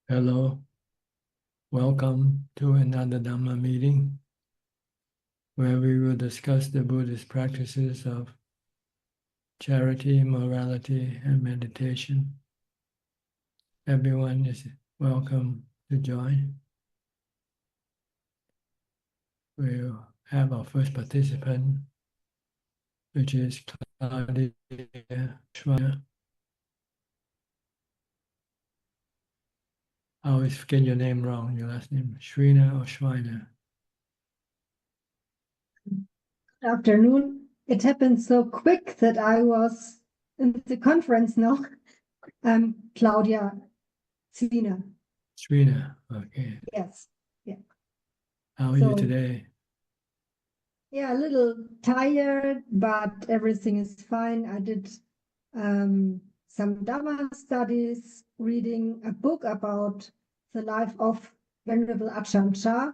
Hello, welcome to another Dhamma meeting where we will discuss the Buddhist practices of charity, morality, and meditation. Everyone is welcome to join. We'll have our first participant, which is Claudia Schweiner. I always get your name wrong, your last name, Schweiner or Schweiner? Good afternoon. It happened so quick that I was in the conference now. Claudia Sila. Schweiner, okay. Yes. Yeah. How are you today? Yeah, a little tired, but everything is fine. I did some Dhamma studies, reading a book about the life of Venerable Ajaan Suchart.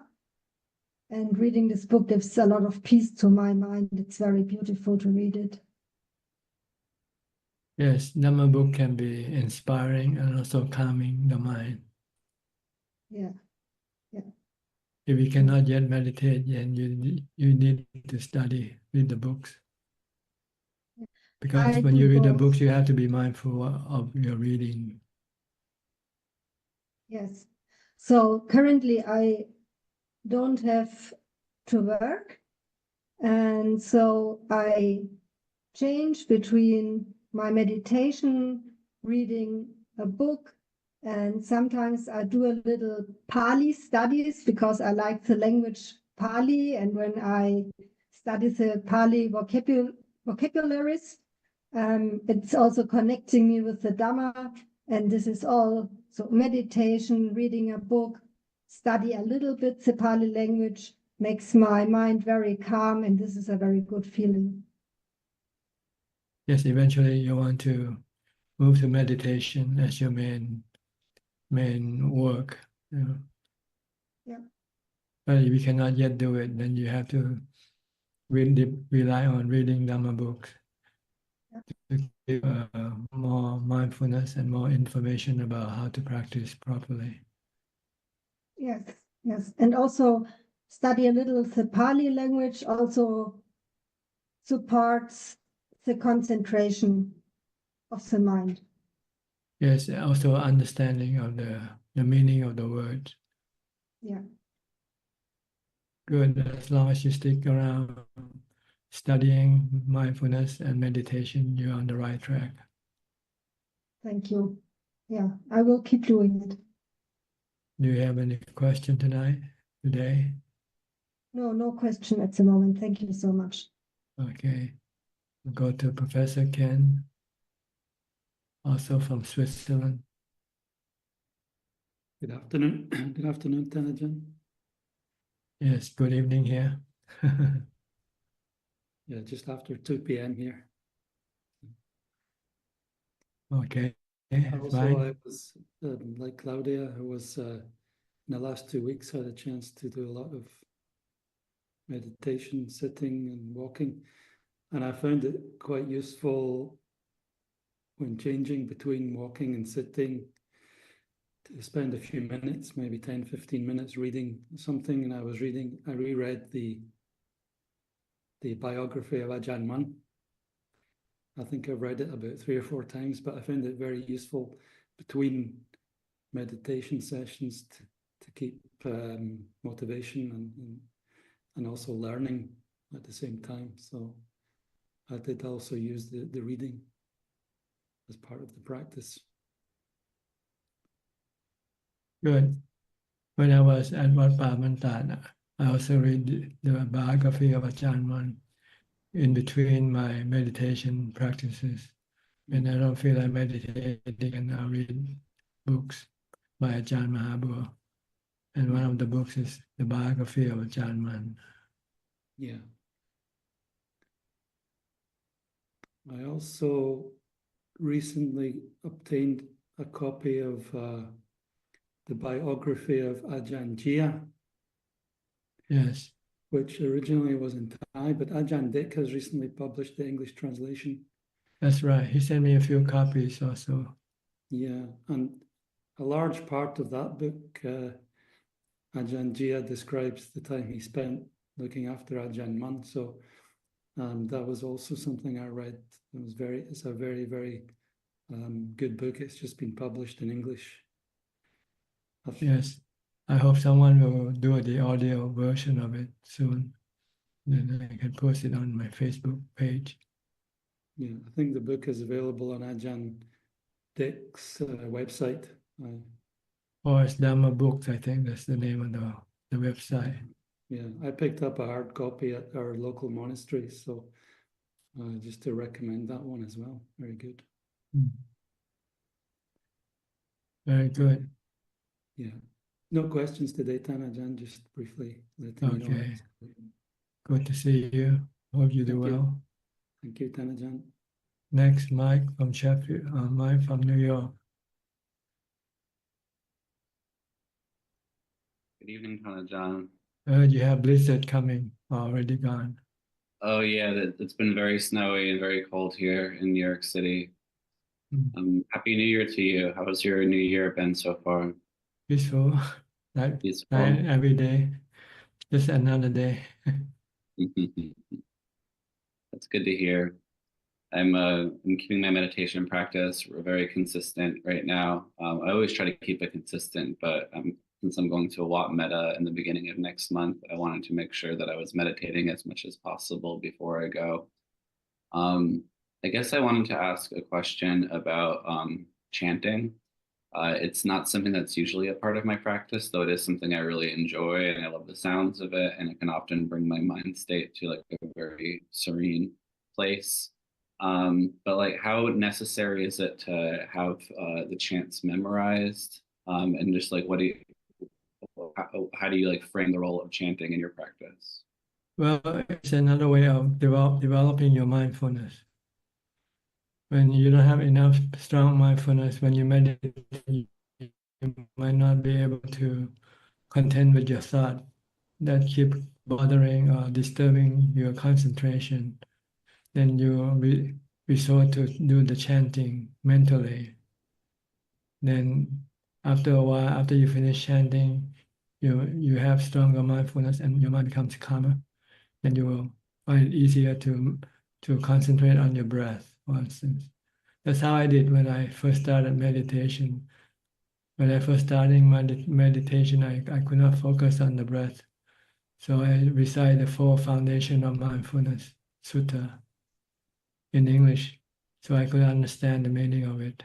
And reading this book gives a lot of peace to my mind. It's very beautiful to read it. Yes, Dhamma book can be inspiring and also calming the mind. Yeah, yeah. If you cannot yet meditate, then you need to study, read the books. Because when you read the books, you have to be mindful of your reading. Yes. So currently I don't have to work. And so I change between my meditation, reading a book, and sometimes I do a little Pali studies because I like the language Pali. And when I study the Pali vocabularies, it's also connecting me with the Dhamma. And this is all, so meditation, reading a book, study a little bit the Pali language makes my mind very calm, and this is a very good feeling. Yes, eventually you want to move to meditation as your main work. You know. Yeah. But if you cannot yet do it, then you have to rely on reading Dhamma books. To give more mindfulness and more information about how to practice properly. Yes, yes. And also study a little the Pali language also supports the concentration of the mind. Yes, also understanding of the meaning of the words. Yeah. Good, as long as you stick around studying mindfulness and meditation, you're on the right track. Thank you. Yeah, I will keep doing it. Do you have any question today? No question at the moment. Thank you so much. Okay. We'll go to Professor Ken, also from Switzerland. Good afternoon. Good afternoon, Ajaan. Yes, good evening here. Yeah, just after 2 p.m. here. Okay. Also, fine. I was, like Claudia, who was in the last 2 weeks, had a chance to do a lot of meditation, sitting and walking. And I found it quite useful when changing between walking and sitting to spend a few minutes, maybe 10, 15 minutes reading something. And I reread the biography of Ajaan Mun. I think I've read it about 3 or 4 times, but I found it very useful between meditation sessions to keep motivation and also learning at the same time. So I did also use the reading as part of the practice. Good. When I was at Wat Pa Mantan, I also read the biography of Ajaan Mun in between my meditation practices. When I don't feel like meditating, and I'll read books by Ajaan Mahabur. And one of the books is the biography of Ajaan Mun. Yeah. I also recently obtained a copy of the biography of Ajahn Jia. Yes. Which originally was in Thai, but Ajahn Dek has recently published the English translation. That's right. He sent me a few copies also. Yeah, and a large part of that book, Ajahn Jia describes the time he spent looking after Ajahn Mun. So that was also something I read. It's a very, very good book. It's just been published in English. Yes, I hope someone will do the audio version of it soon. Then I can post it on my Facebook page. Yeah, I think the book is available on Ajahn Dick's website. Or it's Dhamma Books, I think that's the name of the website. Yeah, I picked up a hard copy at our local monastery, so just to recommend that one as well. Very good. Very good. Yeah. No questions today, Ajahn, just briefly letting you know. Okay. Good to see you. Hope you do Thank you. well. Thank you, Ajahn. Next, Mike from Sheffield, Mike from New York. Good evening, Ajahn. You have blizzard coming, already gone. Oh yeah, it's been very snowy and very cold here in New York City. Happy New Year to you. How has your New Year been so far? Peaceful, like every day, just another day. That's good to hear. I'm keeping my meditation practice very consistent right now. I always try to keep it consistent, but since I'm going to Wat Metta in the beginning of next month, I wanted to make sure that I was meditating as much as possible before I go. I guess I wanted to ask a question about chanting. It's not something that's usually a part of my practice, though it is something I really enjoy and I love the sounds of it, and it can often bring my mind state to like a very serene place. But like, how necessary is it to have the chants memorized? And just like, how do you like frame the role of chanting in your practice? Well, it's another way of developing your mindfulness. When you don't have enough strong mindfulness, when you meditate, you might not be able to contend with your thought that keep bothering or disturbing your concentration. Then you resort to do the chanting mentally. Then after a while, after you finish chanting, you have stronger mindfulness and your mind becomes calmer. Then you will find it easier to concentrate on your breath, for instance. That's how I did when I first started meditation. When I first started meditation, I could not focus on the breath. So I recite the 4 foundation of mindfulness sutta in English, so I could understand the meaning of it.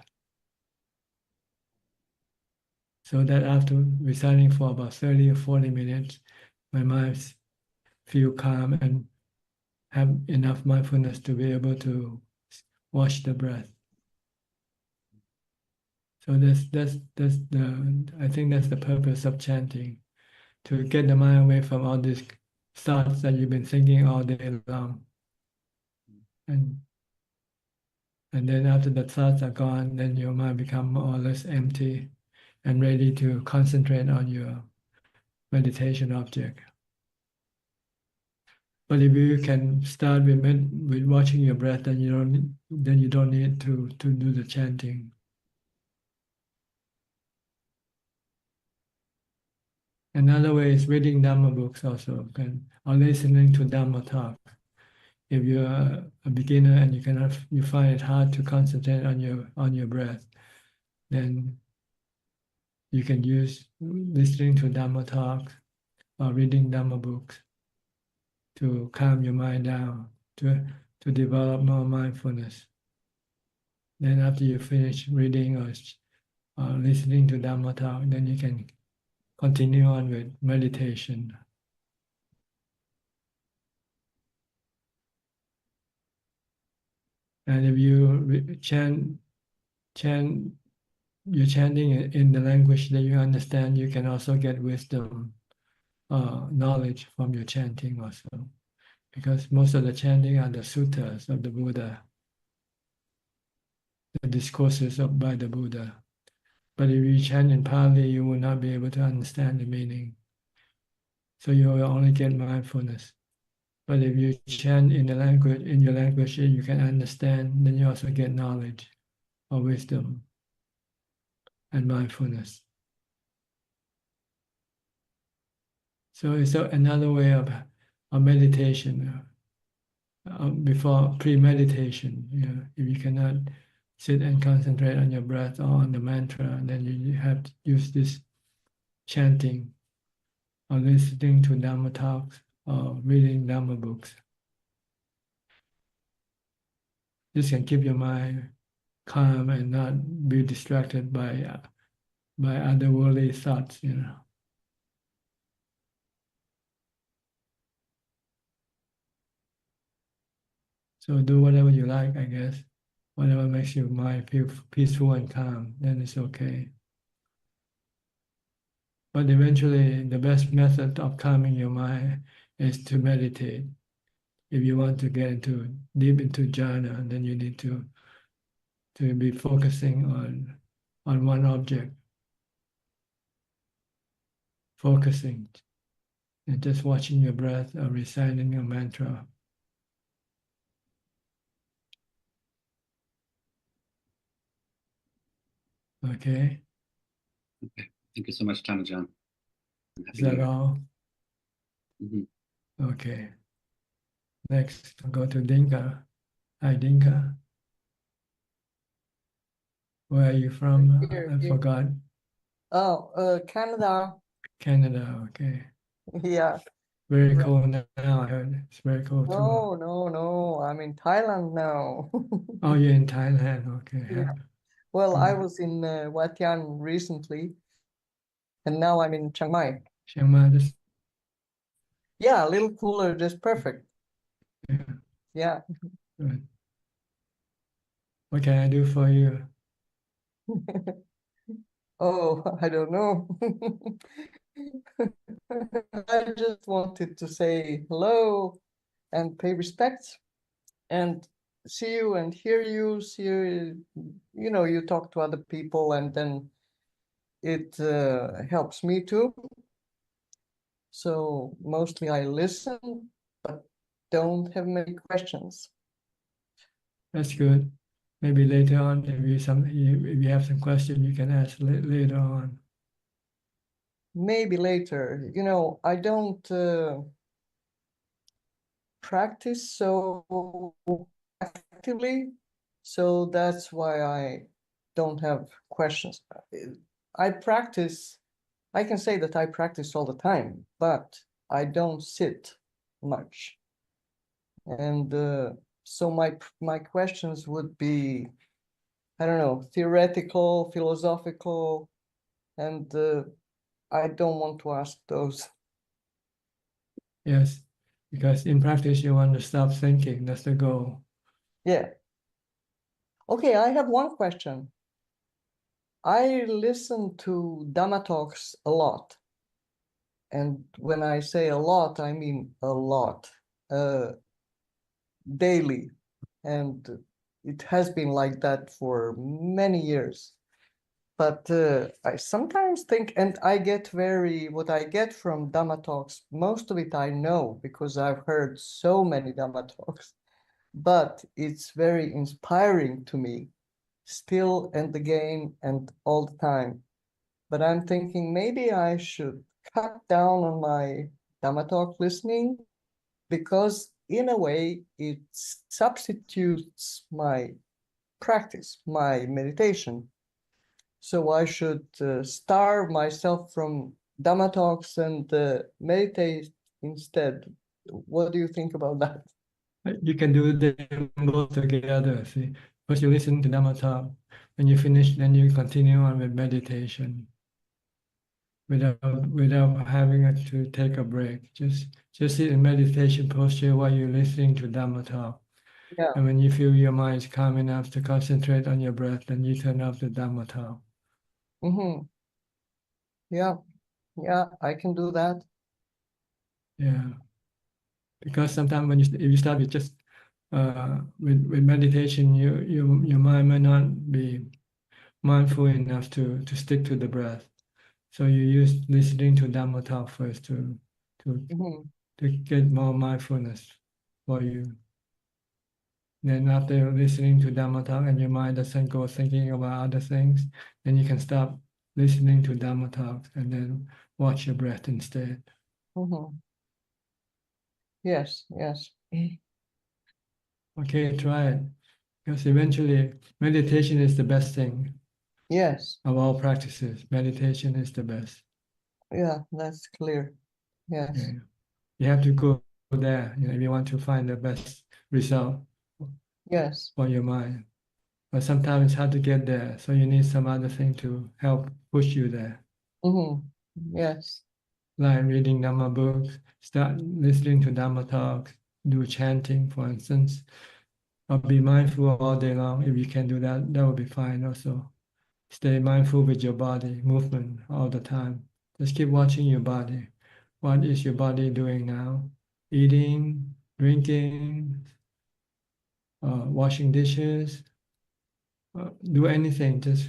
So that after reciting for about 30 or 40 minutes, my mind feel calm and have enough mindfulness to be able to watch the breath. So I think that's the purpose of chanting, to get the mind away from all these thoughts that you've been thinking all day long. And then after the thoughts are gone, then your mind becomes more or less empty and ready to concentrate on your meditation object. But if you can start with watching your breath, then you don't need to do the chanting. Another way is reading Dhamma books also, or listening to Dhammatalk. If you're a beginner and you find it hard to concentrate on your breath, then you can use listening to Dhammatalk or reading Dhamma books to calm your mind down, to develop more mindfulness. Then after you finish reading or listening to Dhammatalk, then you can continue on with meditation. And if you you're chanting in the language that you understand, you can also get wisdom, knowledge from your chanting also. Because most of the chanting are the suttas of the Buddha, the discourses by the Buddha. But if you chant in Pali, you will not be able to understand the meaning. So you will only get mindfulness. But if you chant in your language you can understand, then you also get knowledge or wisdom. and mindfulness. So it's another way of meditation. Before pre-meditation, if you cannot sit and concentrate on your breath or on the mantra, then you have to use this chanting or listening to Dhamma talks or reading Dhamma books. This can keep your mind calm and not be distracted by other worldly thoughts. So do whatever you like, I guess. Whatever makes your mind feel peaceful and calm, then it's okay. But eventually, the best method of calming your mind is to meditate. If you want to get deep into jhana, then you need to be focusing on one object, focusing, and just watching your breath or reciting a mantra. Okay, Okay. Thank you so much, Ajaan. is that all? Mhm. Okay. Next, I'll go to Dinka. Hi, Dinka. Where are you from? Here, I here. forgot. Oh, Canada. Canada. Okay. Yeah. Very Right. cold now. I heard it's very cold too. No. I'm in Thailand now. Oh, you're in Thailand. Okay. Yeah. Well, I Mm. was in Wat Yan recently, and now I'm in Chiang Mai. Chiang Mai, just Yeah, a little cooler, just perfect. yeah, Yeah. good. What can I do for you? Oh, I don't know. I just wanted to say hello and pay respects and see you and hear you, you talk to other people, and then it helps me too. So mostly I listen, but don't have many questions. That's good. Maybe later on, if you have some question, you can ask later on. Maybe later. I don't practice so actively, so that's why I don't have questions. I can say that I practice all the time, but I don't sit much. And so my questions would be, I don't know, theoretical, philosophical, and I don't want to ask those. Yes, because in practice you want to stop thinking. That's the goal. Yeah. Okay, I have one question. I listen to Dhamma talks a lot. And when I say a lot, I mean a lot, daily. And it has been like that for many years. But I sometimes think, and what I get from Dhamma talks, most of it I know because I've heard so many Dhamma talks, but it's very inspiring to me still and again and all the time. But I'm thinking maybe I should cut down on my Dhamma talk listening because in a way it substitutes my practice, my meditation. So I should starve myself from Dhamma talks and meditate instead. What do you think about that? You can do them both together. See, first you listen to Dhamma talk. When you finish, then you continue on with meditation without having to take a break. Just sit in meditation posture while you're listening to Dhamma talk. Yeah. And when you feel your mind is calm enough to concentrate on your breath, then you turn off the Dhamma talk. Mm-hmm. Yeah, I can do that. Yeah, because sometimes if you start with just with meditation, your mind may not be mindful enough to stick to the breath. So you use listening to Dhamma talk first Mm-hmm. to get more mindfulness for you. Then after listening to Dhammatalk and your mind doesn't go thinking about other things, then you can stop listening to Dhammatalk and then watch your breath instead. Yes, yes. Okay, try it. Because eventually meditation is the best thing Yes, of all practices. Meditation is the best. yeah, that's clear. Yes. Yeah. You have to go there, if you want to find the best result Yes. for your mind. But sometimes it's hard to get there, so you need some other thing to help push you there. Yes. Like reading Dhamma books, start listening to Dhamma talks, do chanting, for instance, or be mindful all day long. If you can do that, that will be fine also. Stay mindful with your body, movement all the time. Just keep watching your body. What is your body doing now? Eating, drinking, washing dishes, do anything. Just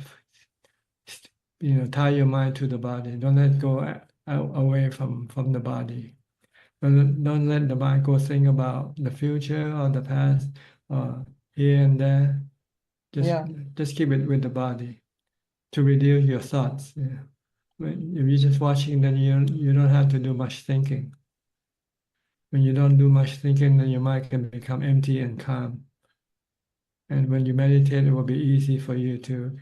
tie your mind to the body. Don't let go away from the body. Don't let the mind go think about the future or the past or here and there. Yeah. Just keep it with the body to reduce your thoughts. Yeah. If you're just watching, then you don't have to do much thinking. When you don't do much thinking, then your mind can become empty and calm. And when you meditate, it will be easy for you to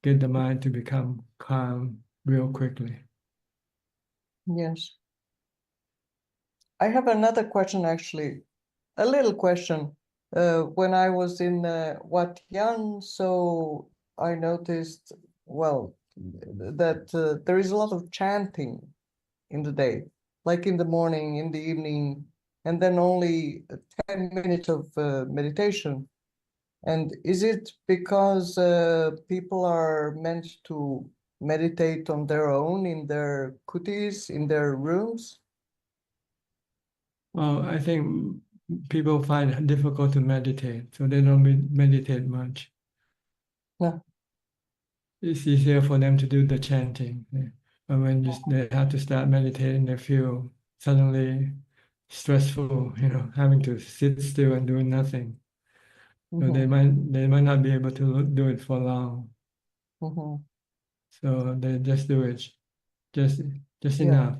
get the mind to become calm real quickly. Yes. I have another question, actually, a little question. When I was in Wat Yan, so I noticed, well, that there is a lot of chanting in the day, like in the morning, in the evening, and then only 10 minutes of meditation. And is it because people are meant to meditate on their own in their kutis, in their rooms? Well, I think people find it difficult to meditate, so they don't meditate much. Yeah. It's easier for them to do the chanting. But when they have to start meditating, they feel suddenly stressful, having to sit still and do nothing. So they might not be able to do it for long. So they just do it, just Yeah. enough.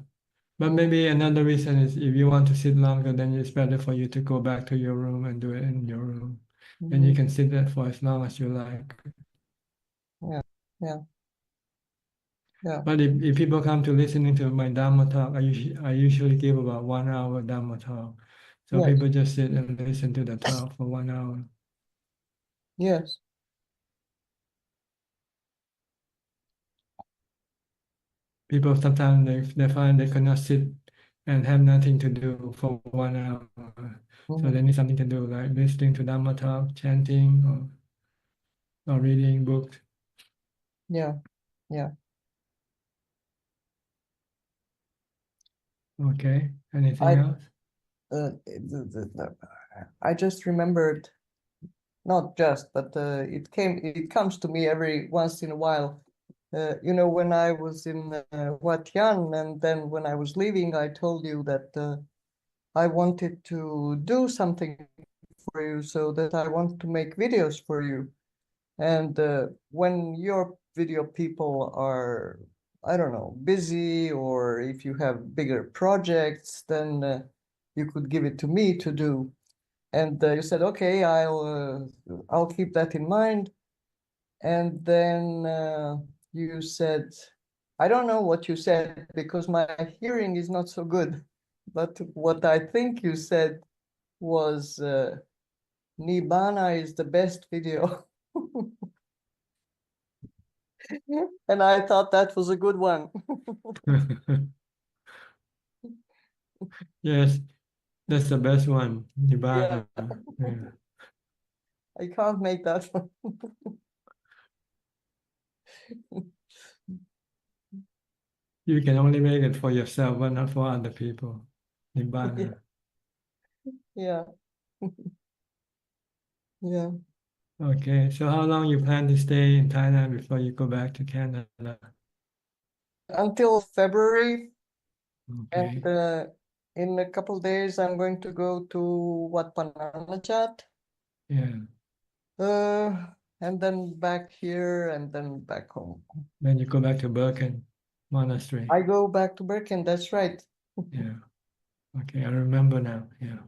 But maybe another reason is if you want to sit longer, then it's better for you to go back to your room and do it in your room. And you can sit there for as long as you like. Yeah, yeah, yeah. But if people come to listening to my Dhamma talk, I usually give about 1 hour Dhamma talk. So Yes. people just sit and listen to the talk for 1 hour. Yes. People sometimes they find they cannot sit and have nothing to do for 1 hour. So they need something to do, like listening to Dhamma talk, chanting, or reading books. Yeah, yeah. Okay. Anything else? I just remembered, not just, but it comes to me every once in a while. When I was in Wat Yan, and then when I was leaving, I told you that I wanted to do something for you, so that I want to make videos for you. And when your video people are, I don't know, busy, or if you have bigger projects, then you could give it to me to do. And you said, okay, I'll keep that in mind. And then you said, I don't know what you said because my hearing is not so good. But what I think you said was Nibbana is the best video. And I thought that was a good one. Yes, that's the best one, Nibbana. Yeah. I can't make that one. You can only make it for yourself, but not for other people. Nibbana. Yeah. Yeah. Okay, so how long you plan to stay in Thailand before you go back to Canada? Until February. Okay. And in a couple of days, I'm going to go to Wat Pananachat. Yeah. And then back here and then back home. Then you go back to Birken Monastery. I go back to Birken, that's right. Yeah. Okay, I remember now. Yeah.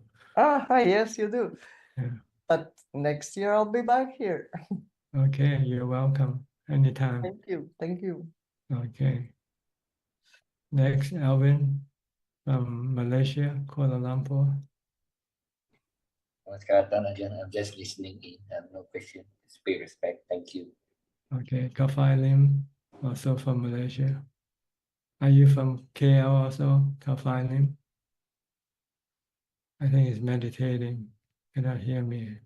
Yes, you do. Yeah. But next year I'll be back here. Okay, you're welcome. Anytime. Thank you. Thank you. Okay. Next, Alvin from Malaysia, Kuala Lumpur. Namaskar, Ajaan. I'm just listening in. I have no question. Just pay respect. Thank you. Okay, Kafai Lim, also from Malaysia. Are you from KL also, Kafai Lim? I think he's meditating. Cannot hear me.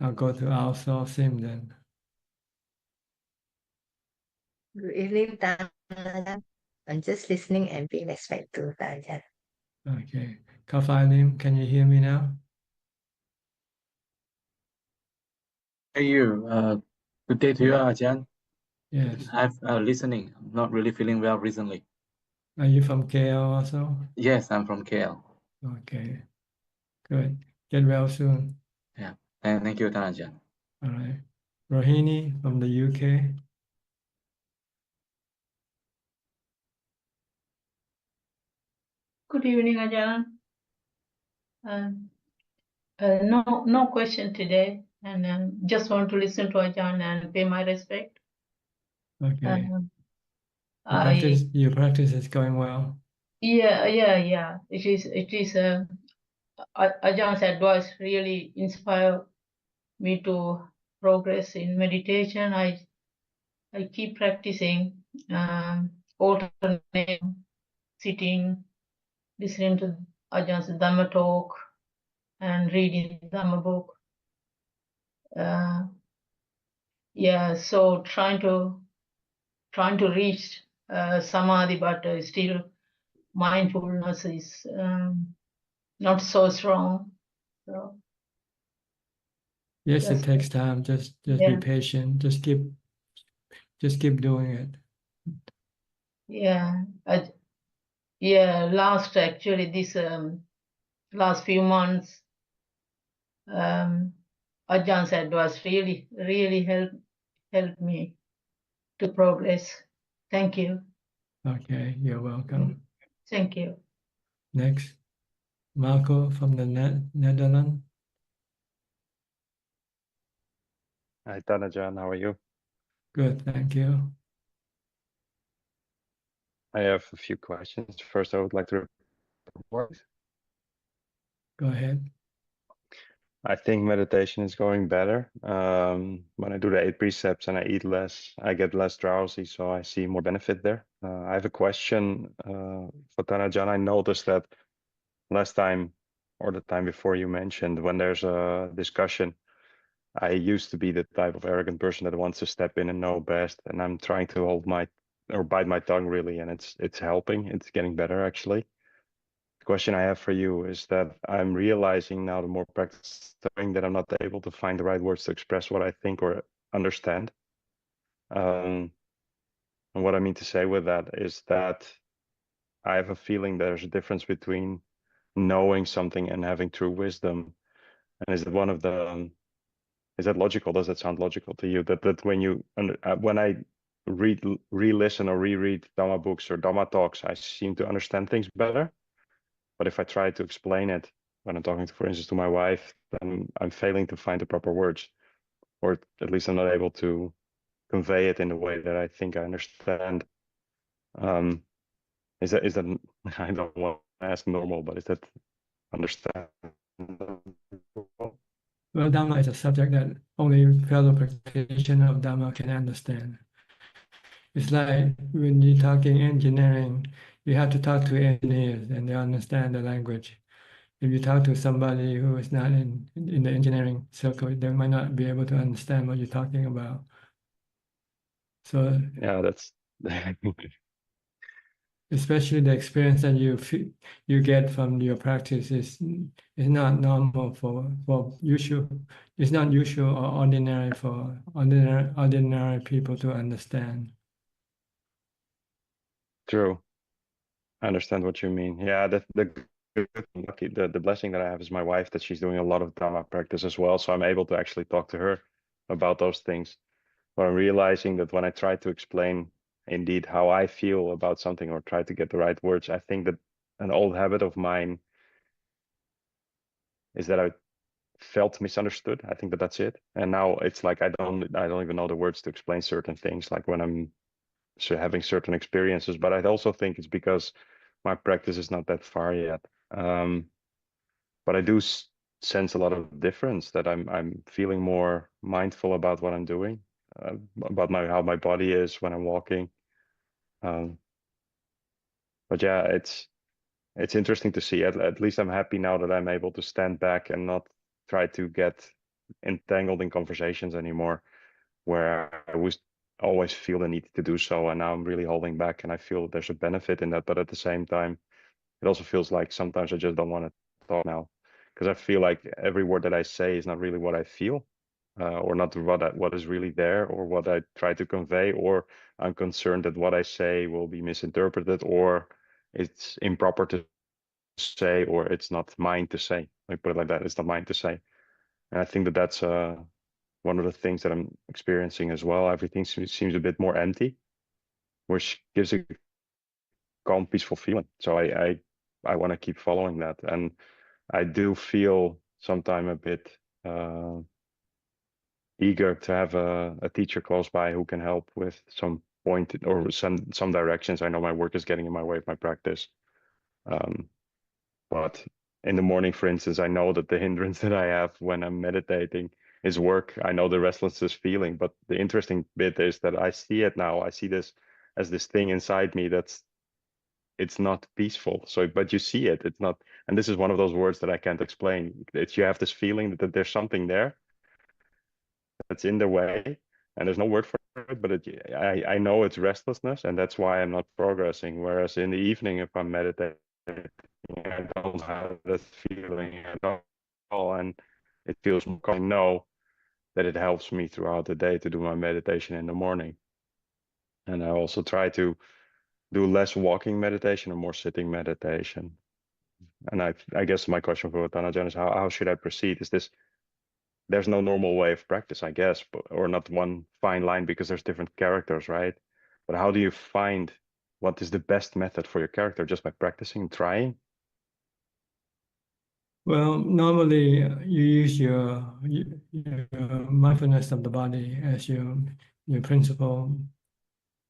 I'll go to Al Sim then. Good evening, Ajaan. I'm just listening and paying respect to Ajaan. Okay. Kafai Lim, can you hear me now? Hey you, good day to you, Ajaan. Yes. I'm listening. I'm not really feeling well recently. Are you from KL also? Yes, I'm from KL. Okay. Good. Get well soon. Yeah, and thank you, Ajaan. All right. Rohini from the UK. Good evening, Ajaan. No question today, and just want to listen to Ajaan and pay my respect. Okay. I Your practice is going well. yeah. It is. Ajaan's advice really inspired me to progress in meditation. I keep practicing, alternate sitting, listening to Ajaan's Dhammatalk, and reading Dhamma book. So trying to reach samadhi, but still mindfulness is not so strong. So Yes, it just takes time. Just be yeah. patient. Just keep doing it. Yeah. Actually this last few months, Ajahn said was really helped me to progress. Thank you. Okay, you're welcome. Thank you. Next, Marco from the Netherlands. Hi, Ajaan. How are you? Good, thank you. I have a few questions. First, I would like to report. Go ahead. I think meditation is going better. When I do the 8 precepts and I eat less, I get less drowsy, so I see more benefit there. I have a question for Ajaan. I noticed that last time or the time before you mentioned when there's a discussion, I used to be the type of arrogant person that wants to step in and know best, and I'm trying to bite my tongue really, and it's helping. It's getting better actually. The question I have for you is that I'm realizing now the more practice doing that I'm not able to find the right words to express what I think or understand. And what I mean to say with that is that I have a feeling there's a difference between knowing something and having true wisdom. And is that logical? Does that sound logical to you? That when I re-listen or reread Dhamma books or Dhamma talks, I seem to understand things better. But if I try to explain it when I'm talking, for instance, to my wife, then I'm failing to find the proper words, or at least I'm not able to convey it in the way that I think I understand. Is that I don't want to ask normal, but is that understand? Well, Dhamma is a subject that only fellow practitioner of Dhamma can understand. It's like when you're talking engineering, you have to talk to engineers and they understand the language. If you talk to somebody who is not in the engineering circle, they might not be able to understand what you're talking about. So yeah, that's especially the experience that you get from your practice is not normal for usual. It's not usual or ordinary for ordinary people to understand. true. I understand what you mean. Yeah, the lucky. The blessing that I have is my wife, that she's doing a lot of Dhamma practice as well. So I'm able to actually talk to her about those things. But I'm realizing that when I try to explain indeed how I feel about something or try to get the right words, I think that an old habit of mine is that I felt misunderstood. I think that that's it. And now it's like I don't even know the words to explain certain things, like when I'm having certain experiences. But I also think it's because my practice is not that far yet. But I do sense a lot of difference, that I'm feeling more mindful about what I'm doing, about how my body is when I'm walking. But yeah, it's interesting to see. At least I'm happy now that I'm able to stand back and not try to get entangled in conversations anymore, where I was always feel the need to do so, and now I'm really holding back, and I feel there's a benefit in that. But at the same time, it also feels like sometimes I just don't want to talk now, because I feel like every word that I say is not really what I feel, or not what is really there, or what I try to convey, or I'm concerned that what I say will be misinterpreted, or it's improper to say, or it's not mine to say. Let me put it like that. It's not mine to say. And I think that that's one of the things that I'm experiencing as well. Everything seems a bit more empty, which gives a calm, peaceful feeling. So I want to keep following that. And I do feel sometimes a bit eager to have a teacher close by who can help with some point or some directions. I know my work is getting in my way of my practice. But in the morning, for instance, I know that the hindrance that I have when I'm meditating is work. I know the restlessness feeling, but the interesting bit is that I see it now. I see this as this thing inside me it's not peaceful. So, but you see it, it's not, and this is one of those words that I can't explain. It's, you have this feeling that there's something there that's in the way, and there's no word for it, but I know it's restlessness, and that's why I'm not progressing. Whereas in the evening, if I'm meditating, I don't have that feeling at all, and it feels more. I know that it helps me throughout the day to do my meditation in the morning. And I also try to do less walking meditation and more sitting meditation. And I guess my question for Ajaan is how should I proceed? Is this, there's no normal way of practice, I guess, or not one fine line, because there's different characters, right? But how do you find what is the best method for your character? Just by practicing and trying? Well, normally you use your mindfulness of the body as your principal,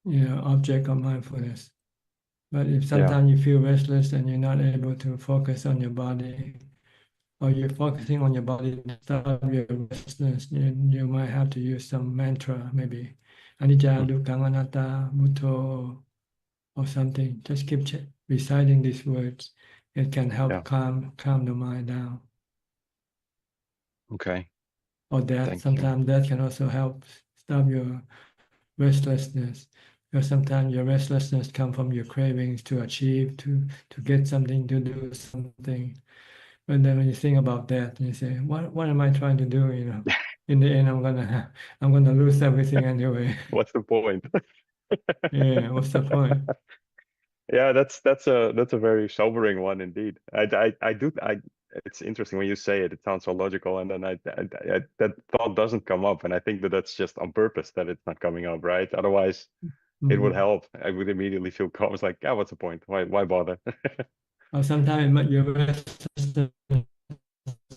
object of mindfulness. But if sometimes you feel restless and you're not able to focus on your body, or you're focusing on your body instead of your restlessness, you might have to use some mantra, maybe Anicca, Dukkha, Anatta, Buddho, or something. Just keep reciting these words. It can help calm the mind down. Okay. Or that sometimes that can also help stop your restlessness. Because sometimes your restlessness comes from your cravings to achieve, to get something, to do something. But then when you think about that, you say, what am I trying to do? In the end, I'm gonna lose everything anyway. What's the point? Yeah, what's the point? Yeah, that's a very sobering one indeed. It's interesting when you say it. It sounds so logical, and then that thought doesn't come up, and I think that that's just on purpose that it's not coming up, right? Otherwise, it would help. I would immediately feel calm. It's like, yeah, what's the point? Why bother? Or sometimes your restlessness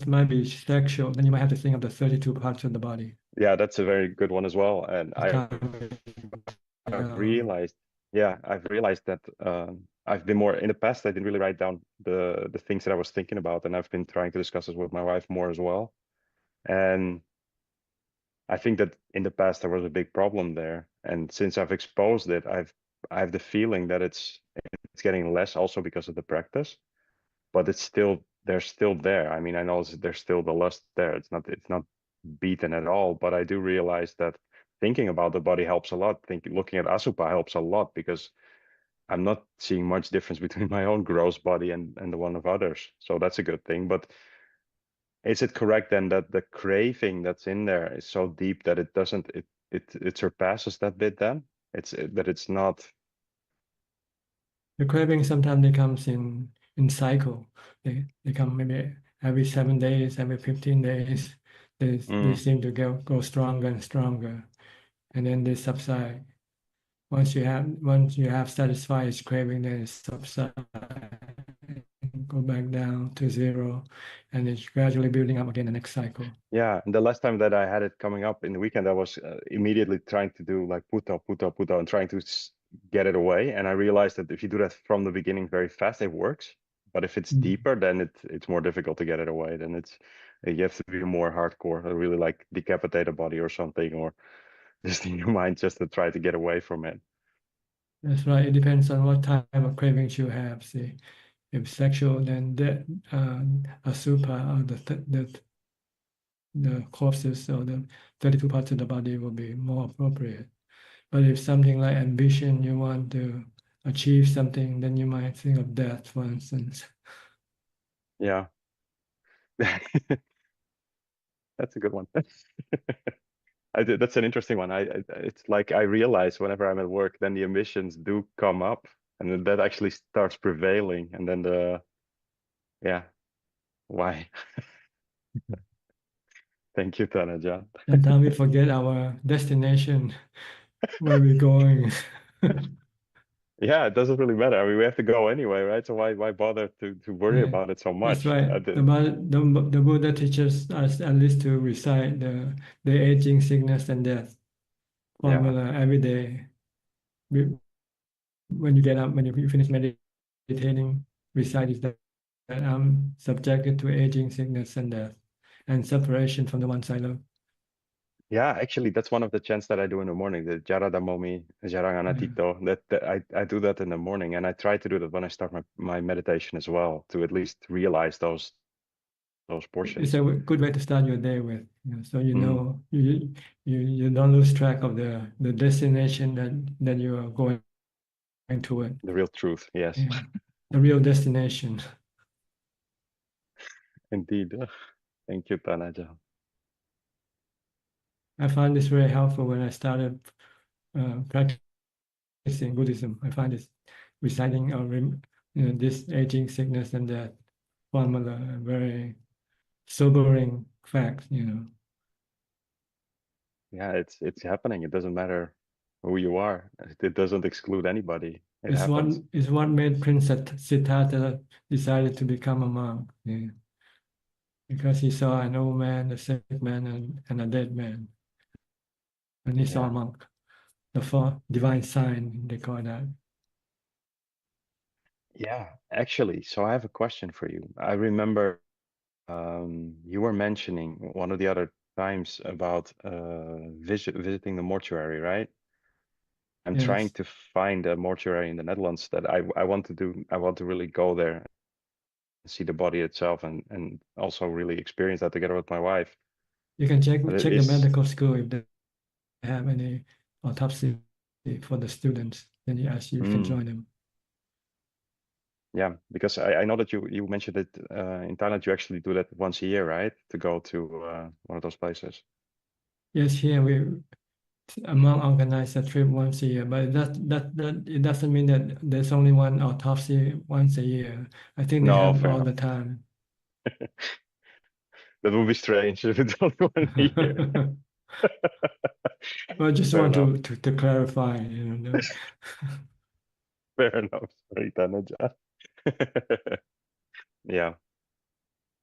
might be sexual. Then you might have to think of the 32 parts of the body. Yeah, that's a very good one as well. And I've realized that I've been more in the past. I didn't really write down the things that I was thinking about, and I've been trying to discuss this with my wife more as well. And I think that in the past there was a big problem there, and since I've exposed it, I have the feeling that it's getting less, also because of the practice, but they're still there. I mean, I know there's still the lust there. It's not beaten at all, but I do realize that thinking about the body helps a lot. Looking at Asupa helps a lot, because I'm not seeing much difference between my own gross body and the one of others. So that's a good thing. But is it correct then that the craving that's in there is so deep that it surpasses that bit then? It's not. The craving sometimes it comes in in cycle. They come maybe every 7 days, every 15 days. They seem to go stronger and stronger, and then they subside. Once you have satisfied its craving, then it subside, go back down to zero, and it's gradually building up again the next cycle. Yeah, and the last time that I had it coming up in the weekend, I was immediately trying to do like puta, puta, puta, and trying to get it away. And I realized that if you do that from the beginning very fast, it works. But if it's deeper, then it's more difficult to get it away. Then you have to be more hardcore, really like decapitate a body or something, or just in your mind just to try to get away from it. That's right. It depends on what type of cravings you have. See, if sexual, then asupa, or the corpses or the 32 parts of the body will be more appropriate. But if something like ambition, you want to achieve something, then you might think of death, for instance. Yeah. That's a good one. That's an interesting one. It's like I realize whenever I'm at work, then the ambitions do come up, and then that actually starts prevailing, and then why? Thank you, Tanaja. Sometimes we forget our destination, where we're going. Yeah, it doesn't really matter. I mean, we have to go anyway, right? So why bother to worry about it so much? That's right. The Buddha teaches us at least to recite the aging, sickness, and death formula every day. When you get up, when you finish meditating, recite is that I'm subjected to aging, sickness, and death, and separation from the ones I love. Yeah, actually, that's one of the chants that I do in the morning, the Jaradamomi Jaranganatito. That I do that in the morning, and I try to do that when I start my meditation as well, to at least realize those portions. It's a good way to start your day with, so you know you don't lose track of the destination that you are going toward. The real truth, yes. Yeah. The real destination. Indeed. Thank you, Tanaja. I found this very helpful when I started practicing Buddhism. I find this reciting this aging, sickness, and death formula a very sobering fact. Yeah, it's happening. It doesn't matter who you are. It doesn't exclude anybody. It It's happens. what made Prince Siddhartha decided to become a monk. Yeah. Because he saw an old man, a sick man, and a dead man. And he saw a monk. The fourth divine sign, they call that. Yeah, actually, so I have a question for you. I remember you were mentioning one of the other times about visiting the mortuary, right? I'm trying to find a mortuary in the Netherlands that I want to do. I want to really go there and see the body itself, and also really experience that together with my wife. You can check the medical school if they have any autopsy for the students. Then you can join them. Yeah, because I know that you mentioned that in Thailand you actually do that once a year, right? To go to one of those places. Yes, here a monk organize a trip once a year, but it doesn't mean that there's only one autopsy once a year. I think they have all the time. That would be strange if it's only one a year. Well, I just want to clarify, Fair enough. Sorry, Tanaja. Yeah.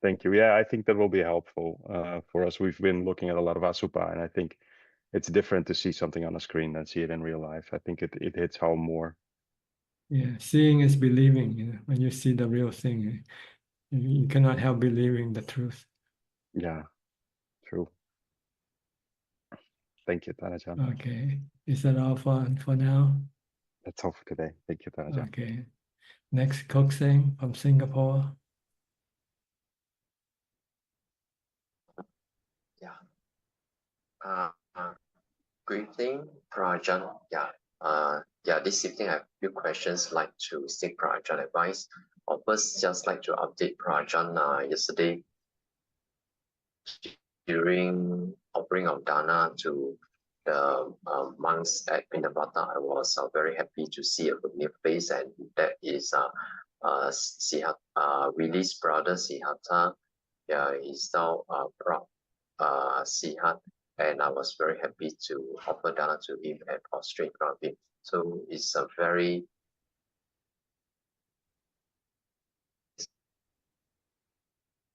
Thank you. Yeah, I think that will be helpful for us. We've been looking at a lot of Asupa, and I think it's different to see something on a screen than see it in real life. I think it hits home more. Yeah, seeing is believing. When you see the real thing, you cannot help believing the truth. Yeah, true. Thank you, Tanaja. Okay, is that all for now? That's all for today. Thank you, Tanaja. Okay, next Kokseng from Singapore. Yeah. Good evening, Prajan. This evening I have a few questions like to seek Prajan advice. First, just like to update Prajan. Yesterday, during offering of dana to the monks at Pinabata, I was very happy to see a familiar face, and that is Willy's brother Siddhartha, yeah, he's now brought Sihat, and I was very happy to offer Dana to him and prostrate from him. So it's a very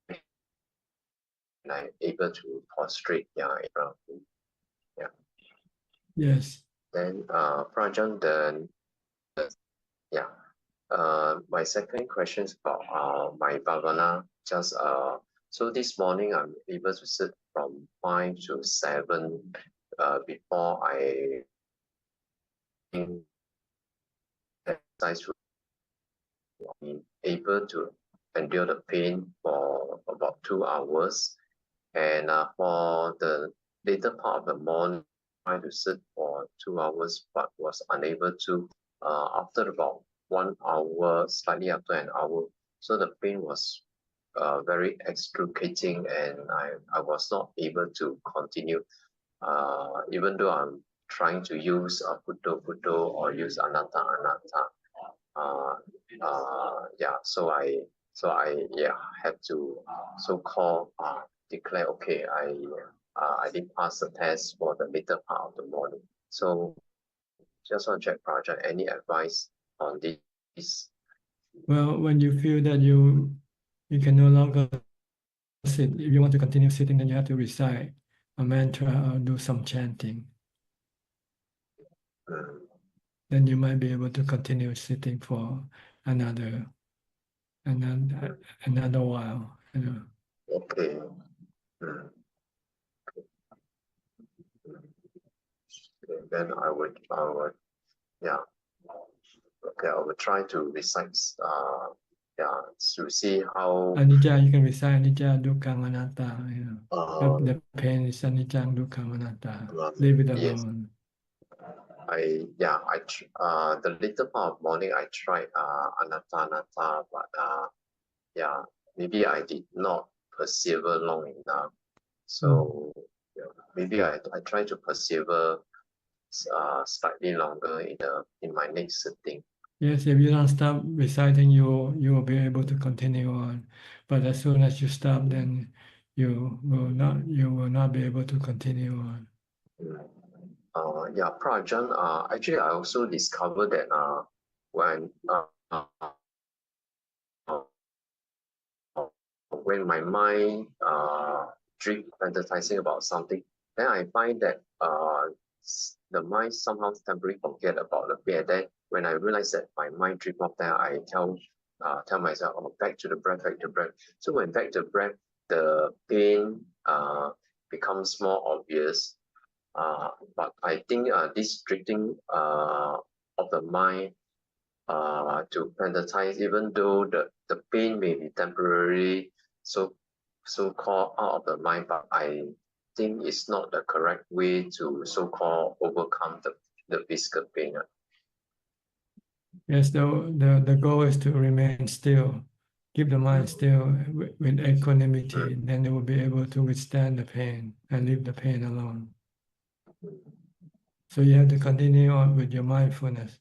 and I'm able to prostrate, yeah, in front of him. Yeah. Yes. Then Prajan, yeah. My second question is about my bhavana. Just so this morning I'm able to sit from 5 to 7 before I exercise. I'm able to endure the pain for about 2 hours, and for the later part of the morning, I tried to sit for 2 hours, but was unable to. After about 1 hour, slightly after an hour, so the pain was very excruciating, and I was not able to continue. Even though I'm trying to use Buddho or use Anatta. Yeah, so I had to so-called declare, okay, I did pass the test for the later part of the morning. So just want to check, Project, any advice on this? Well, when you feel that you can no longer sit, if you want to continue sitting, then you have to recite a mantra or do some chanting. Then you might be able to continue sitting for another while. You know. Okay. Then I would, yeah. Okay, I will try to recite, yeah, to see how. Anicca, you can recite Anicca, Dukkha, Anatta. You know, the pain is Anicca, Dukkha, Anatta. Leave it alone. The later part of morning I tried anatta, but yeah, maybe I did not persevere long enough. So yeah, maybe I try to persevere slightly longer in my next sitting. Yes, if you don't stop reciting, you will be able to continue on. But as soon as you stop, then you will not be able to continue on. Yeah, Prajan, actually I also discovered that when my mind dream fantasizing about something, then I find that the mind somehow temporarily forget about the pain. And then when I realize that my mind dream of that, I tell myself, oh, back to the breath, back to the breath. So when back to the breath, the pain becomes more obvious. But I think this drifting of the mind to fantasize, even though the pain may be temporary, so-called out of the mind, but I think it's not the correct way to so-called overcome the physical pain. Yes, the goal is to remain still, keep the mind still with equanimity, then it will be able to withstand the pain and leave the pain alone. So you have to continue on with your mindfulness,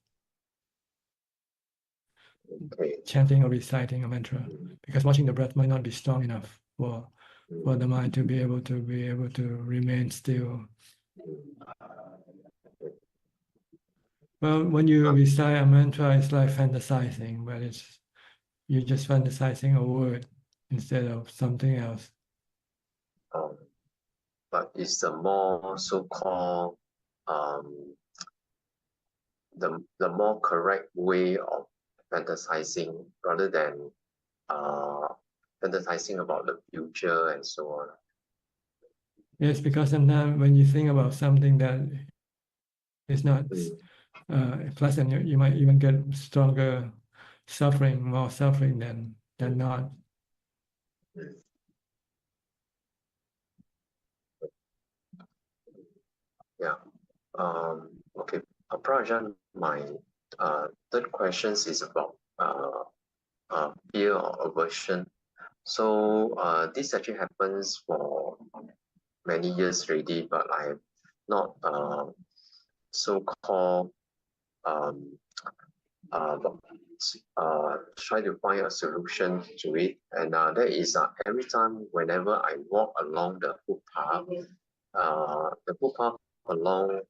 chanting or reciting a mantra, because watching the breath might not be strong enough for the mind to be able to remain still. Well, when you recite a mantra, it's like fantasizing, but you're just fantasizing a word instead of something else. But it's the more so-called the more correct way of fantasizing rather than fantasizing about the future and so on. Yes, because sometimes when you think about something that is not pleasant, you might even get stronger suffering, more suffering than not. Yeah. Okay. Prajan, my third question is about fear or aversion. So this actually happens for many years already, but I have not so-called try to find a solution to it. And that is every time whenever I walk along the footpath, along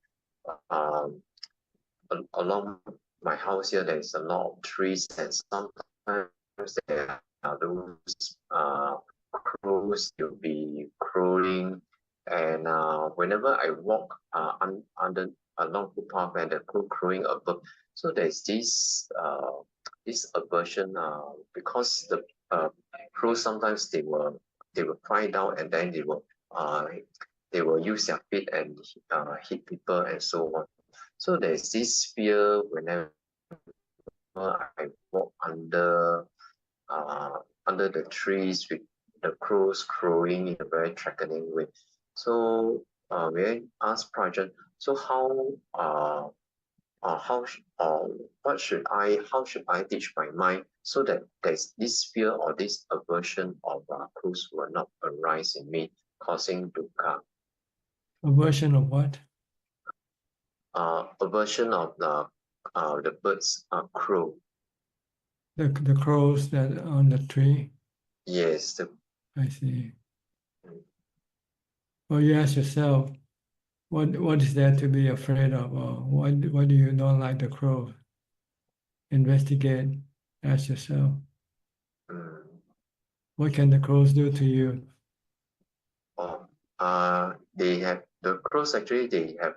along my house here, there's a lot of trees, and sometimes there are those crows will be crowing, and whenever I walk under along footpath and the crow crowing above, so there's this aversion because the crows sometimes they will fly down, and then they will use their feet and hit people and so on. So there's this fear whenever I walk under the trees with the crows crowing in a very threatening way. So may I ask Prajan, so how should I teach my mind so that there's this fear or this aversion of crows will not arise in me, causing dukkha? Aversion of what? Aversion of the birds crow. The crows that are on the tree? Yes. I see. Well, you ask yourself, what is there to be afraid of, or why do you don't like the crows? Investigate. Ask yourself. What can the crows do to you? They have the crows actually. They have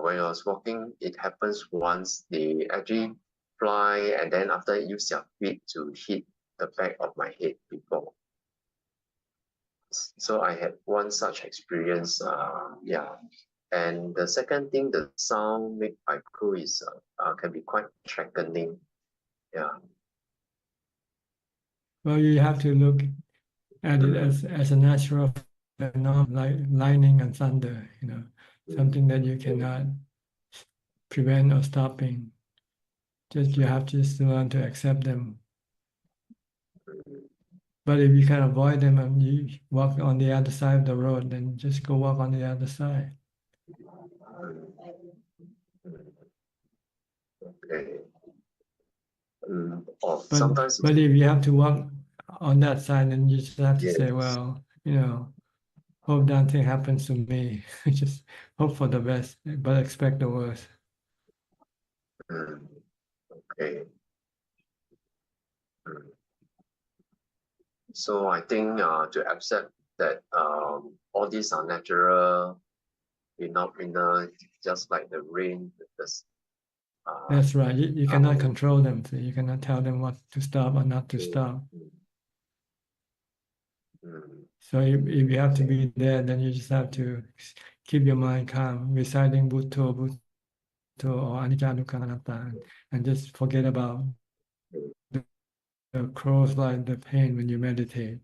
when I was walking, it happens once. They actually fly, and then after use their feet to hit the back of my head before. So I had one such experience. Yeah. And the second thing, the sound made by crow is can be quite threatening. Yeah. Well, you have to look at it as a natural phenomenon, like lightning and thunder, something that you cannot prevent or stopping. You have to learn to accept them. But if you can avoid them and you walk on the other side of the road, then just go walk on the other side. Okay. But if you have to walk on that side, then you just have to say, well, hope nothing happens to me. Just hope for the best, but expect the worst. Okay. So I think to accept that all these are natural phenomena, just like the rain. That's right. You cannot control them. So you cannot tell them what to stop or not to stop. So if you have to be there, then you just have to keep your mind calm, reciting Bhutto, or Anicca, Dukkha, Anatta, and just forget about the crows like the pain when you meditate.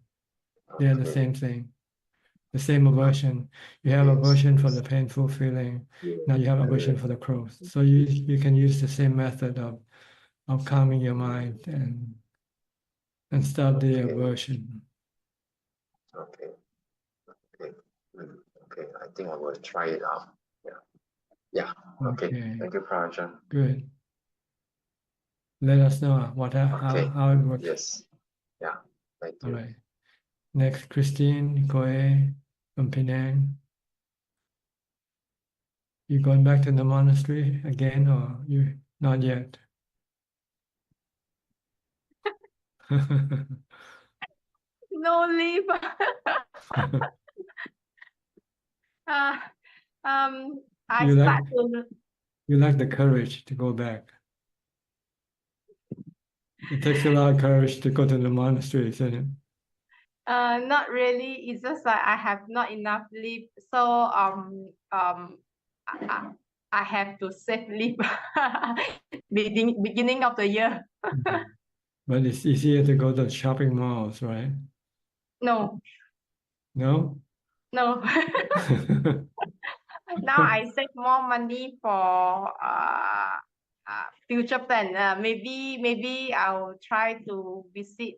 They're the same thing. The same aversion. You have aversion for the painful feeling. Now you have aversion for the crows. So you can use the same method of calming your mind and stop the aversion. Okay. Okay. I think I will try it out. Yeah. Okay. Thank you, Prajan. Good. Let us know how it works. Yes. Yeah. Thank you. All right. Next, Christine Koe from Penang. You going back to the monastery again, or you not yet? No leave. You lack the courage to go back. It takes a lot of courage to go to the monastery, isn't it? Not really. It's just that I have not enough leave, so I have to save leave beginning of the year. But it's easier to go to shopping malls, right? No. No? No. Now I save more money for future plan. Maybe I'll try to visit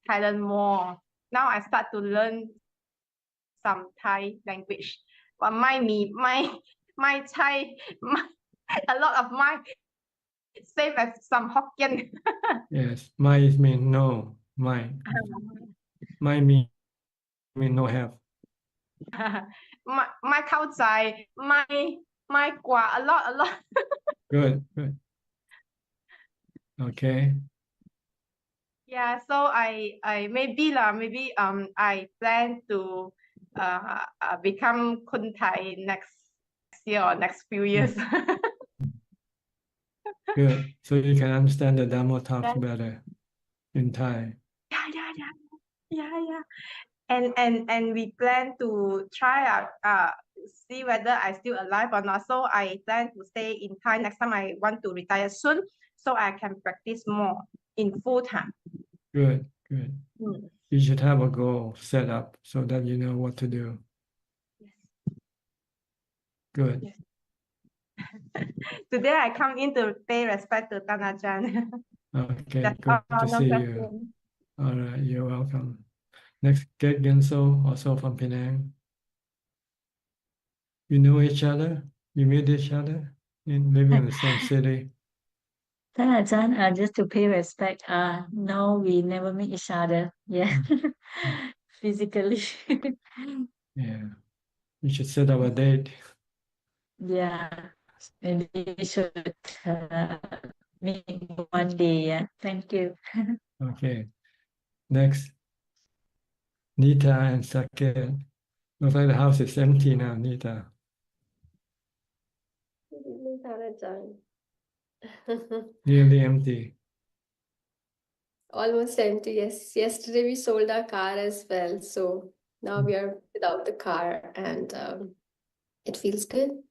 Thailand more. Now I start to learn some Thai language. But my Thai, a lot of my same as some Hokkien. Yes, mai means no. Mai. Mai mean no have. ไม่เข้าใจไม่กว่า a lot Good, good. Okay. yeah, so I maybe I plan to become คนไทย next year or next few years. Good. So you can understand the Dhamma talks better in Thai. Yeah. And we plan to try out see whether I still alive or not. So I plan to stay in Thai next time I want to retire soon, so I can practice more in full time. Good, good. Mm. You should have a goal set up so that you know what to do. Good. Yes. Today I come in to pay respect to Ajaan. Okay, That's good all, to no see you. question. All right, you're welcome. Next, Get Genso, also from Penang. You know each other? You meet each other? Living in the same city? Ajahn, just to pay respect, no, we never meet each other. Yeah, physically. Yeah. You should set up a date. Yeah, maybe we should meet one day. Yeah, thank you. Okay. Next, Nita and Saket. Looks like the house is empty now, Nita. Good evening, Ajahn. Nearly empty. Almost empty. Yes. Yesterday we sold our car as well. So now we are without the car and it feels good.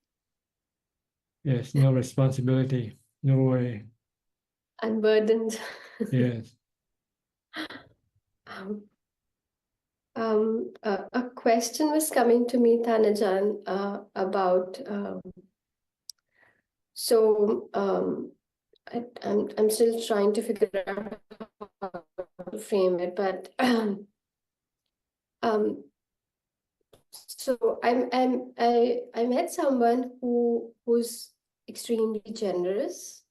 Yes, no responsibility. No worry. Unburdened. Yes. A question was coming to me, Thanajan, about I'm still trying to figure out how to frame it, but so I met someone who's extremely generous,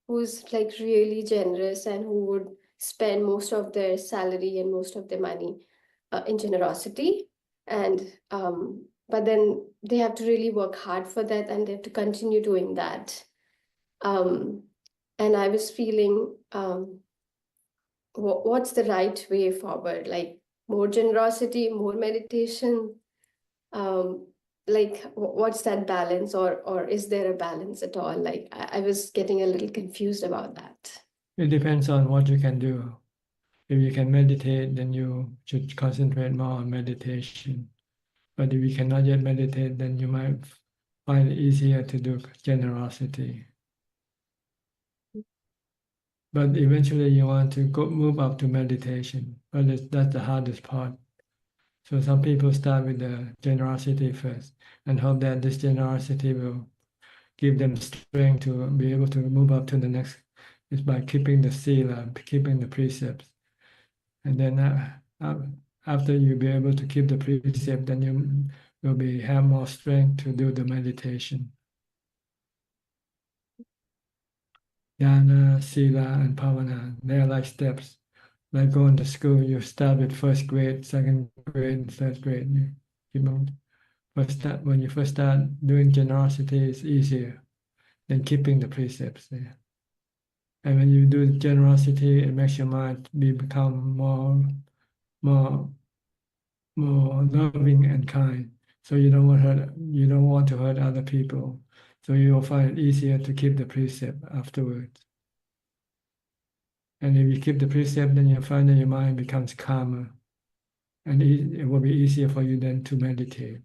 who's like really generous and who would spend most of their salary and most of their money in generosity. And but then they have to really work hard for that and they have to continue doing that. And I was feeling what's the right way forward? Like more generosity, more meditation, like what's that balance, or is there a balance at all? Like I was getting a little confused about that. It depends on what you can do. If you can meditate, then you should concentrate more on meditation. But if you cannot yet meditate, then you might find it easier to do generosity. But eventually you want to move up to meditation, but that's the hardest part. So some people start with the generosity first and hope that this generosity will give them strength to be able to move up to the next, is by keeping the Sila, keeping the precepts. And then after you be able to keep the precept, then you will have more strength to do the meditation. Dhyana, Sila, and Pavana, they are like steps. Like going to school, you start with first grade, second grade, and third grade. You keep on. When you first start doing generosity, it's easier than keeping the precepts there. And when you do generosity, it makes your mind become more loving and kind. So you don't want to hurt other people. So you will find it easier to keep the precept afterwards. And if you keep the precept, then you'll find that your mind becomes calmer. And it will be easier for you then to meditate.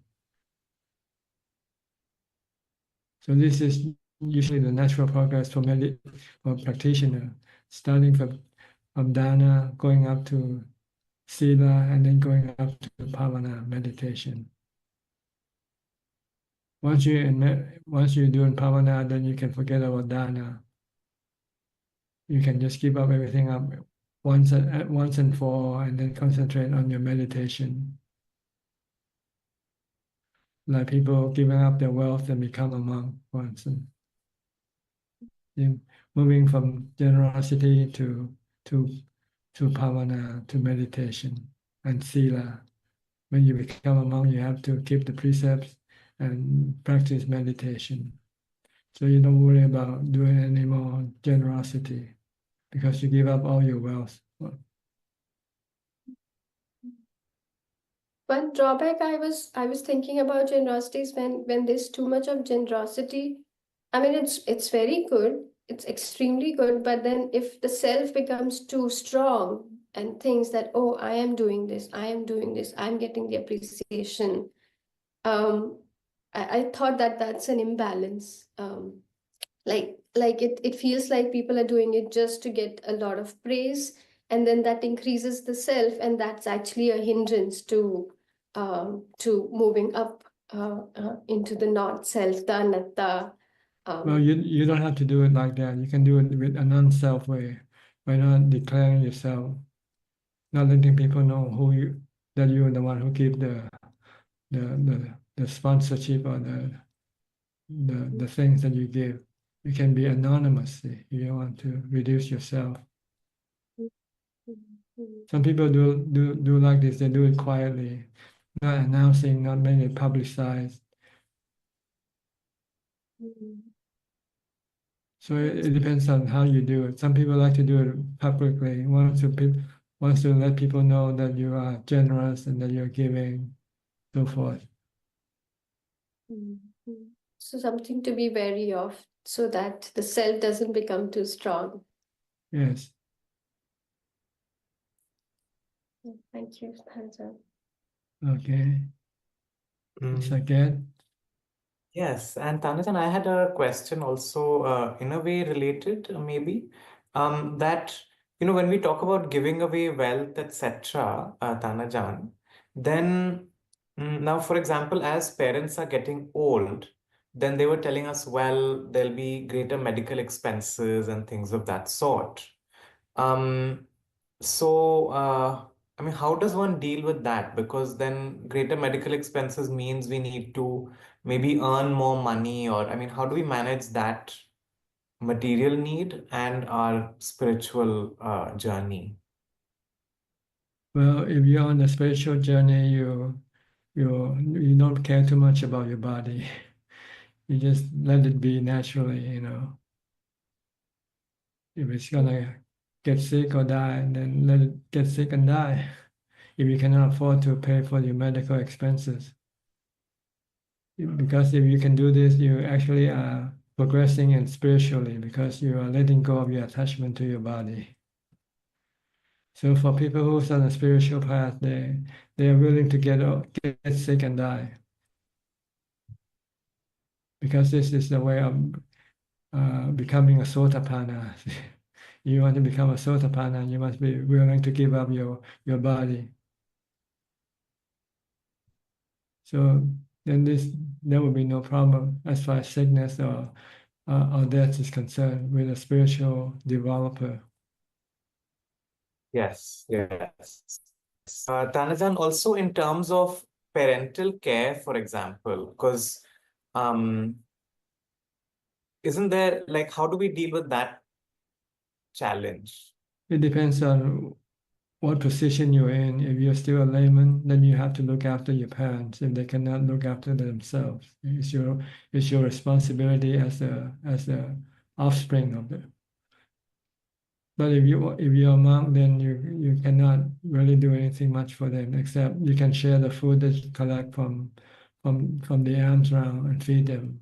So this is usually the natural progress for practitioner, starting from dana, going up to Sila, and then going up to Pavana, meditation. Once you're doing Pavana, then you can forget about dana. You can just keep up everything up once and for all, and then concentrate on your meditation. Like people giving up their wealth and become a monk, for instance. You're moving from generosity to bhavana, to meditation and sila. When you become a monk, you have to keep the precepts and practice meditation. So you don't worry about doing any more generosity because you give up all your wealth. One drawback I was thinking about generosity is when there's too much of generosity. I mean, it's very good, it's extremely good, but then if the self becomes too strong and thinks that, oh, I am doing this, I'm getting the appreciation. I thought that that's an imbalance. Like it feels like people are doing it just to get a lot of praise, and then that increases the self, and that's actually a hindrance to moving up into the not self, the anatta. Well, you don't have to do it like that. You can do it with a non-self way, by not declaring yourself, not letting people know that you are the one who give the sponsorship or the things that you give. You can be anonymous if you don't want to reduce yourself. Some people do like this. They do it quietly, not announcing, not making it publicized. So it depends on how you do it. Some people like to do it publicly. Wants to let people know that you are generous and that you're giving, so forth. So something to be wary of, so that the self doesn't become too strong. Yes. Thank you, Ajahn. Okay. It's again. Yes, and Tanajan, I had a question also, in a way related, maybe, that, when we talk about giving away wealth, etc., Tanajan, then now, for example, as parents are getting old, then they were telling us, well, there'll be greater medical expenses and things of that sort. So, I mean, how does one deal with that? Because then greater medical expenses means we need to maybe earn more money, or I mean, how do we manage that material need and our spiritual journey? Well, if you're on a spiritual journey, you don't care too much about your body. You just let it be naturally, If it's gonna get sick or die, then let it get sick and die. If you cannot afford to pay for your medical expenses. Because if you can do this, you actually are progressing and spiritually because you are letting go of your attachment to your body. So for people who's on a spiritual path, they are willing to get sick and die. Because this is the way of becoming a sotapanna. You want to become a sotapanna, you must be willing to give up your body. So then there will be no problem as far as sickness or death is concerned with a spiritual developer. Yes, yes. Tanajan, also in terms of parental care, for example, because isn't there, like, how do we deal with that challenge? It depends on what position you're in. If you're still a layman, then you have to look after your parents if they cannot look after themselves. It's your responsibility as the offspring of them. But if you're a monk, then you cannot really do anything much for them except you can share the food that you collect from the alms round and feed them.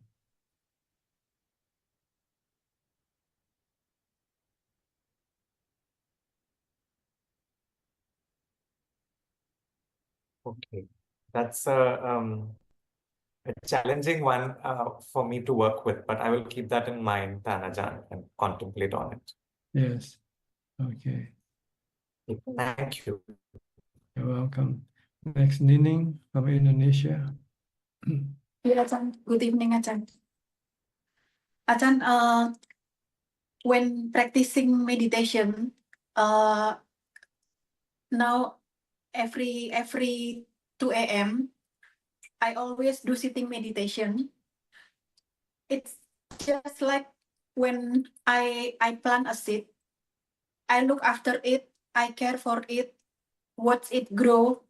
Okay, that's a challenging one for me to work with, but I will keep that in mind, Tanajan, and contemplate on it. Yes. Okay. Thank you. You're welcome. Next, Nining from Indonesia. Yeah, Ajahn. Good evening, Ajahn. Ajahn, when practicing meditation, now every 2 a.m., I always do sitting meditation. It's just like when I plant a seed, I look after it, I care for it, watch it grow,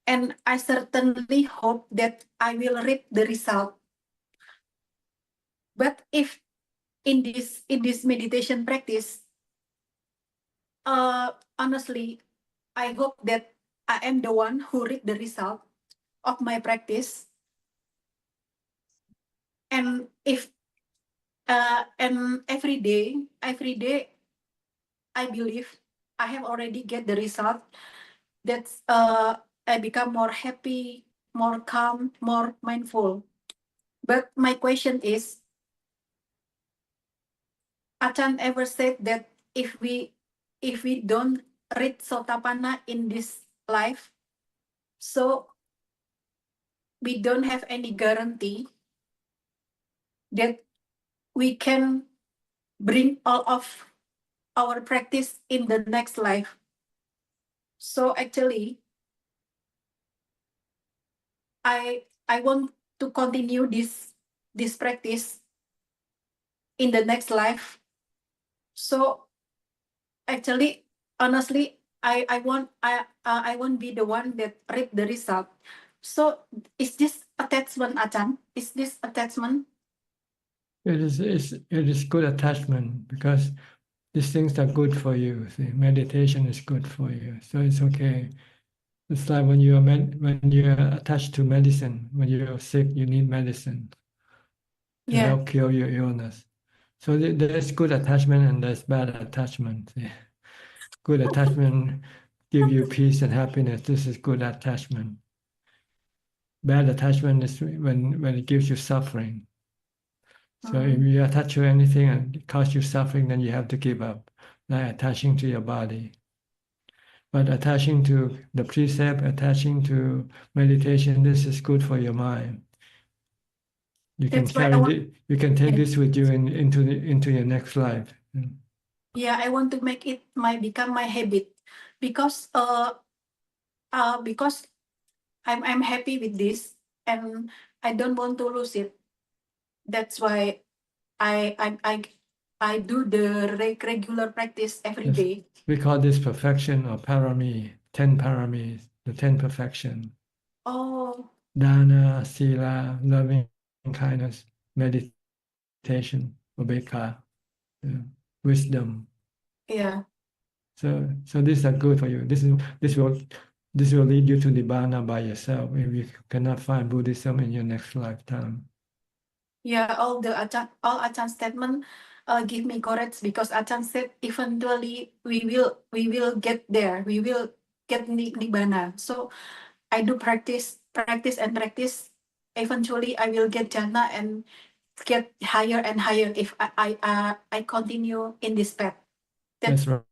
and I certainly hope that I will reap the result. But if in this meditation practice, honestly, I hope that I am the one who reap the result of my practice. And if and every day, I believe I have already get the result. That's I become more happy, more calm, more mindful. But my question is, Ajahn ever said that if we don't read Sotapanna in this life, so we don't have any guarantee that we can bring all of our practice in the next life. So actually, I want to continue this practice in the next life. So actually, honestly, I won't be the one that reap the result. So is this attachment, Ajahn? Is this attachment? It is good attachment because these things are good for you. See, meditation is good for you, so it's okay. It's like when you are attached to medicine. When you're sick, you need medicine to Yeah. help cure your illness. So there's good attachment and there's bad attachment. See. Good attachment give you peace and happiness. This is good attachment. Bad attachment is when it gives you suffering. So if you attach to anything and it causes you suffering, then you have to give up, like attaching to your body. But attaching to the precept, attaching to meditation, this is good for your mind. You can That's why I want, you can take this with you into your next life. yeah, I want to make it become my habit because because I'm happy with this and I don't want to lose it. That's why I do the regular practice every Yes. day. We call this perfection or parami, 10 paramis, the 10 perfection. Oh, Dana, Sila, loving kindness, meditation, ubeka, wisdom. yeah. So these are good for you. This will lead you to Nibbana by yourself if you cannot find Buddhism in your next lifetime. Yeah, all Ajahn statement give me courage because Ajahn said eventually we will get there. We will get nibbana. So I do practice. Eventually I will get jhana and get higher and higher if I continue in this path. That's right.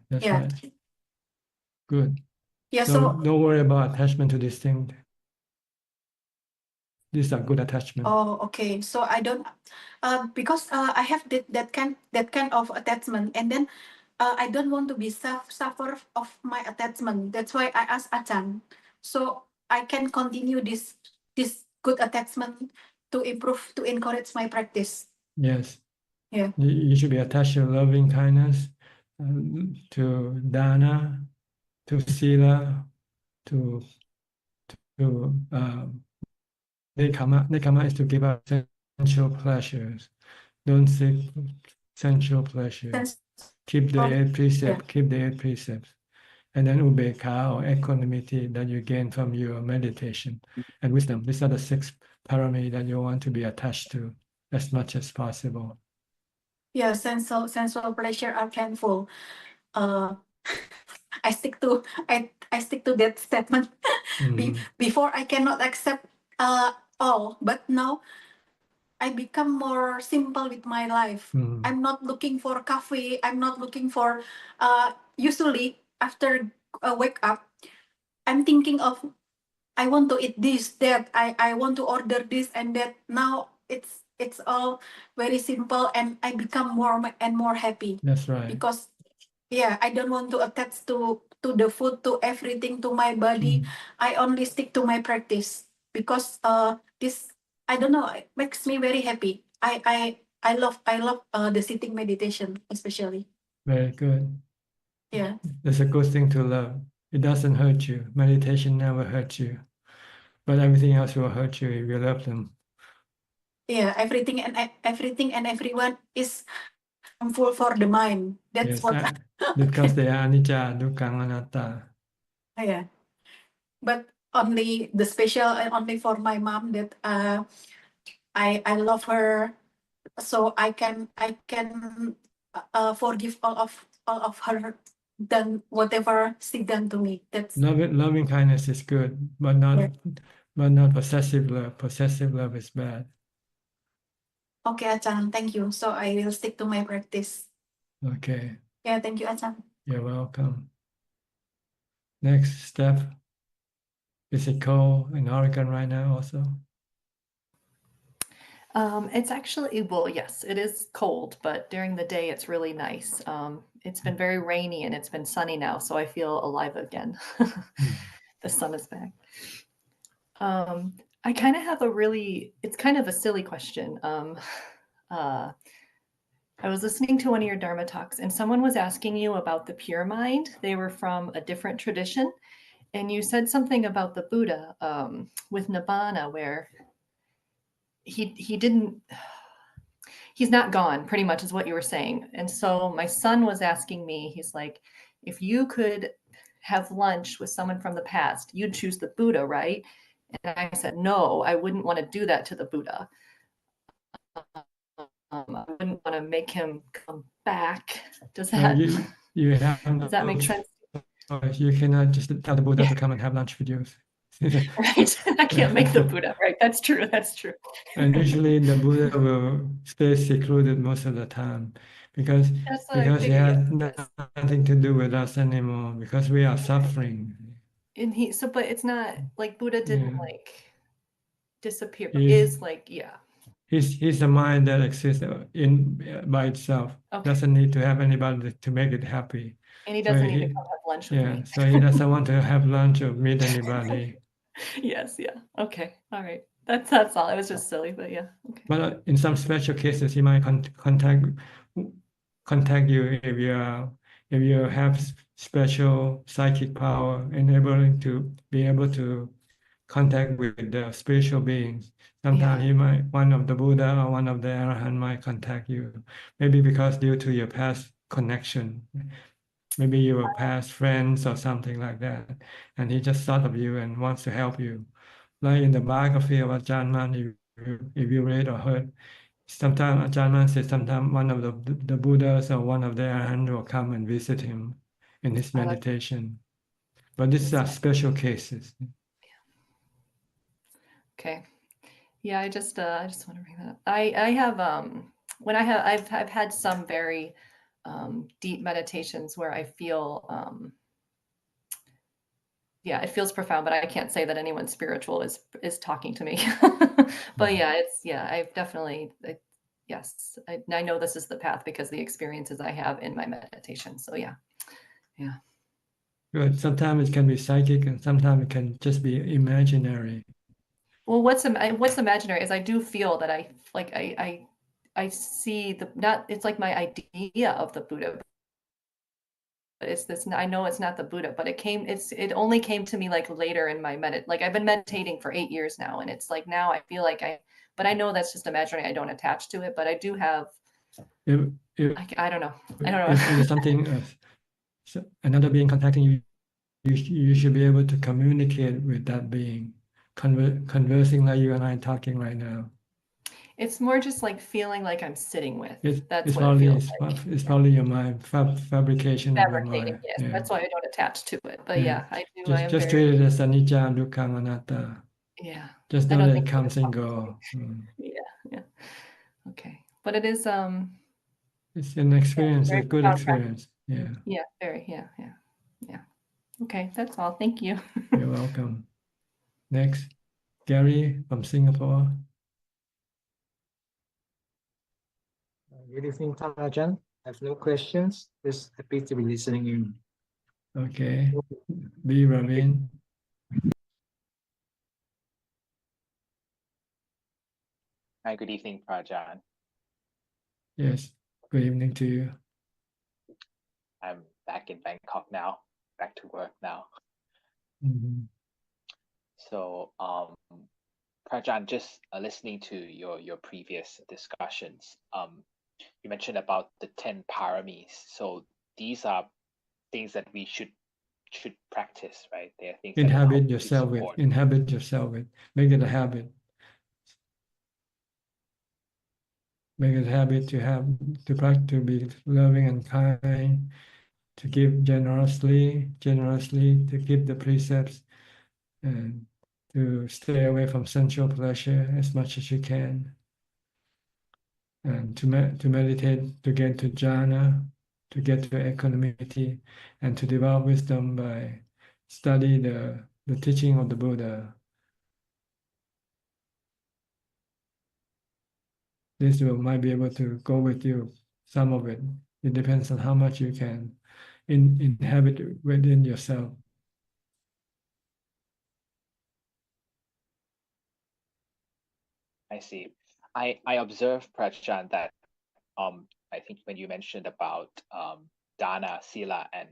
That's yeah. right. Good. Yeah. So So don't worry about attachment to this thing. These are good attachment. oh, okay. So I don't, because I have that kind of attachment, and then I don't want to be suffer of my attachment. That's why I asked Ajahn, so I can continue this good attachment to improve, to encourage my practice. Yes. Yeah. You should be attached to loving kindness, to dana, to sila, to nekama. Nekama is to give up sensual pleasures. Don't seek sensual pleasures. Keep the 8 precepts. Keep the 8 precepts. And then ubeka or equanimity that you gain from your meditation and wisdom. These are the 6 parami that you want to be attached to as much as possible. Yeah, sensual pleasure are painful. I stick to that statement. Before I cannot accept all, but now I become more simple with my life. I'm not looking for cafe. I'm not looking for. Usually after wake up, I'm thinking of I want to eat this, that. I want to order this and that. Now it's all very simple, and I become more and more happy. That's right. Because yeah, I don't want to attach to the food, to everything, to my body. I only stick to my practice because this, I don't know, it makes me very happy. I love the sitting meditation, especially. Very good. Yeah. It's a good thing to love. It doesn't hurt you. Meditation never hurts you. But everything else will hurt you if you love them. Yeah, everything and everyone is harmful for the mind. That's Yes, what. because they are anicca, dukkha, anatta. Yeah, but only the special and only for my mom that I love her, so I can forgive all of her done whatever she done to me. That's Loving kindness is good, but not possessive love. Possessive love is bad. okay, Ajahn. Thank you. So I will stick to my practice. Okay, Yeah, thank you, Ajahn. you're welcome. Next step. Is it cold in Oregon right now also? It's actually, well, yes, it is cold, but during the day it's really nice. It's been very rainy and it's been sunny now, so I feel alive again. The sun is back. I kind of have it's kind of a silly question. I was listening to one of your Dharma talks and someone was asking you about the pure mind. They were from a different tradition. And you said something about the Buddha with Nibbana, where he's not gone, pretty much is what you were saying. And so my son was asking me, he's like, if you could have lunch with someone from the past, you'd choose the Buddha, right? And I said, no, I wouldn't want to do that to the Buddha. I wouldn't want to make him come back. Does that, you have does that make sense? You cannot just tell the Buddha to come and have lunch with you. Right, I can't make the Buddha, right? That's true, that's true. And usually the Buddha will stay secluded most of the time because he has nothing to do with us anymore because we are suffering. And but it's not like Buddha didn't like disappear. He's a mind that exists by itself. Okay. Doesn't need to have anybody to make it happy. And he doesn't need to come have lunch with me. So he doesn't want to have lunch or meet anybody. Yes, yeah. Okay. All right. That's all. It was just silly, but yeah. Okay. But in some special cases, he might contact you if you have special psychic power, enabling to be able to contact with the spiritual beings. Sometimes one of the Buddha or one of the Arahant might contact you. Maybe because due to your past connection. Maybe you were past friends or something like that. And he just thought of you and wants to help you. Like in the biography of Ajaan Man, if you read or heard, sometimes Ajaan Man says sometimes one of the Buddhas or one of the Arahants will come and visit him in his meditation. But these are special cases. Okay. Yeah, I just want to bring that up. I have I've had some very deep meditations where I feel it feels profound, but I can't say that anyone spiritual is talking to me. But I've definitely yes, I know this is the path because the experiences I have in my meditation. So yeah. Good. Sometimes it can be psychic and sometimes it can just be imaginary. Well, what's imaginary is I do feel that I see it's like my idea of the Buddha. But it's this, I know it's not the Buddha, but it only came to me like later in my like I've been meditating for 8 years now. And it's like, now I feel like but I know that's just imaginary. I don't attach to it, but I do have, I don't know. If there's something, another being contacting you, you should be able to communicate with that being, conversing like you and I talking right now. It's more just like feeling like I'm sitting with. It's probably your mind, fabrication of your mind. Yes. Yeah. That's why I don't attach to it. But I do. Just treat it as anicca, dukkha, anatta. Yeah. Just know that it comes and goes. Yeah. Okay. But it is it's an experience, a good experience. Yeah. Yeah, very, yeah. Okay, that's all. Thank you. You're welcome. Next, Gary from Singapore. Good evening, Ajahn. I have no questions. Just happy to be listening in. Okay. B. Ravin. Hi, good evening, Ajahn. Yes. Good evening to you. I'm back in Bangkok now, back to work now. Mhm. So, Prajan, just listening to your previous discussions, you mentioned about the 10 paramis. So these are things that we should practice, right? They are things that will help Inhabit to yourself with. support. Inhabit yourself with. Make it a habit. Make it a habit to have to practice to be loving and kind, to give generously, to keep the precepts, and to stay away from sensual pleasure as much as you can, and to meditate to get to jhana, to get to equanimity, and to develop wisdom by study the teaching of the Buddha. This might be able to go with you, some of it. It depends on how much you can inhabit within yourself. I see. I observed, Prajan, that I think when you mentioned about dana, sila, and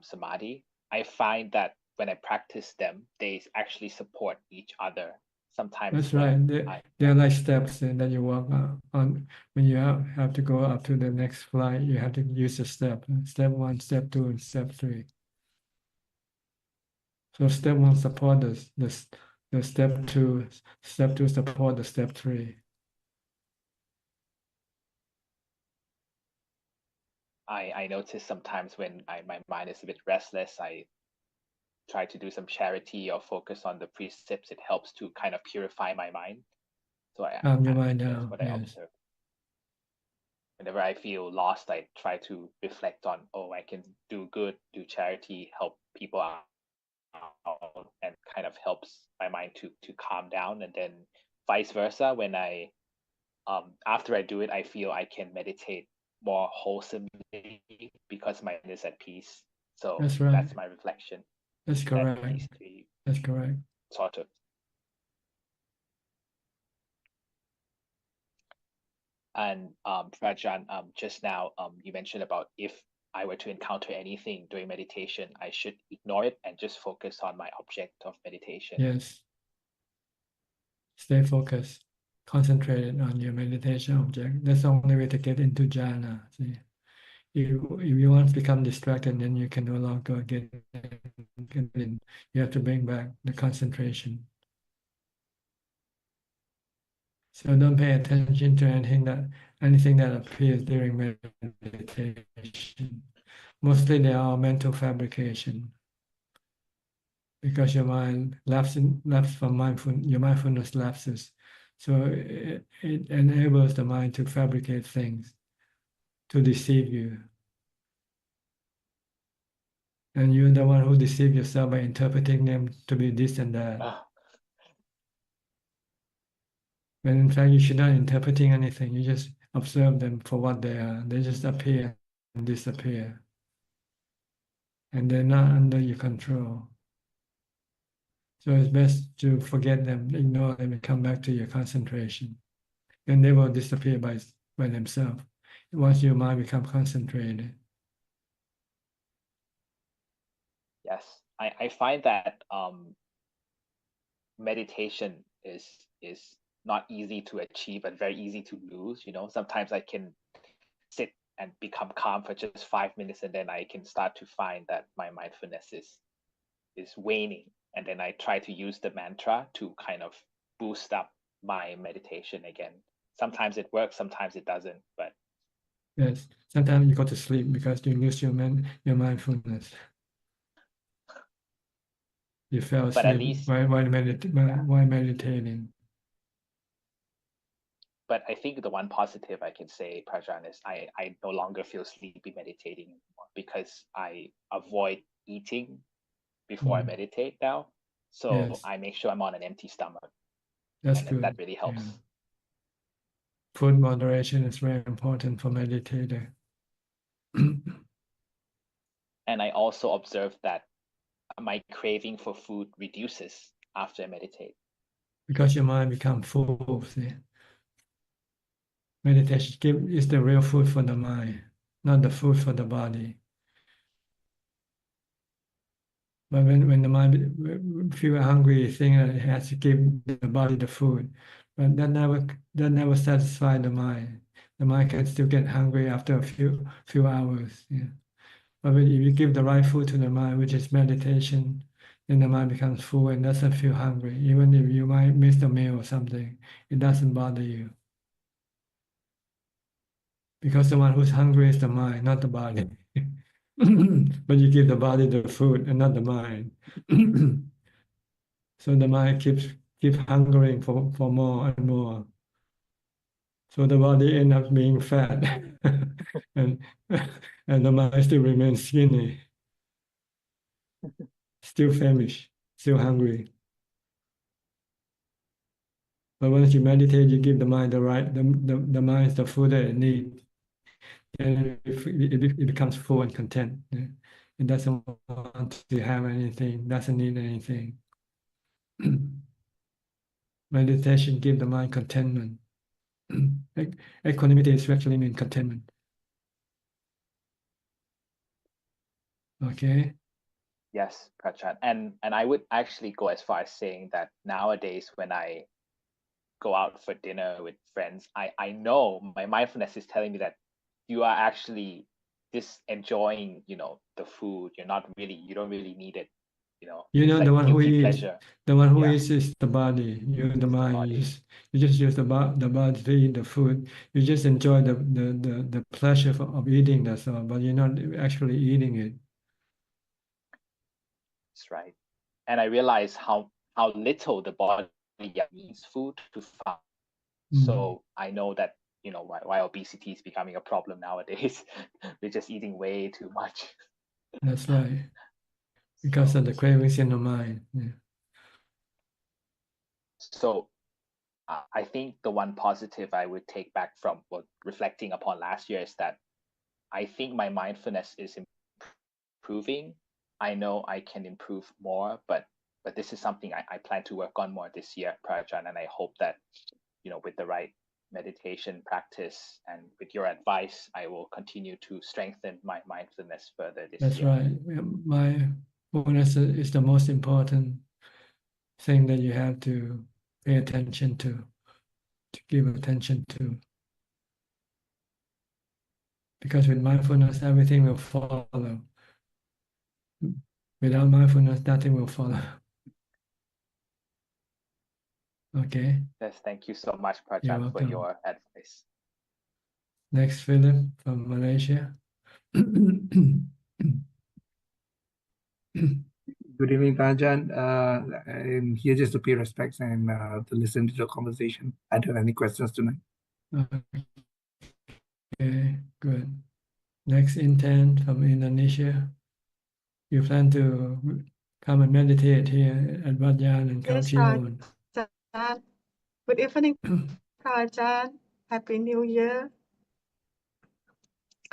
samadhi, I find that when I practice them, they actually support each other. Sometimes That's right. They're like steps that you walk on. When you have to go up to the next flight, you have to use a step. Step 1, step 2, and step 3. So step 1 support the step 2. Step 2 support the step 3. I notice sometimes when my mind is a bit restless, I try to do some charity or focus on the precepts. It helps to kind of purify my mind. So Calm your mind that's down. what I observe. Whenever I feel lost, I try to reflect on, oh, I can do good, do charity, help people out, and kind of helps my mind to calm down. And then vice versa, when I after I do it, I feel I can meditate more wholesomely because my mind is at peace. So That's right. that's my reflection. That's correct. These three That's correct. sort of. And Prajan, just now you mentioned about if I were to encounter anything during meditation, I should ignore it and just focus on my object of meditation. Yes. Stay focused, concentrated on your meditation object. That's the only way to get into jhana. See? If you once become distracted, then you can no longer get in. You have to bring back the concentration. So don't pay attention to anything that appears during meditation. Mostly they are mental fabrication, because your mind lapses from your mindfulness lapses. So it enables the mind to fabricate things, to deceive you. And you're the one who deceive yourself by interpreting them to be this and that. When in fact you should not interpreting anything, you just observe them for what they are. They just appear and disappear. And they're not under your control. So it's best to forget them, ignore them, and come back to your concentration. And they will disappear by themselves once your mind becomes concentrated. Yes, I find that meditation is not easy to achieve, but very easy to lose. You know, sometimes I can sit and become calm for just 5 minutes, and then I can start to find that my mindfulness is waning, and then I try to use the mantra to kind of boost up my meditation again. Sometimes it works, sometimes it doesn't, but yes, sometimes you go to sleep because you lose your mindfulness. You fell asleep at least while meditating. But I think the one positive I can say, Prajan, is I no longer feel sleepy meditating anymore because I avoid eating before I meditate now. So yes. I make sure I'm on an empty stomach. That's and good. That really helps. Yeah. Food moderation is very important for meditator. And I also observe that my craving for food reduces after I meditate. Because your mind becomes full. See? Meditation is the real food for the mind, not the food for the body. But when the mind feel hungry, it thinks that it has to give the body the food, but that never satisfies the mind. The mind can still get hungry after a few hours. Yeah. But if you give the right food to the mind, which is meditation, then the mind becomes full and doesn't feel hungry. Even if you might miss the meal or something, it doesn't bother you. Because the one who's hungry is the mind, not the body. But you give the body the food and not the mind. So the mind keeps hungering for more and more. So the body ends up being fat and the mind still remains skinny, still famished, still hungry. But once you meditate, you give the mind the mind the food that it needs, and it becomes full and content. Yeah. It doesn't want to have anything, doesn't need anything. Meditation gives the mind contentment. Equanimity is actually mean contentment. Okay. Yes, Prachan. And I would actually go as far as saying that nowadays when I go out for dinner with friends, I know my mindfulness is telling me that you are actually just enjoying, the food. You don't really need it. It's The like one who guilty eats, pleasure. the one who eats is the body. You're the mind. You just use the body to eat the food. You just enjoy the pleasure of eating. That's all. But you're not actually eating it. That's right. And I realize how little the body needs food to function. So I know that why obesity is becoming a problem nowadays. We're just eating way too much. That's right. Because of the cravings in the mind. Yeah. So I think the one positive I would take back from reflecting upon last year is that I think my mindfulness is improving. I know I can improve more, but this is something I plan to work on more this year, Prajan, and I hope that with the right meditation practice and with your advice, I will continue to strengthen my mindfulness further this That's year. right. Mindfulness is the most important thing that you have to pay attention to give attention to. Because with mindfulness, everything will follow. Without mindfulness, nothing will follow. Okay. Yes, thank you so much, Prajan, for your advice. Next, Philip from Malaysia. Good evening, Ajaan. I'm here just to pay respects and to listen to the conversation. I don't have any questions tonight. Okay, good. Next, Intent from Indonesia. You plan to come and meditate here at Wat Yan and Yes, Kauchion. Prajan. Good evening, Prajan. Happy New Year.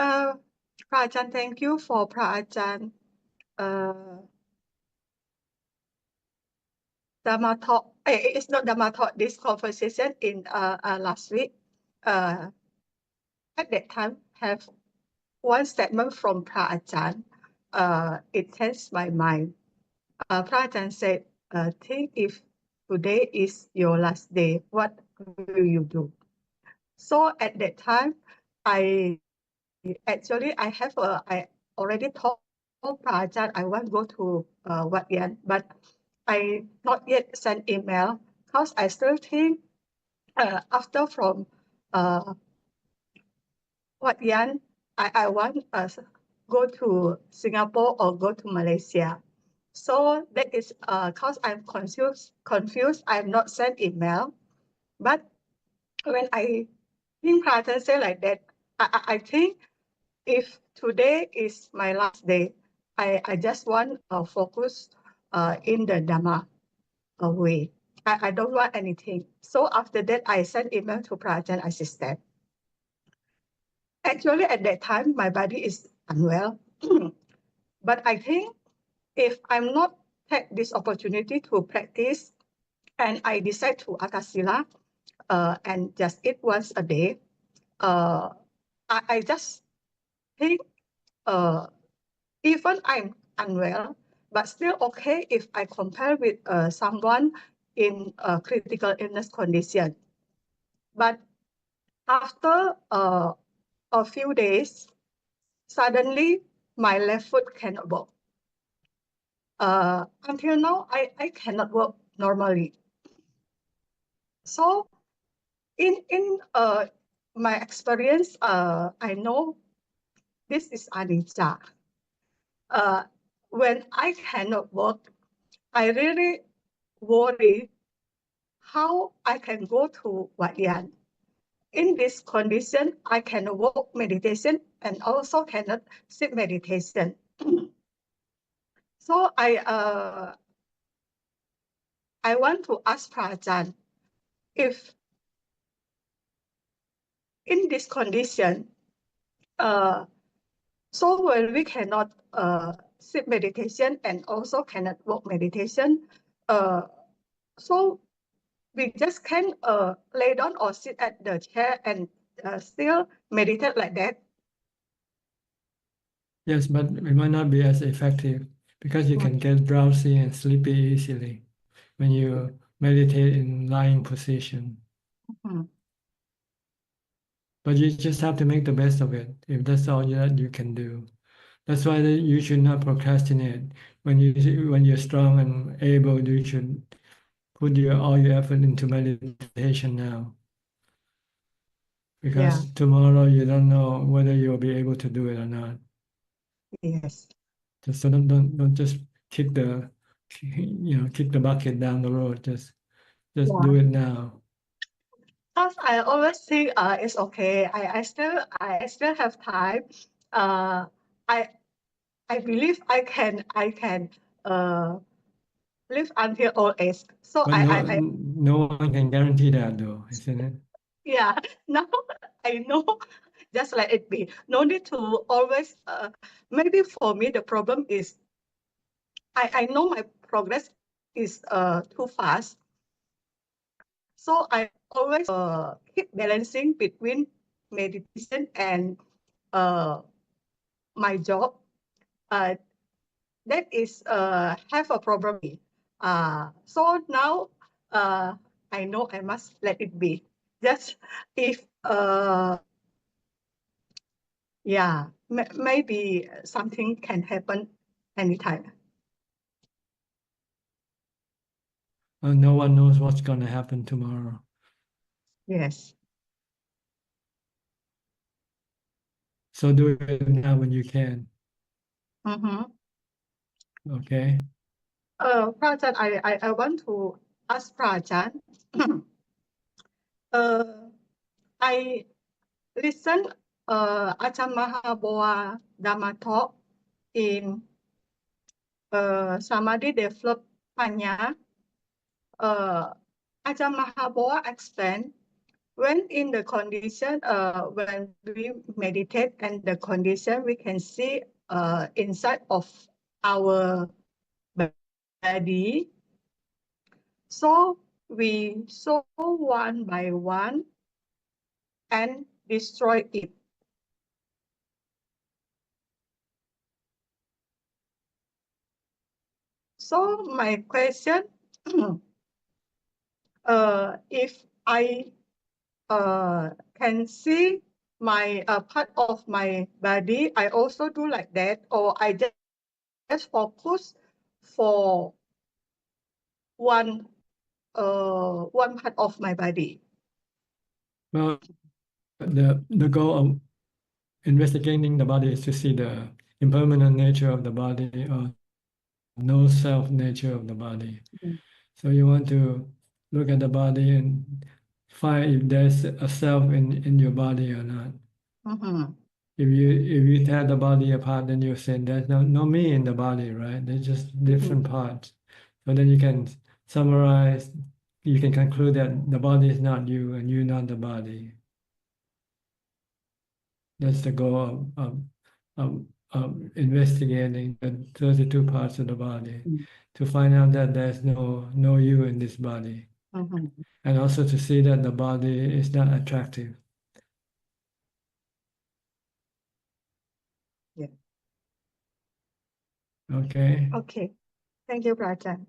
Prajan, thank you for Prajan. Dhammatalk. It's not Dhammatalk. This conversation in last week. At that time, have one statement from Prajan. It changed my mind. Prajan said, think if today is your last day, what will you do? So at that time, I already told Prajan I want to go to Wat Yan, but I not yet sent email because I still think after from Wat Yan, I want go to Singapore or go to Malaysia. So that is because I'm confused. I have not sent email, but when I think Prajan say like that, I think if today is my last day, I just want to focus in the Dhamma way. I don't want anything. So after that, I sent email to Prajan assistant. Actually, at that time, my body is unwell. But I think if I'm not take this opportunity to practice and I decide to Sila and just eat once a day, I just think even I'm unwell, but still okay if I compare with someone in a critical illness condition. But after a few days, suddenly my left foot cannot walk. Until now, I cannot walk normally. So in my experience, I know this is anicca. When I cannot walk, I really worry how I can go to Wat Yan. In this condition, I cannot walk meditation and also cannot sit meditation. So I want to ask Ajaan if in this condition, so when we cannot sit meditation and also cannot walk meditation, so we just can lay down or sit at the chair and still meditate like that. Yes, but it might not be as effective because you can get drowsy and sleepy easily when you meditate in lying position. But you just have to make the best of it if that's all that you can do. That's why you should not procrastinate. When you're strong and able, you should put all your effort into meditation now. Because tomorrow you don't know whether you'll be able to do it or not. Yes. So don't just kick the bucket down the road. Just do it now. Because I always think it's okay. I still have time. I believe I can live until old age. So But no one can guarantee that though, isn't it? yeah, now I know, just let it be. No need to always, maybe for me, the problem is, I know my progress is too fast. So I always keep balancing between meditation and my job. That is have a problem. So now I know I must let it be. Just if yeah, maybe something can happen anytime. No one knows what's going to happen tomorrow. Yes. So do it now when you can. Okay. Prajan, I want to ask Prajan. I listen Ajahn Mahaboa Dhammatalk in Samadhi Develop Panya. Ajahn Mahaboa explained when in the condition when we meditate and the condition we can see inside of our body. So we saw one by one and destroy it. So my question, if I can see my part of my body, I also do like that, or I just focus for one part of my body. Well, the goal of investigating the body is to see the impermanent nature of the body or no self nature of the body. So you want to look at the body and find if there's a self in your body or not. If you tear the body apart, then you say there's no me in the body, right? They're just different parts. So then you can summarize, you can conclude that the body is not you and you're not the body. That's the goal of investigating the 32 parts of the body, to find out that there's no you in this body. And also to see that the body is not attractive. Yeah. Okay. Okay. Thank you, Prajan.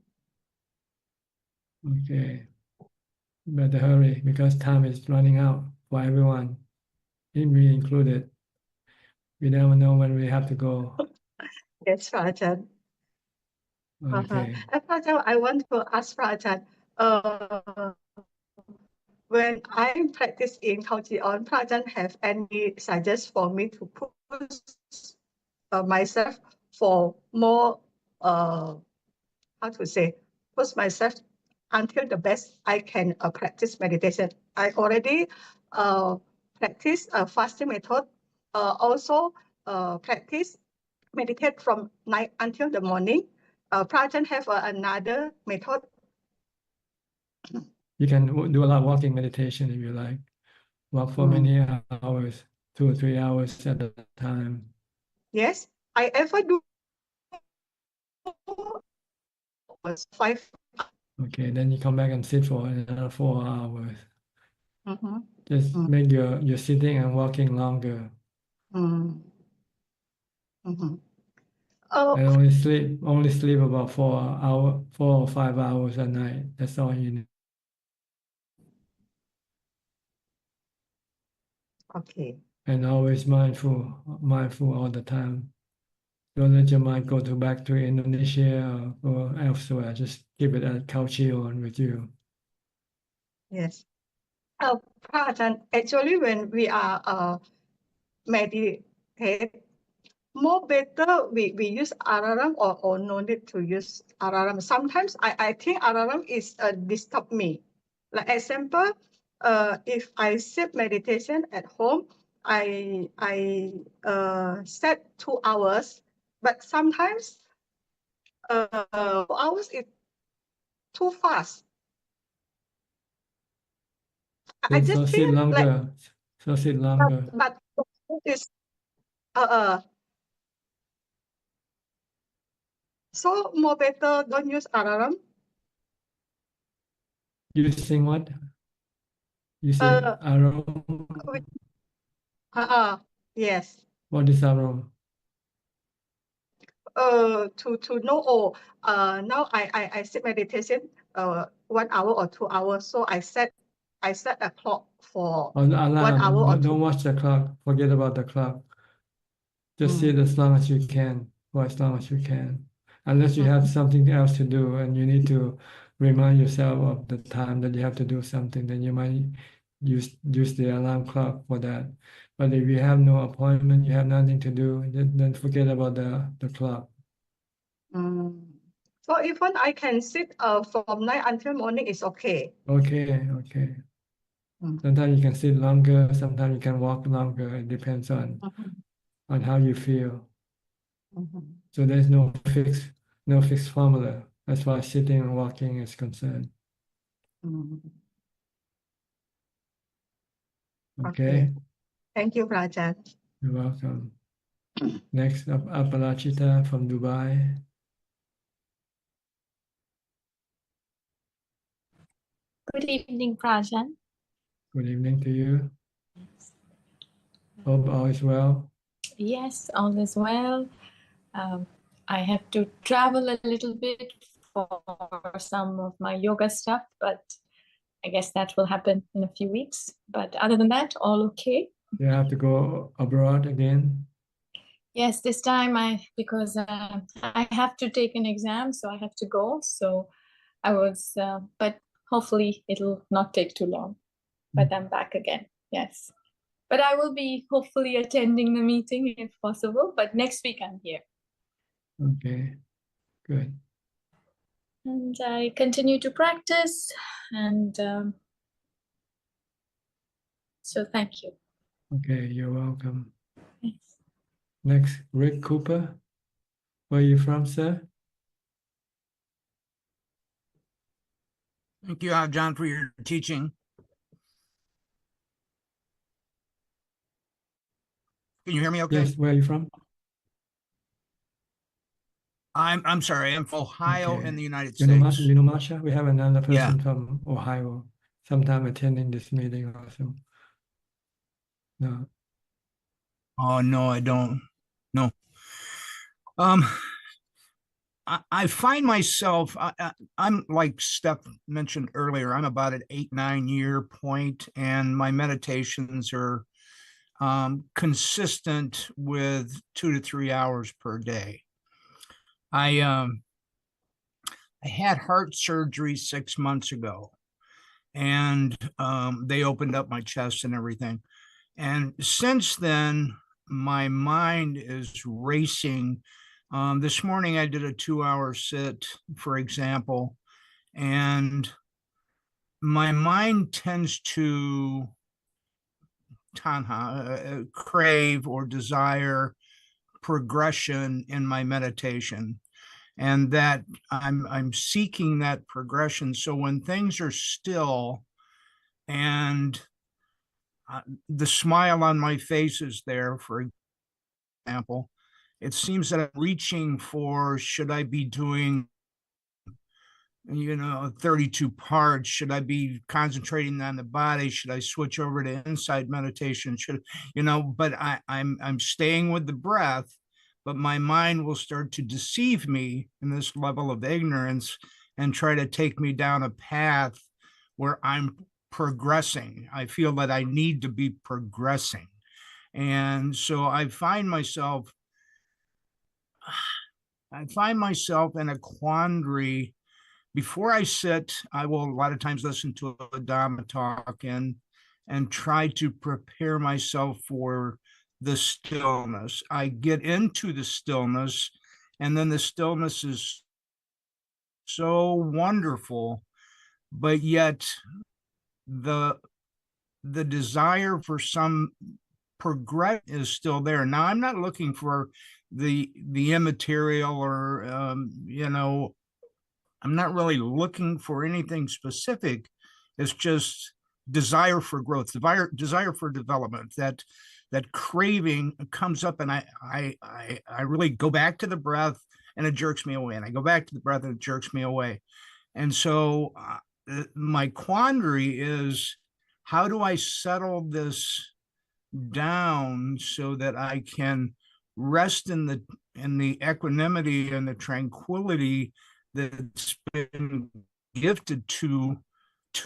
Okay. Better hurry because time is running out for everyone, me included. We never know when we have to go. Yes, Prajan. Okay. Prajan, I want to ask Prajan, when I practice in Kaujion, Prajan have any suggestions for me to push myself for more, how to say, push myself until the best I can practice meditation. I already practice a fasting method, also practice meditate from night until the morning. Prajan have another method. You can do a lot of walking meditation if you like. Walk for many hours, 2 or 3 hours at a time. Yes, I ever do was 5. Okay, then you come back and sit for another 4 hours. Mm-hmm. Just make your sitting and walking longer. Mm-hmm. And only sleep about 4 or 5 hours a night. That's all you need. Okay. And always mindful all the time. Don't let your mind go back to Indonesia or elsewhere. Just keep it at Kauchion with you. Yes. Prajan, actually, when we are meditate, more better we use alarm or no need to use alarm. Sometimes I think alarm is disturb me. Like example, if I sit meditation at home, I set 2 hours, but sometimes 4 hours is too fast. I So just sit feel like longer. So sit longer. but is so more better don't use alarm. Using what? Using arrow. Yes. What is arrow? To know, now I sit meditation 1 hour or 2 hours, so I set a clock for On the 1 hour or alarm. 2. Don't watch the clock. Forget about the clock. Just sit as long as you can, for as long as you can. Unless you have something else to do and you need to remind yourself of the time that you have to do something, then you might use the alarm clock for that. But if you have no appointment, you have nothing to do, then forget about the clock. So even I can sit from night until morning is okay. Okay. Sometimes you can sit longer, sometimes you can walk longer. It depends on how you feel. So there's no fixed formula as far as sitting and walking is concerned. Okay. Thank you, Prajan. You're welcome. Next up, Apalachita from Dubai. Good evening, Prajan. Good evening to you. Hope all is well. Yes, all is well. I have to travel a little bit for some of my yoga stuff, but I guess that will happen in a few weeks. But other than that, all okay. You have to go abroad again. Yes, this time because I have to take an exam, so I have to go. So I was, but hopefully it'll not take too long. But I'm back again. Yes. But I will be hopefully attending the meeting if possible. But next week I'm here. Okay, good. And I continue to practice. And so thank you. Okay, you're welcome. Thanks. Next, Rick Cooper. Where are you from, sir? Thank you, Ajaan, for your teaching. Can you hear me okay? Yes, where are you from? I'm sorry, I'm from Ohio Okay. in the United You know, States. you know Masha? We have another Yeah. person from Ohio sometime attending this meeting also. No. Oh, no, I don't. No. I find myself, I'm like Steph mentioned earlier, I'm about an 8-9 year point, and my meditations are consistent with 2 to 3 hours per day. I had heart surgery 6 months ago, and they opened up my chest and everything. And since then, my mind is racing. This morning, I did a 2-hour sit, for example, and my mind tends to tanha, crave or desire progression in my meditation, and that I'm seeking that progression. So when things are still and the smile on my face is there, for example, it seems that I'm reaching for, should I be doing 32 parts? Should I be concentrating on the body? Should I switch over to insight meditation? But I'm staying with the breath, but my mind will start to deceive me in this level of ignorance and try to take me down a path where I'm progressing. I feel that I need to be progressing. And so I find myself in a quandary. Before I sit, I will a lot of times listen to a Dhammatalk and try to prepare myself for the stillness. I get into the stillness, and then the stillness is so wonderful, but yet the desire for some progress is still there. Now, I'm not looking for the immaterial or I'm not really looking for anything specific. It's just desire for growth, desire for development. That craving comes up, and I really go back to the breath, and it jerks me away. And I go back to the breath, and it jerks me away. And so my quandary is, how do I settle this down so that I can rest in the equanimity and the tranquility that's been gifted to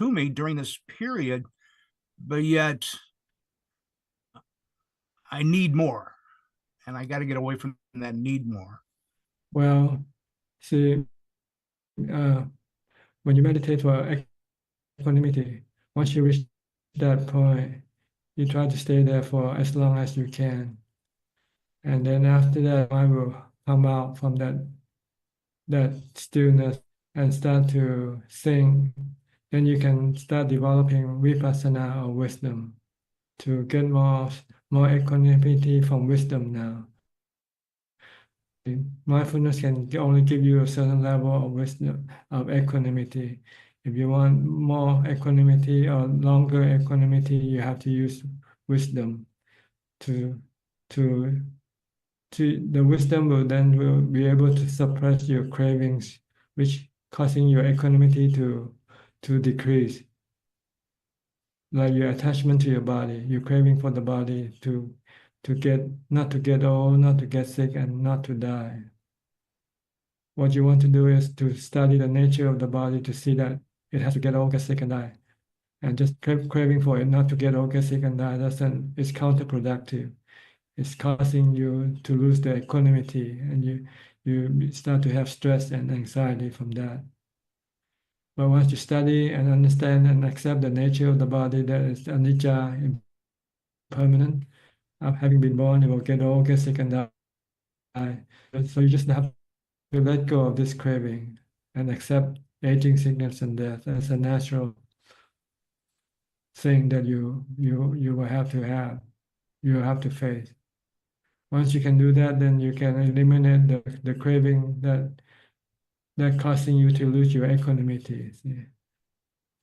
me during this period, but yet I need more, and I got to get away from that need more. Well, see, when you meditate for equanimity, once you reach that point, you try to stay there for as long as you can. And then after that, mind will come out from that stillness and start to think. Then you can start developing vipassana or wisdom to get more equanimity from wisdom now. Mindfulness can only give you a certain level of wisdom, of equanimity. If you want more equanimity or longer equanimity, you have to use wisdom the wisdom will be able to suppress your cravings, which causing your equanimity to decrease. Like your attachment to your body, your craving for the body to not to get old, not to get sick, and not to die. What you want to do is to study the nature of the body to see that it has to get old, get sick, and die. And just craving for it not to get old, get sick, and die, it's counterproductive. It's causing you to lose the equanimity, and you start to have stress and anxiety from that. But once you study and understand and accept the nature of the body, that is anicca, impermanent, having been born, it will get old, get sick, and die. So you just have to let go of this craving and accept aging, sickness, and death as a natural thing that you will have to face. Once you can do that, then you can eliminate the craving that causing you to lose your equanimity. See?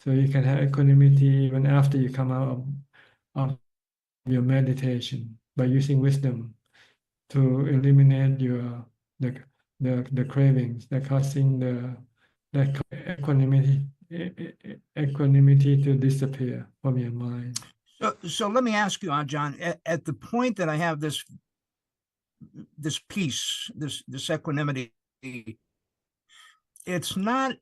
So you can have equanimity even after you come out of your meditation by using wisdom to eliminate the cravings that causing the equanimity to disappear from your mind. So let me ask you, Ajaan, at the point that I have this this peace, this equanimity. It's not,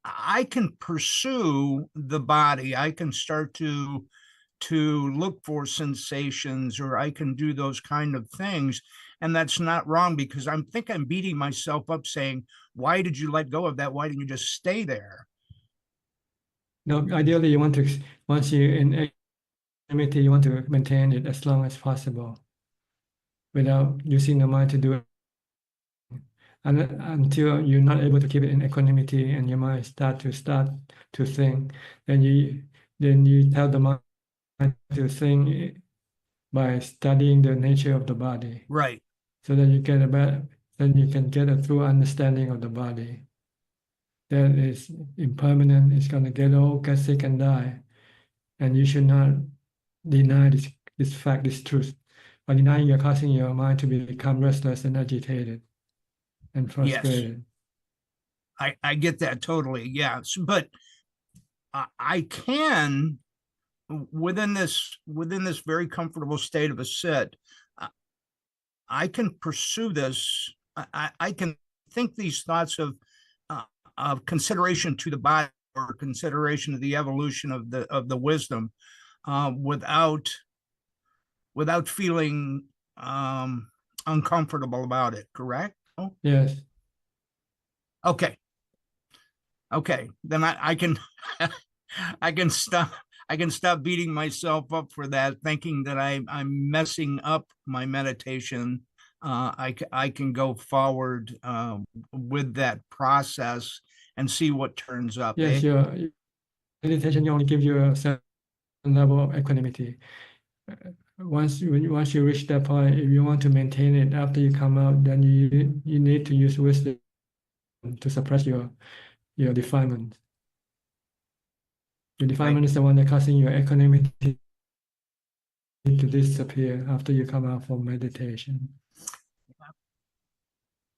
I can pursue the body. I can start to look for sensations, or I can do those kind of things. And that's not wrong, because I'm beating myself up saying, why did you let go of that? Why didn't you just stay there? No, ideally you want to, once you're in equanimity, you want to maintain it as long as possible without using the mind to do it. And until you're not able to keep it in equanimity and your mind start to think, then you tell the mind to think by studying the nature of the body. Right. So that you get then you can get a true understanding of the body. That is impermanent, it's gonna get old, get sick and die. And you should not deny this fact, this truth. By denying, you're causing your mind to become restless and agitated and frustrated. Yes. I get that totally, yeah. But I can, within this very comfortable state of a sit, I can pursue this. I can think these thoughts of consideration to the body, or consideration of the evolution of the wisdom, without feeling uncomfortable about it. Correct? Yes. Okay. Then I can I can stop beating myself up for that, thinking that I'm messing up my meditation. I can go forward with that process and see what turns up. Yes, your meditation only gives you a certain level of equanimity. Once you reach that point, if you want to maintain it after you come out, then you need to use wisdom to suppress your defilement. Your defilement is the one that causing your equanimity to disappear after you come out from meditation.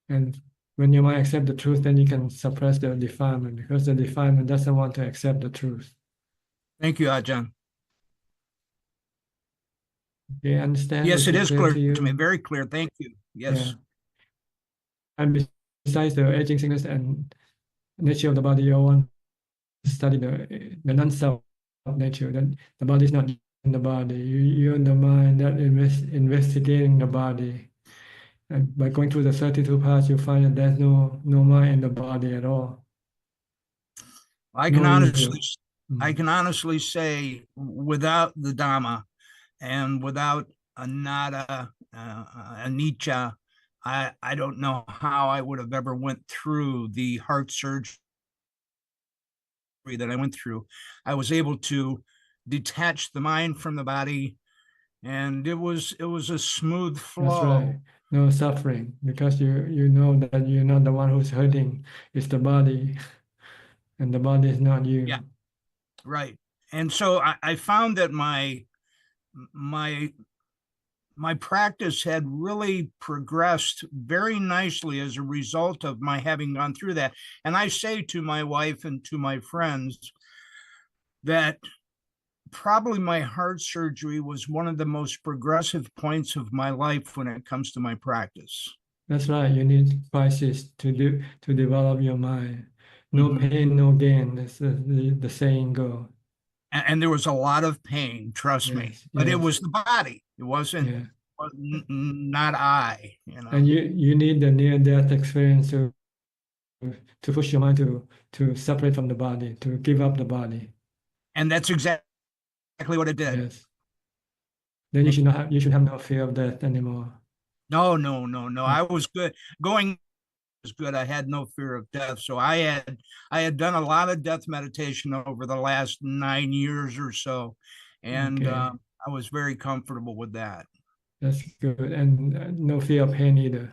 And when your mind accepts the truth, then you can suppress the defilement, because the defilement doesn't want to accept the truth. Thank you, Ajahn. Okay, understand? Yes, it is clear to you? to me. Very clear. Thank you. Yes. Yeah. And besides the aging, sickness, and nature of the body, you want to study the non-self nature. That the body is not in the body. You're in the mind that investigating the body. And by going through the 32 parts, you find that there's no mind in the body at all. I can honestly say, without the Dhamma and without anatta, anicca, I don't know how I would have ever went through the heart surgery that I went through. I was able to detach the mind from the body, and it was a smooth flow. That's right. No suffering, because you know that you're not the one who's hurting. It's the body, and the body is not you. Yeah, right. And so I found that my practice had really progressed very nicely as a result of my having gone through that. And I say to my wife and to my friends that probably my heart surgery was one of the most progressive points of my life when it comes to my practice. That's right. You need crisis to develop your mind. No pain, no gain. That's the saying goes. And there was a lot of pain, trust me. But it was the body. It wasn't not I. You know. And you need the near-death experience to push your mind to separate from the body, to give up the body. And that's exactly what it did. Yes. Then you should have no fear of death anymore. No. I was good. Going was good. I had no fear of death. So I had done a lot of death meditation over the last 9 years or so, and I was very comfortable with that. That's good. And no fear of pain either.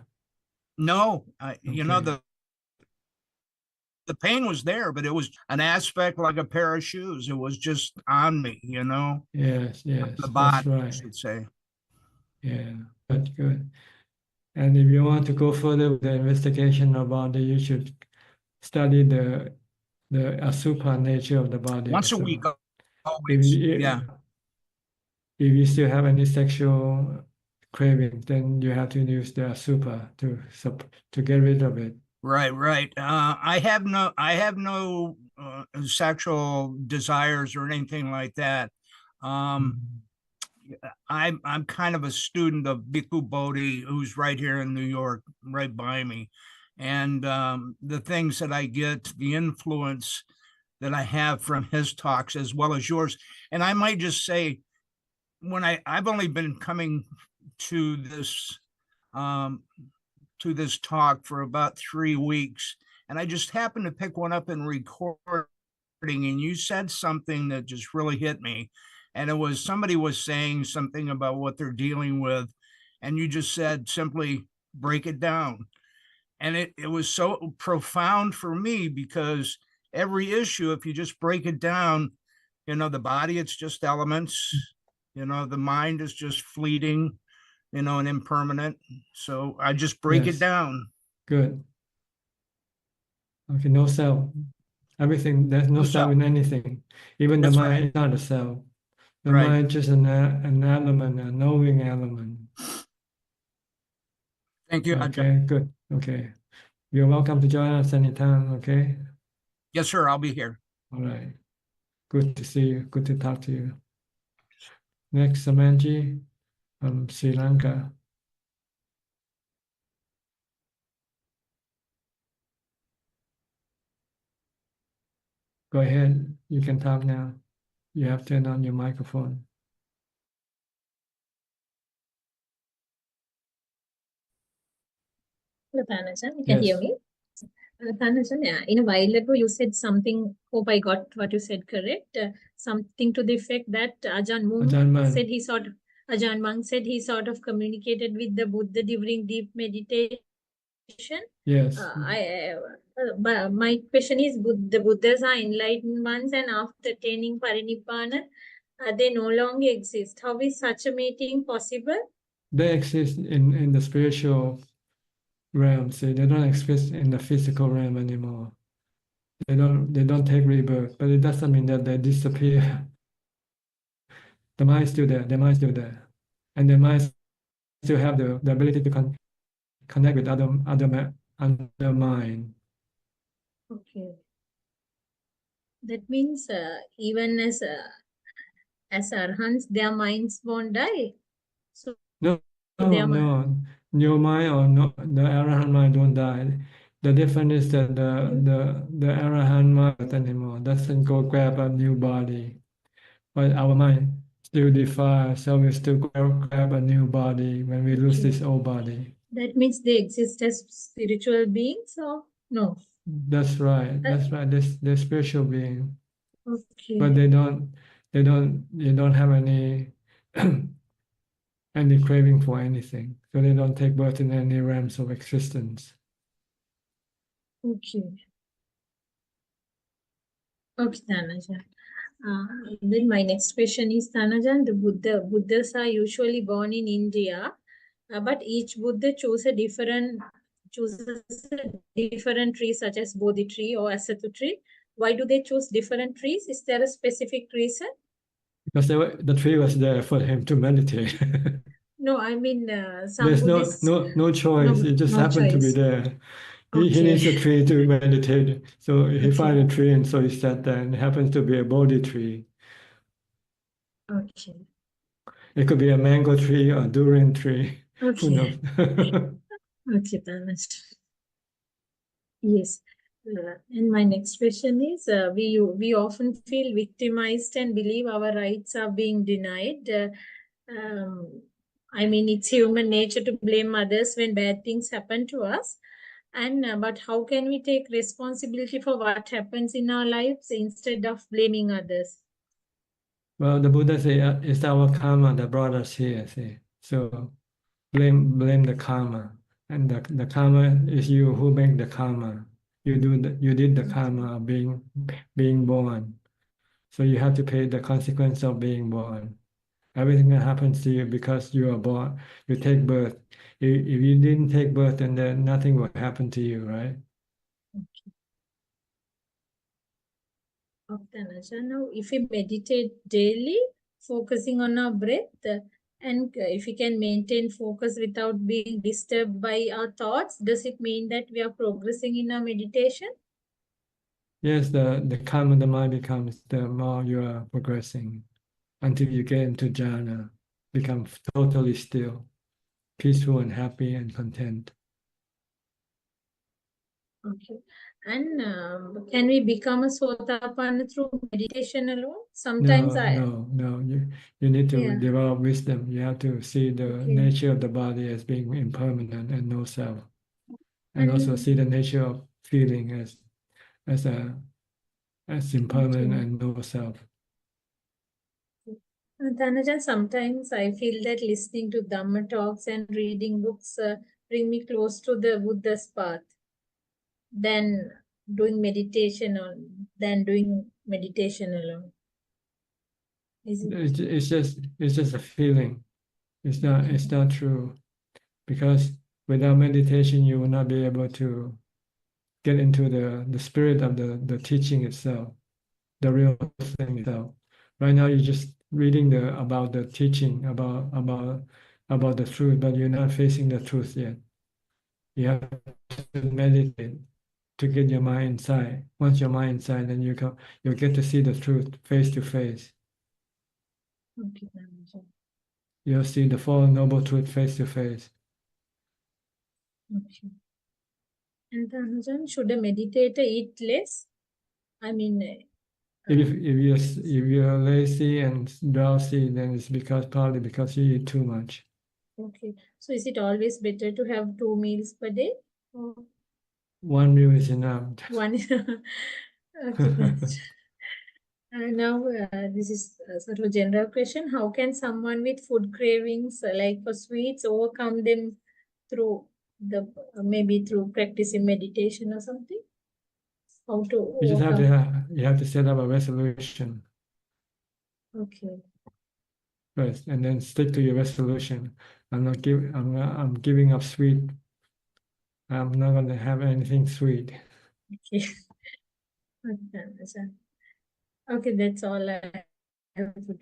No, you know, the pain was there, but it was an aspect like a pair of shoes. It was just on me, you know. Yes, the body, that's right. I should say. Yeah, that's good. And if you want to go further with the investigation of body, you should study the asubha nature of the body. Once a also. week, always. If you still have any sexual craving, then you have to use the super to get rid of it. Right. I have no sexual desires or anything like that. I'm kind of a student of Bhikkhu Bodhi, who's right here in New York, right by me. And the things that I get, the influence that I have from his talks as well as yours. And I might just say, when I've only been coming to this talk for about 3 weeks, and I just happened to pick one up and recording, and you said something that just really hit me. And it was somebody was saying something about what they're dealing with, and you just said simply break it down. And it was so profound for me, because every issue, if you just break it down, the body, it's just elements, the mind is just fleeting, and impermanent. So I just break it down. Good. Okay, no self. Everything, there's no self in anything. Even the mind is not a self. The mind is just an element, a knowing element. Thank you. Okay, good. Okay. You're welcome to join us anytime, okay? Yes, sir. I'll be here. All right. Good to see you. Good to talk to you. Next, Samanji from Sri Lanka. Go ahead. You can talk now. You have turned on your microphone. Hello, Tanajan. You can hear me? Tanajan, in a while ago, you said something, hope I got what you said correct, something to the effect that Ajahn Mun said he sort of communicated with the Buddha during deep meditation. Yes. But my question is, the Buddhas are enlightened ones, and after attaining Parinibbana, they no longer exist. How is such a meeting possible? They exist in the spiritual realm. See, they don't exist in the physical realm anymore. They don't take rebirth, but it doesn't mean that they disappear. The mind is still there. The mind is still there, and the mind still have the ability to connect with other mind. Okay. That means even as arhants, their minds won't die. So No, your mind or no, the arahant mind don't die. The difference is that the arahant mind anymore doesn't go grab a new body, but our mind still defies, so we still grab a new body when we lose this old body. That means they exist as spiritual beings, or no? That's right. They're spiritual beings. Okay. But they don't have any any craving for anything. So they don't take birth in any realms of existence. Okay. Okay, Tanajan. Then my next question is, Tanajan, the Buddhas are usually born in India, but each Buddha chooses a different tree, such as Bodhi tree or Asattu tree. Why do they choose different trees? Is there a specific reason? Because the tree was there for him to meditate. No, I mean some There's Buddhists, no choice. It just no happened to be choice. there. He needs a tree to meditate. So he found a tree, and so he sat there, and it happens to be a Bodhi tree. Okay. It could be a mango tree or a durian tree. Okay. Who knows? Okay, Tanajan. Yes. And my next question is, we often feel victimized and believe our rights are being denied. I mean, it's human nature to blame others when bad things happen to us. And but how can we take responsibility for what happens in our lives instead of blaming others? Well, the Buddha said it's our karma that brought us here. See, so blame the karma, and the karma is you who make the karma. You did the karma of being born, so you have to pay the consequence of being born. Everything that happens to you because you are born, you take birth. If you didn't take birth, then nothing will happen to you, right? Okay, Tanaja. Now, if we meditate daily, focusing on our breath, And if we can maintain focus without being disturbed by our thoughts, does it mean that we are progressing in our meditation? Yes, the calmer the mind becomes, the more you are progressing until you get into jhana, become totally still, peaceful and happy and content. Okay. And can we become a Sotapanna through meditation alone? Sometimes No. You need to Yeah. develop wisdom. You have to see the Okay. nature of the body as being impermanent and no self, and also see the nature of feeling as impermanent Okay. and no self. Dhanajan, sometimes I feel that listening to Dhamma talks and reading books bring me close to the Buddha's path than doing meditation alone. Is it? It's just a feeling. It's not true, because without meditation you will not be able to get into the spirit of the teaching itself, the real thing itself. Right now you're just reading about the teaching about the truth, but you're not facing the truth yet. You have to meditate to get your mind inside. Once your mind inside, then you'll get to see the truth face to face. Okay, Dhanajan. You'll see the Four Noble Truth face to face. Okay. And Dhanajan, should a meditator eat less? I mean, If you're lazy and drowsy, then it's probably because you eat too much. okay. So is it always better to have 2 meals per day? Or One meal is enough. one? Okay, Dhanajan. Now, this is sort of a general question. How can someone with food cravings, like for sweets, overcome them through maybe through practicing meditation or something? How to You just have overcome? you have to set up a resolution Okay. first, and then stick to your resolution. I'm giving up sweet. I'm not going to have anything sweet. Okay. Okay, that's all I have to do.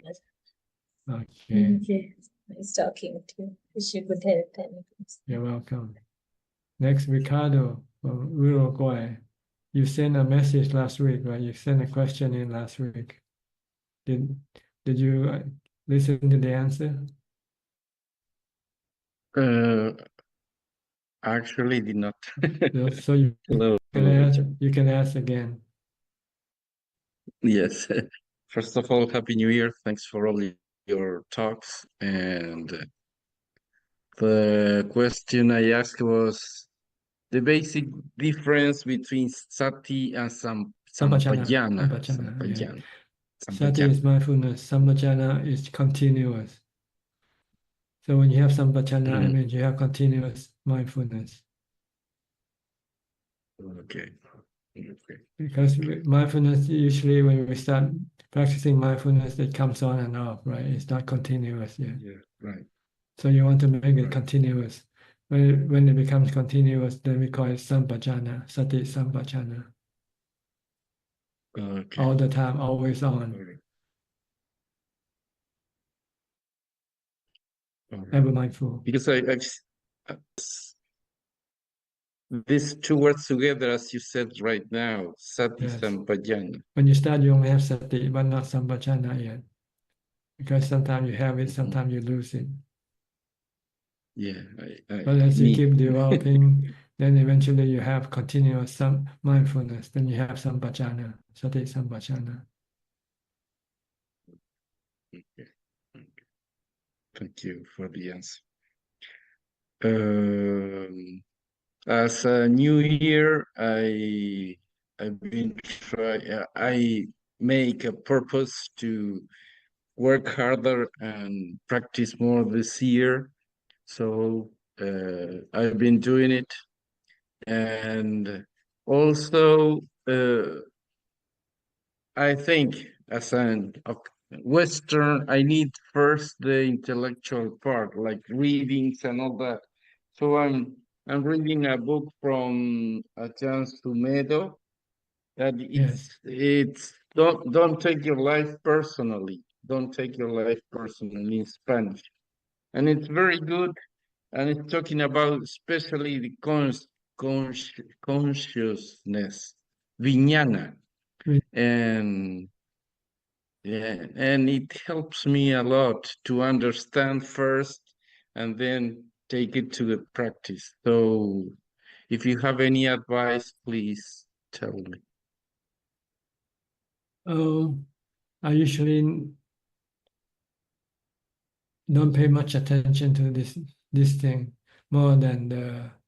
Okay, Okay. Nice talking to you. Wish you good health and you're welcome. Next, Ricardo from Uruguay. You sent a message last week, right? You sent a question in last week. Did you listen to the answer? Actually did not. So you Hello. can ask again. Yes. First of all, Happy New Year. Thanks for all your talks. And the question I asked was the basic difference between sati and Sampajana. Sampajana. Sati is mindfulness. Sampajana is continuous. So when you have sampajana, it means you have continuous mindfulness. Okay. Because mindfulness, usually when we start practicing mindfulness, it comes on and off, right? It's not continuous yet. Yeah, right. So you want to make it continuous. When it becomes continuous, then we call it sampajana, sati sampajana. Okay. All the time, always on. Ever mindful. Because these two words together, as you said right now, sati sampajana. When you start, you only have sati, but not sampajana yet. Because sometimes you have it, sometimes you lose it. Yeah. But as you keep developing, then eventually you have continuous mindfulness. Then you have sampajana, sati sampajana. Okay. Thank you for the answer. As a new year, I make a purpose to work harder and practice more this year. So I've been doing it. And also, I think as an Western, I need first the intellectual part, like readings and all that. So I'm reading a book from Ajaan Suchart that it's don't take your life personally. Don't take your life personally in Spanish. and it's very good. And it's talking about especially the consciousness, vijnana, and yeah, and it helps me a lot to understand first and then take it to the practice. So if you have any advice, please tell me. Oh, I usually don't pay much attention to this thing more than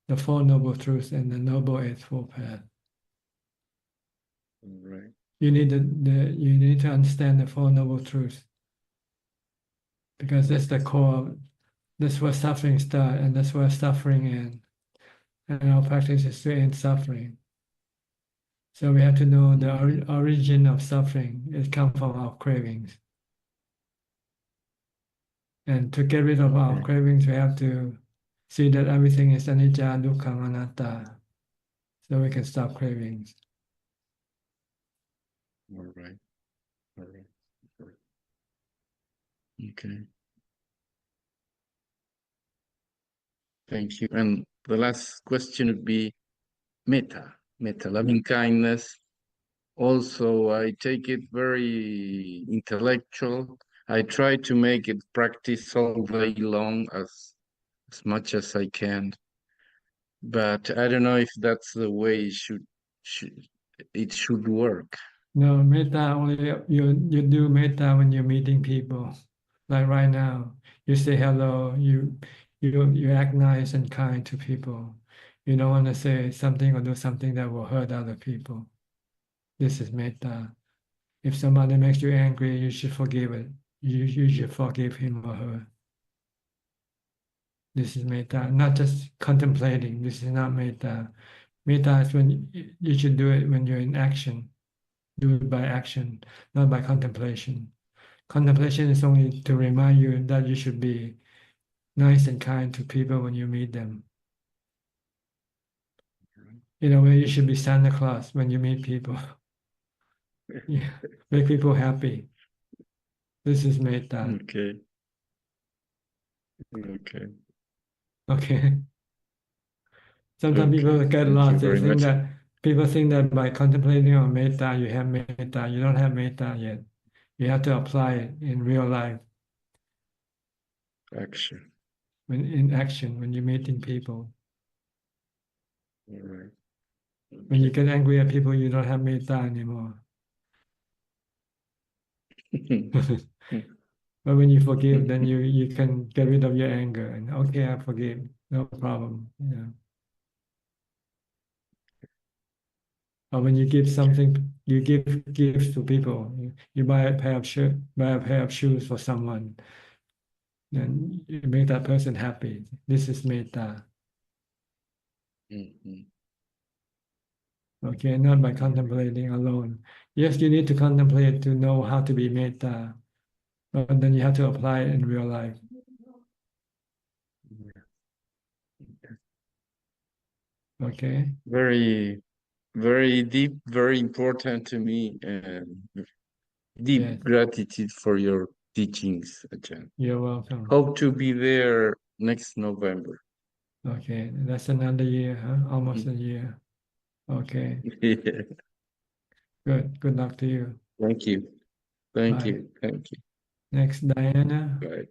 the Four Noble Truths and the Noble Eightfold Path. Right. You need you need to understand the Four Noble Truths, because that's the core. That's where suffering starts, and that's where suffering ends. And our practice is to end suffering. So we have to know the origin of suffering. It comes from our cravings. And to get rid of our cravings, we have to see that everything is anicca, dukkha, anatta, so we can stop cravings. All right. All right. All right. Okay. Thank you. And the last question would be metta, loving kindness. Also, I take it very intellectual. I try to make it practice all day long as much as I can. But I don't know if that's the way it should work. No, metta only you do metta when you're meeting people. Like right now, you say hello, you act nice and kind to people. You don't want to say something or do something that will hurt other people. This is metta. If somebody makes you angry, you should forgive it. You should forgive him or her. This is metta, not just contemplating. This is not metta. Metta is when you should do it when you're in action. Do it by action, not by contemplation. Contemplation is only to remind you that you should be nice and kind to people when you meet them. In a way, you should be Santa Claus when you meet people. Yeah. Make people happy. This is metta. Okay. Okay. Okay. Sometimes Okay. people get Thank you lost. They very think much. that people think that by contemplating on metta, you have metta. You don't have metta yet. You have to apply it in real life. Action. In action, when you're meeting people. All right. When you get angry at people, you don't have metta anymore. But when you forgive, then you can get rid of your anger and okay, I forgive, no problem. Yeah. Or when you give something, you give gifts to people. You buy a pair of shoes for someone, then you make that person happy. This is metta. Okay, not by contemplating alone. Yes, you need to contemplate to know how to be metta, but then you have to apply it in real life. Okay. Very, very deep, very important to me, and deep gratitude for your teachings, Ajahn. You're welcome. Hope to be there next November. Okay, that's another year, huh? Almost a year. Okay. Yeah. Good luck to you. Thank you. Thank Bye. you. Thank you. Next, Diana. Bye.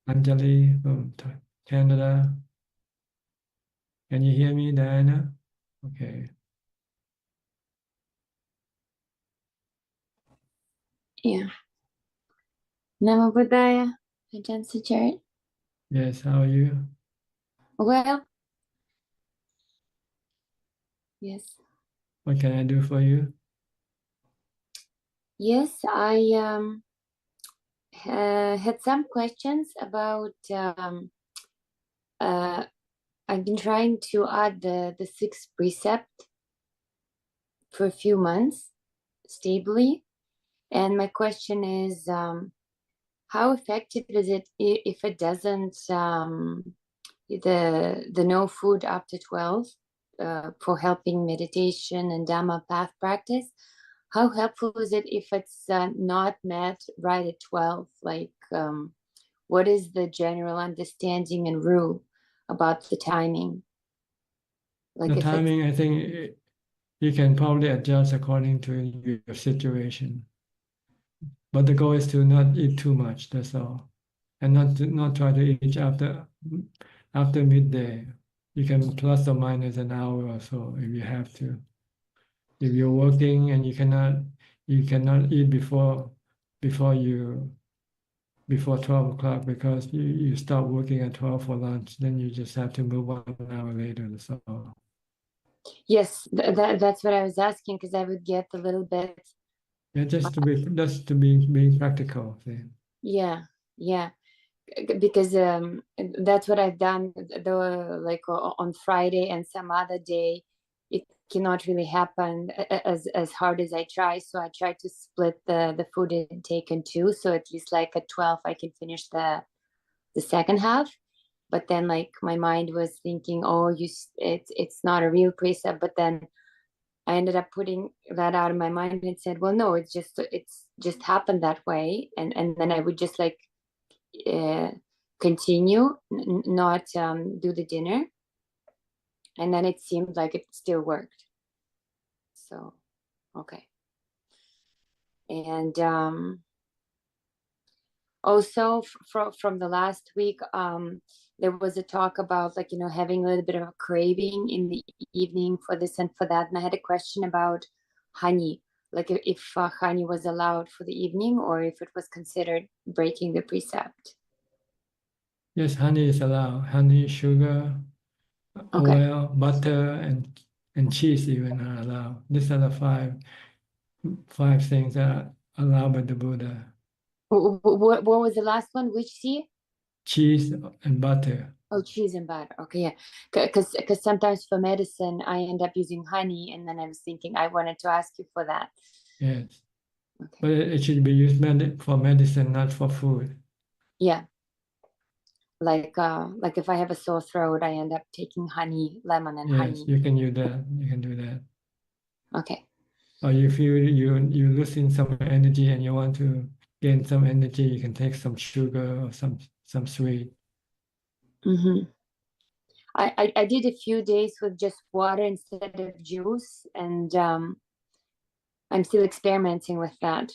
Anjali from Canada. Can you hear me, Diana? Okay. Yeah. Namo Buddhaya, Ajaan Suchart. Yes, how are you? Well, yes. What can I do for you? Yes, I had some questions about I've been trying to add the sixth precept for a few months stably. And my question is, how effective is it if it doesn't, the no food after 12 for helping meditation and Dhamma path practice? How helpful is it if it's not met right at 12, like what is the general understanding and rule about the timing? Like the if timing, I think you can probably adjust according to your situation. But the goal is to not eat too much, that's all. And not try to eat after midday. You can plus or minus an hour or so if you have to. If you're working and you cannot eat before 12 o'clock because you start working at 12 for lunch, then you just have to move 1 hour later. So yes, that's what I was asking, because I would get a little bit. yeah, just to be being practical. See? Yeah, because that's what I've done. Though, like on Friday and some other day, it cannot really happen as hard as I try. So I try to split the food intake in two. So at least like at 12, I can finish the second half. But then like my mind was thinking, oh, it's not a real precept. But then I ended up putting that out of my mind and said, well, no, it's just happened that way. And then I would just like continue, not do the dinner. And then it seemed like it still worked. So, okay. And also from the last week, there was a talk about like, having a little bit of a craving in the evening for this and for that. And I had a question about honey, like if honey was allowed for the evening or if it was considered breaking the precept. Yes, honey is allowed. Honey, sugar, oil, butter, and cheese even are allowed. These are the five things that are allowed by the Buddha. What was the last one? Which C? Cheese and butter. Oh, cheese and butter. Okay, yeah. Because sometimes for medicine, I end up using honey, and then I was thinking I wanted to ask you for that. Yes. Okay. But it should be used for medicine, not for food. Yeah. Like if I have a sore throat, I end up taking honey, lemon, and honey. Yes, you can use that. You can do that. Okay. Or you feel you're losing some energy and you want to gain some energy, you can take some sugar or some sweet. Mm-hmm. I did a few days with just water instead of juice, and I'm still experimenting with that.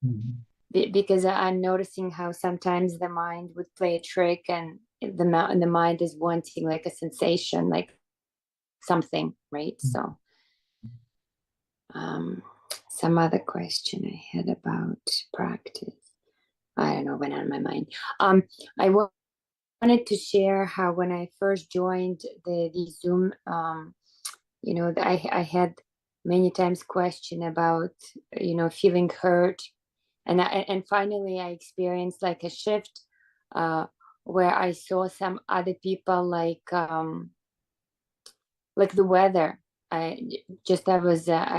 Mm-hmm. Because I'm noticing how sometimes the mind would play a trick, and the mind is wanting like a sensation, like something, right? Mm-hmm. So some other question I had about practice, I don't know, went on my mind. I wanted to share how when I first joined the Zoom, I had many times question about, feeling hurt. And finally I experienced like a shift where I saw some other people like the weather. I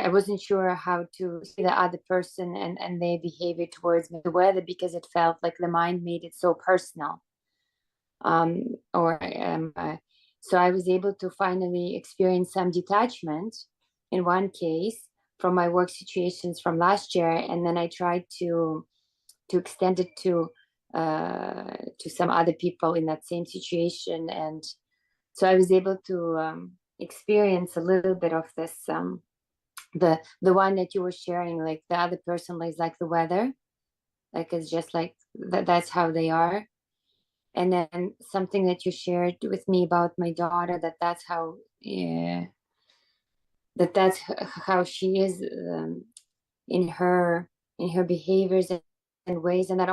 wasn't sure how to see the other person and their behavior towards me, the weather, because it felt like the mind made it so personal. So I was able to finally experience some detachment in one case from my work situations from last year, and then I tried to extend it to some other people in that same situation, and so I was able to experience a little bit of this. The one that you were sharing, like the other person is like the weather, like it's just like that's how they are. And then something that you shared with me about my daughter, that's how she is in her behaviors and ways, and that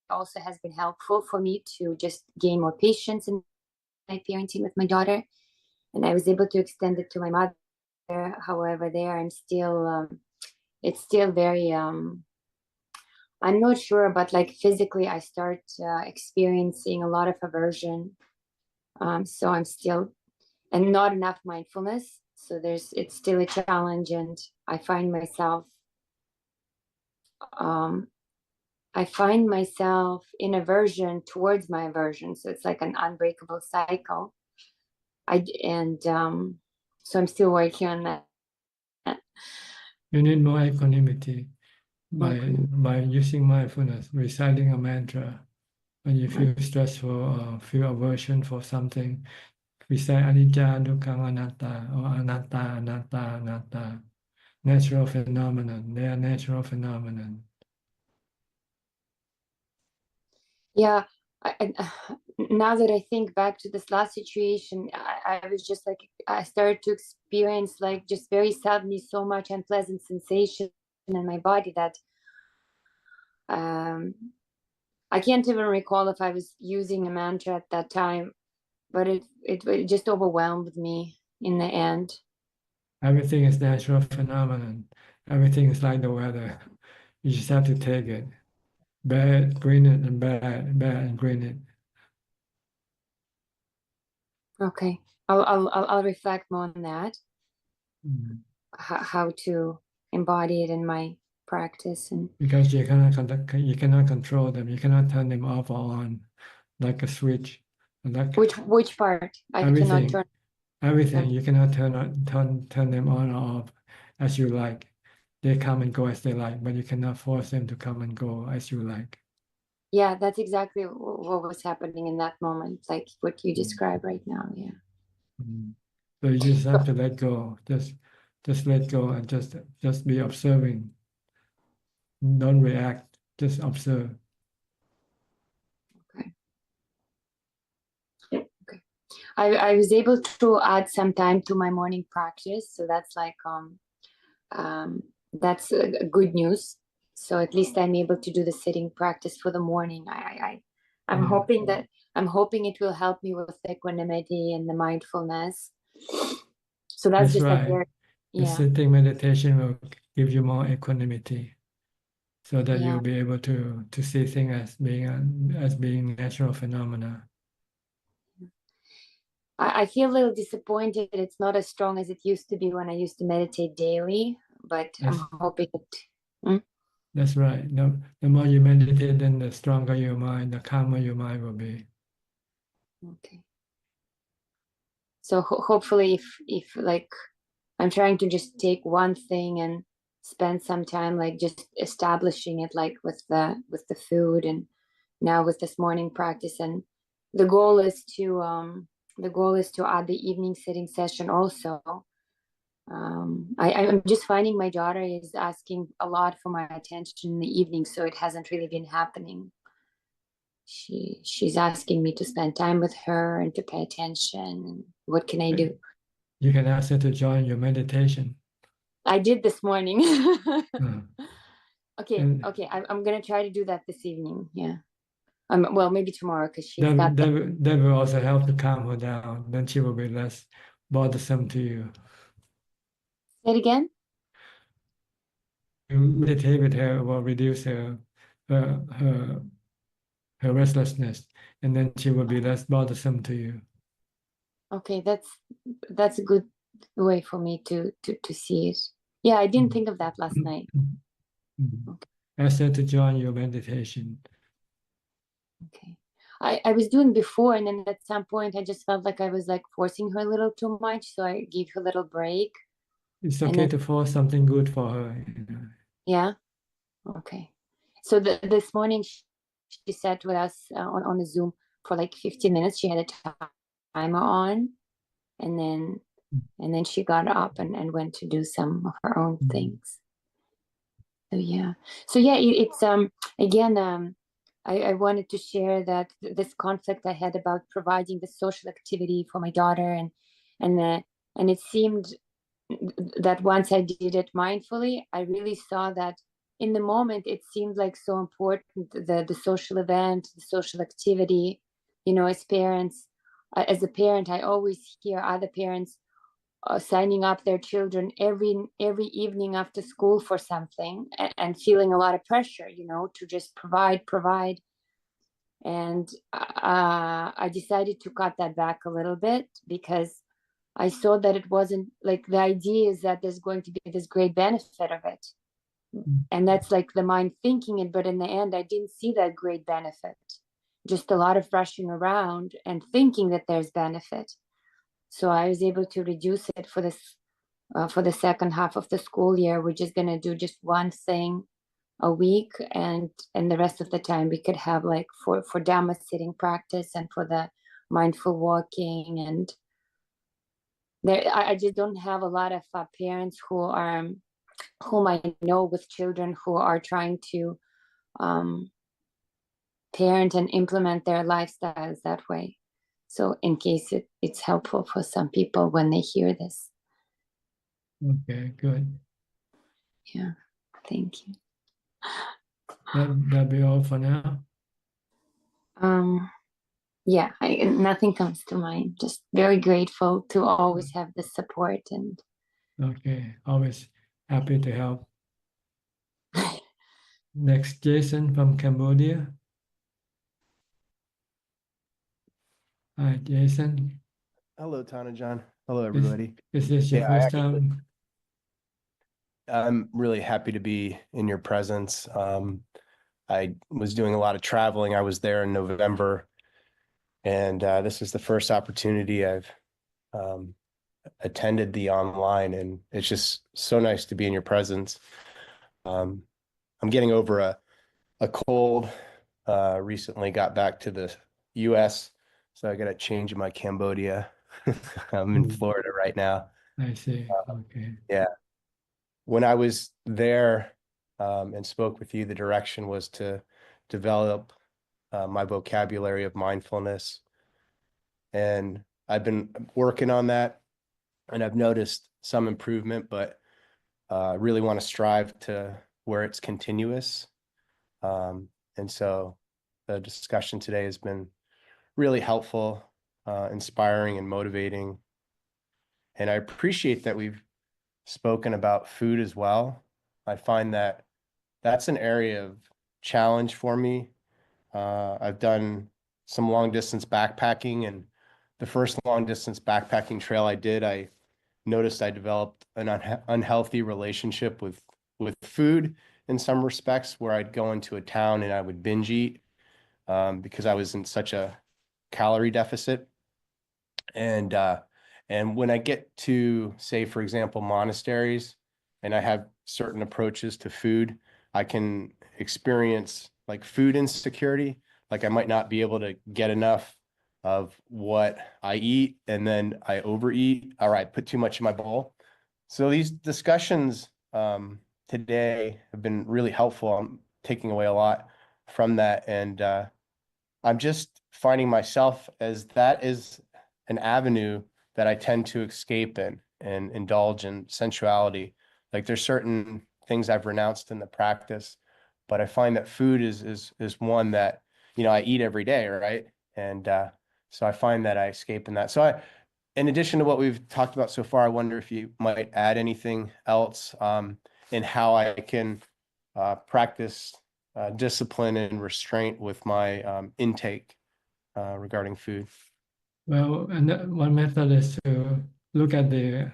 also has been helpful for me to just gain more patience in my parenting with my daughter. And I was able to extend it to my mother. However, there I'm still it's still very I'm not sure, but like physically I start experiencing a lot of aversion. So I'm still, and not enough mindfulness. So it's still a challenge, and I find myself in aversion towards my aversion. So it's like an unbreakable cycle. So I'm still working on that. You need more equanimity by using mindfulness, reciting a mantra, When you feel stressful or feel aversion for something, we say anicca, dukkha, anatta, or anatta, anatta, anatta. Natural phenomenon. They are natural phenomenon. Yeah, now that I think back to this last situation, I was just like, I started to experience like just very suddenly so much unpleasant sensation in my body that I can't even recall if I was using a mantra at that time, but it just overwhelmed me in the end. Everything is natural phenomenon. Everything is like the weather. You just have to take it. Bear it, grin it, and bear and grin it. Okay, I'll reflect more on that. How to embody it in my practice. And because you cannot control them. You cannot turn them off or on like a switch. Like which part? I everything, cannot turn. everything. You cannot turn them on or off as you like. They come and go as they like, but you cannot force them to come and go as you like. Yeah, that's exactly what was happening in that moment, like what you described right now. Yeah. So you just have to let go. Just let go and just be observing. Don't react. Just observe. I was able to add some time to my morning practice, so that's like that's good news. So at least I'm able to do the sitting practice for the morning. I'm hoping it will help me with equanimity and the mindfulness. So that's just right. like The sitting meditation will give you more equanimity, so that you'll be able to see things as being natural phenomena. I feel a little disappointed it's not as strong as it used to be when I used to meditate daily, but I'm hoping it. That's right. The more you meditate, then the stronger your mind, the calmer your mind will be. Okay. So hopefully, if like I'm trying to just take one thing and spend some time like just establishing it, like with the food, and now with this morning practice, and the goal is to add the evening sitting session also. I'm just finding my daughter is asking a lot for my attention in the evening, so it hasn't really been happening. She's asking me to spend time with her and to pay attention. What can I do? You can ask her to join your meditation. I did this morning. Okay, I'm gonna try to do that this evening. Yeah. Well, maybe tomorrow because she's got that will also help to calm her down. Then she will be less bothersome to you. Say it again. You meditate with her will reduce her restlessness, and then she will be less bothersome to you. Okay, that's a good way for me to see it. Yeah, I didn't think of that last night. Okay. Ask her to join your meditation. Okay. I was doing before, and then at some point I just felt like I was like forcing her a little too much, so I gave her a little break. It's okay to force something good for her. Yeah. Okay. So this morning she sat with us on the Zoom for like 15 minutes. She had a timer on, and then she got up and went to do some of her own things. So yeah. It's again I wanted to share that this conflict I had about providing the social activity for my daughter, and it seemed that once I did it mindfully, I really saw that in the moment it seemed like so important, the social event, the social activity. As parents, as a parent, I always hear other parents signing up their children every evening after school for something, and feeling a lot of pressure, to just provide. And I decided to cut that back a little bit, because I saw that it wasn't like the idea is that there's going to be this great benefit of it. And that's like the mind thinking it, but in the end, I didn't see that great benefit. Just a lot of rushing around and thinking that there's benefit. So I was able to reduce it for the second half of the school year. We're just going to do just one thing a week, and the rest of the time we could have like for Dhamma sitting practice and for the mindful walking. And there, I just don't have a lot of parents who are whom I know with children who are trying to parent and implement their lifestyles that way. So in case it's helpful for some people when they hear this. Okay, good. Yeah, thank you. That'll be all for now. Yeah, nothing comes to mind. Just very grateful to always have the support. And okay, always happy to help. Next, Jason from Cambodia. Hi, Jason. Hello, Thanajan. Hello, everybody. Is this your first time? I'm really happy to be in your presence. I was doing a lot of traveling. I was there in November, and this is the first opportunity I've attended the online, and it's just so nice to be in your presence. I'm getting over a cold. Recently got back to the US, so I got a change in my Cambodia. I'm in Florida right now. I see. Okay. Yeah. When I was there and spoke with you, the direction was to develop my vocabulary of mindfulness. And I've been working on that, and I've noticed some improvement, but really want to strive to where it's continuous. And so the discussion today has been really helpful, inspiring, and motivating. And I appreciate that we've spoken about food as well. I find that that's an area of challenge for me. I've done some long distance backpacking, and the first long distance backpacking trail I did, I noticed I developed an unhealthy relationship with food in some respects, where I'd go into a town and I would binge eat because I was in such a calorie deficit. And when I get to, say, for example, monasteries, and I have certain approaches to food, I can experience like food insecurity. Like I might not be able to get enough of what I eat, and then I overeat, or I put too much in my bowl. So these discussions today have been really helpful. I'm taking away a lot from that, and I'm just finding myself as that is an avenue that I tend to escape in and indulge in sensuality. Like there's certain things I've renounced in the practice, but I find that food is one that, you know, I eat every day, right? And so I find that I escape in that. So in addition to what we've talked about so far, I wonder if you might add anything else in how I can practice discipline and restraint with my intake regarding food. Well, and one method is to look at the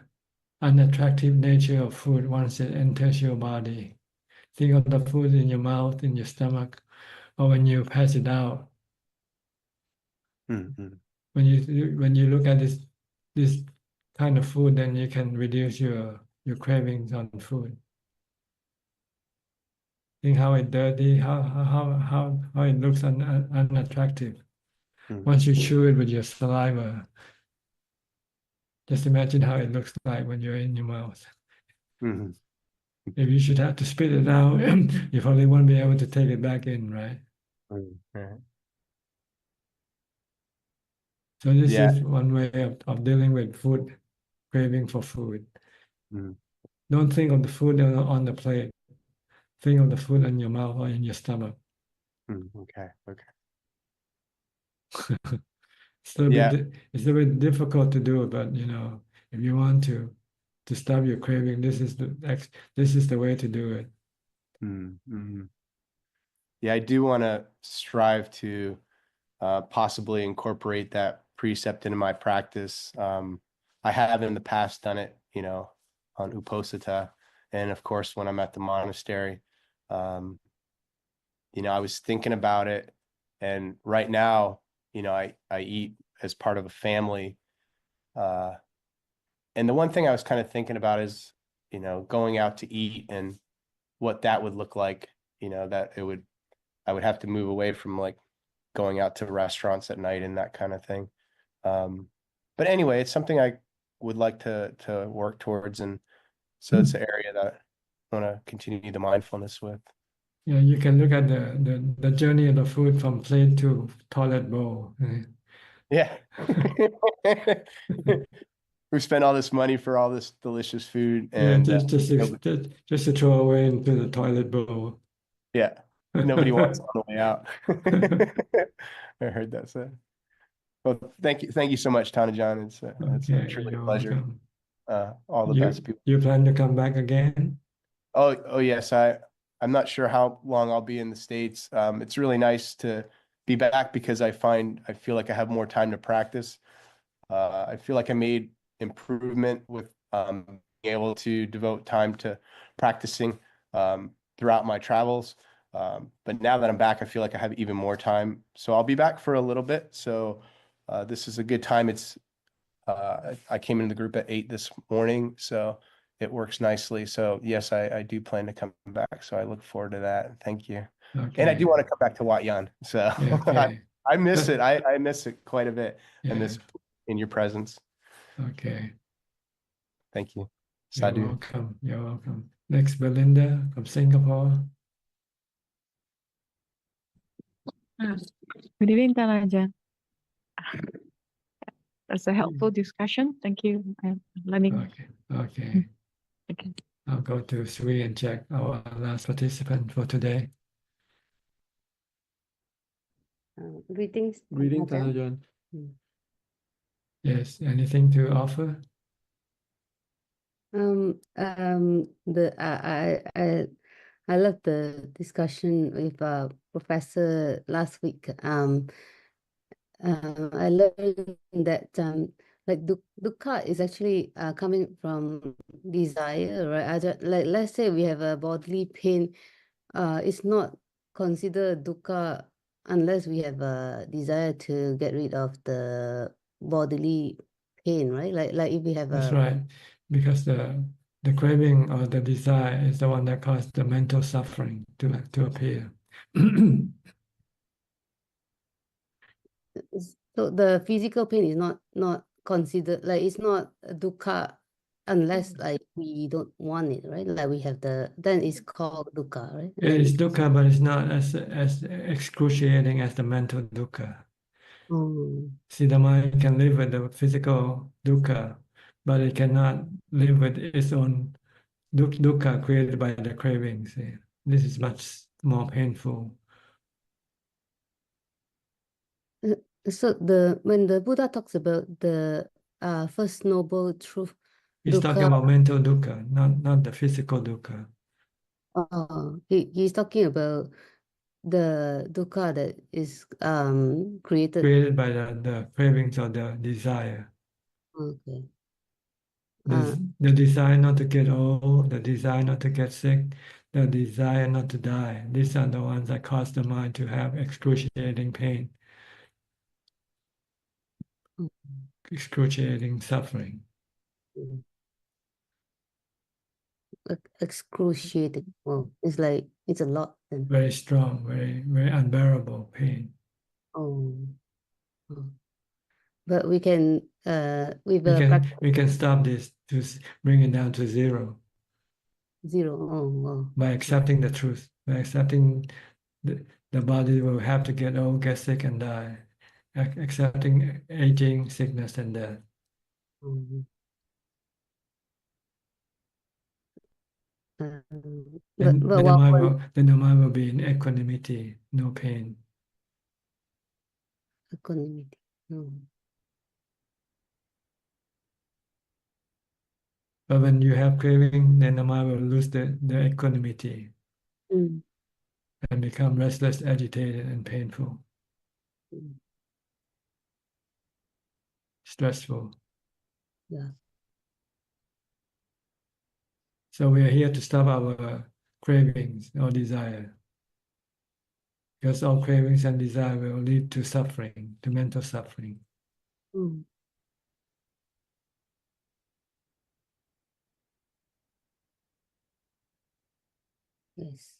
unattractive nature of food once it enters your body. Think of the food in your mouth, in your stomach, or when you pass it out. Mm-hmm. When you look at this kind of food, then you can reduce your cravings on food. Think how it's dirty, how it looks unattractive. Mm-hmm. Once you chew it with your saliva, just imagine how it looks like when you're in your mouth. Mm-hmm. If you should have to spit it out, you probably won't be able to take it back in, right? Mm-hmm. So this is one way of dealing with food, craving for food. Mm-hmm. Don't think of the food on the plate. Think of the food in your mouth or in your stomach. Okay. It's a little bit difficult to do, but you know, if you want to stop your craving, this is the way to do it. Mm-hmm. Yeah, I do want to strive to possibly incorporate that precept into my practice. I have in the past done it, you know, on Uposatha, and of course when I'm at the monastery. You know, I was thinking about it, and right now, you know, I eat as part of a family. And the one thing I was kind of thinking about is, you know, going out to eat and what that would look like you know, that I would have to move away from like going out to restaurants at night and that kind of thing. But anyway, it's something I would like to work towards, and so it's an area that I want to continue the mindfulness with. Yeah, you can look at the journey of the food from plate to toilet bowl. Yeah. We spent all this money for all this delicious food, Yeah, and just to throw away into the toilet bowl. yeah, nobody wants it on the way out. I heard that said. Well, thank you so much, Tanajan. It's Okay, truly a you're pleasure. welcome. All the best people. You plan to come back again? Oh yes, I'm not sure how long I'll be in the States. It's really nice to be back because I feel like I have more time to practice. I feel like I made improvement with being able to devote time to practicing throughout my travels. But now that I'm back, I feel like I have even more time. So I'll be back for a little bit. So this is a good time. I came into the group at 8 this morning, so it works nicely. So yes, I do plan to come back. So I look forward to that. Thank you. Okay. And I do want to come back to Wat Yan. So Okay. I miss it. I miss it quite a bit. I Yeah. miss in your presence. Okay. Thank you. You're Sadhu. welcome. You're welcome. Next, Belinda from Singapore. Good evening, Tanajan. That's a helpful discussion. Thank you. I'm learning. Okay. Okay. I'll go to Sri and check our last participant for today. Greetings. Greetings, Tanajan. Yes, anything to offer? I love the discussion with Professor last week. I learned that like dukkha is actually coming from desire, right? Like let's say we have a bodily pain, it's not considered dukkha unless we have a desire to get rid of the bodily pain, right? Like if we have That's right, because the craving or the desire is the one that causes the mental suffering to appear. So the physical pain is not considered, like it's not a dukkha unless like we don't want it, right? Like we have then it's called dukkha, right? It is dukkha, but it's not as excruciating as the mental dukkha. See, the mind can live with the physical dukkha, but it cannot live with its own dukkha created by the cravings. See? This is much more painful. So when the Buddha talks about the first noble truth, He's talking about mental dukkha, not the physical dukkha. He's talking about the dukkha that is created by the cravings or the desire. Okay. The desire not to get old, the desire not to get sick, the desire not to die. These are the ones that cause the mind to have excruciating pain, excruciating suffering. Excruciating. Well, it's like it's a lot then. Very strong, very unbearable pain. Oh. But we can with the practice We can stop this to bring it down to zero zero. Oh, wow. by accepting the truth, by accepting the body will have to get old, get sick, and die. Accepting aging, sickness, and death. Then the mind will be in equanimity, no pain. Equanimity. But when you have craving, then the mind will lose the equanimity and become restless, agitated, and painful. Stressful. Yeah. So we are here to stop our cravings or desire. Because all cravings and desire will lead to suffering, to mental suffering. Yes.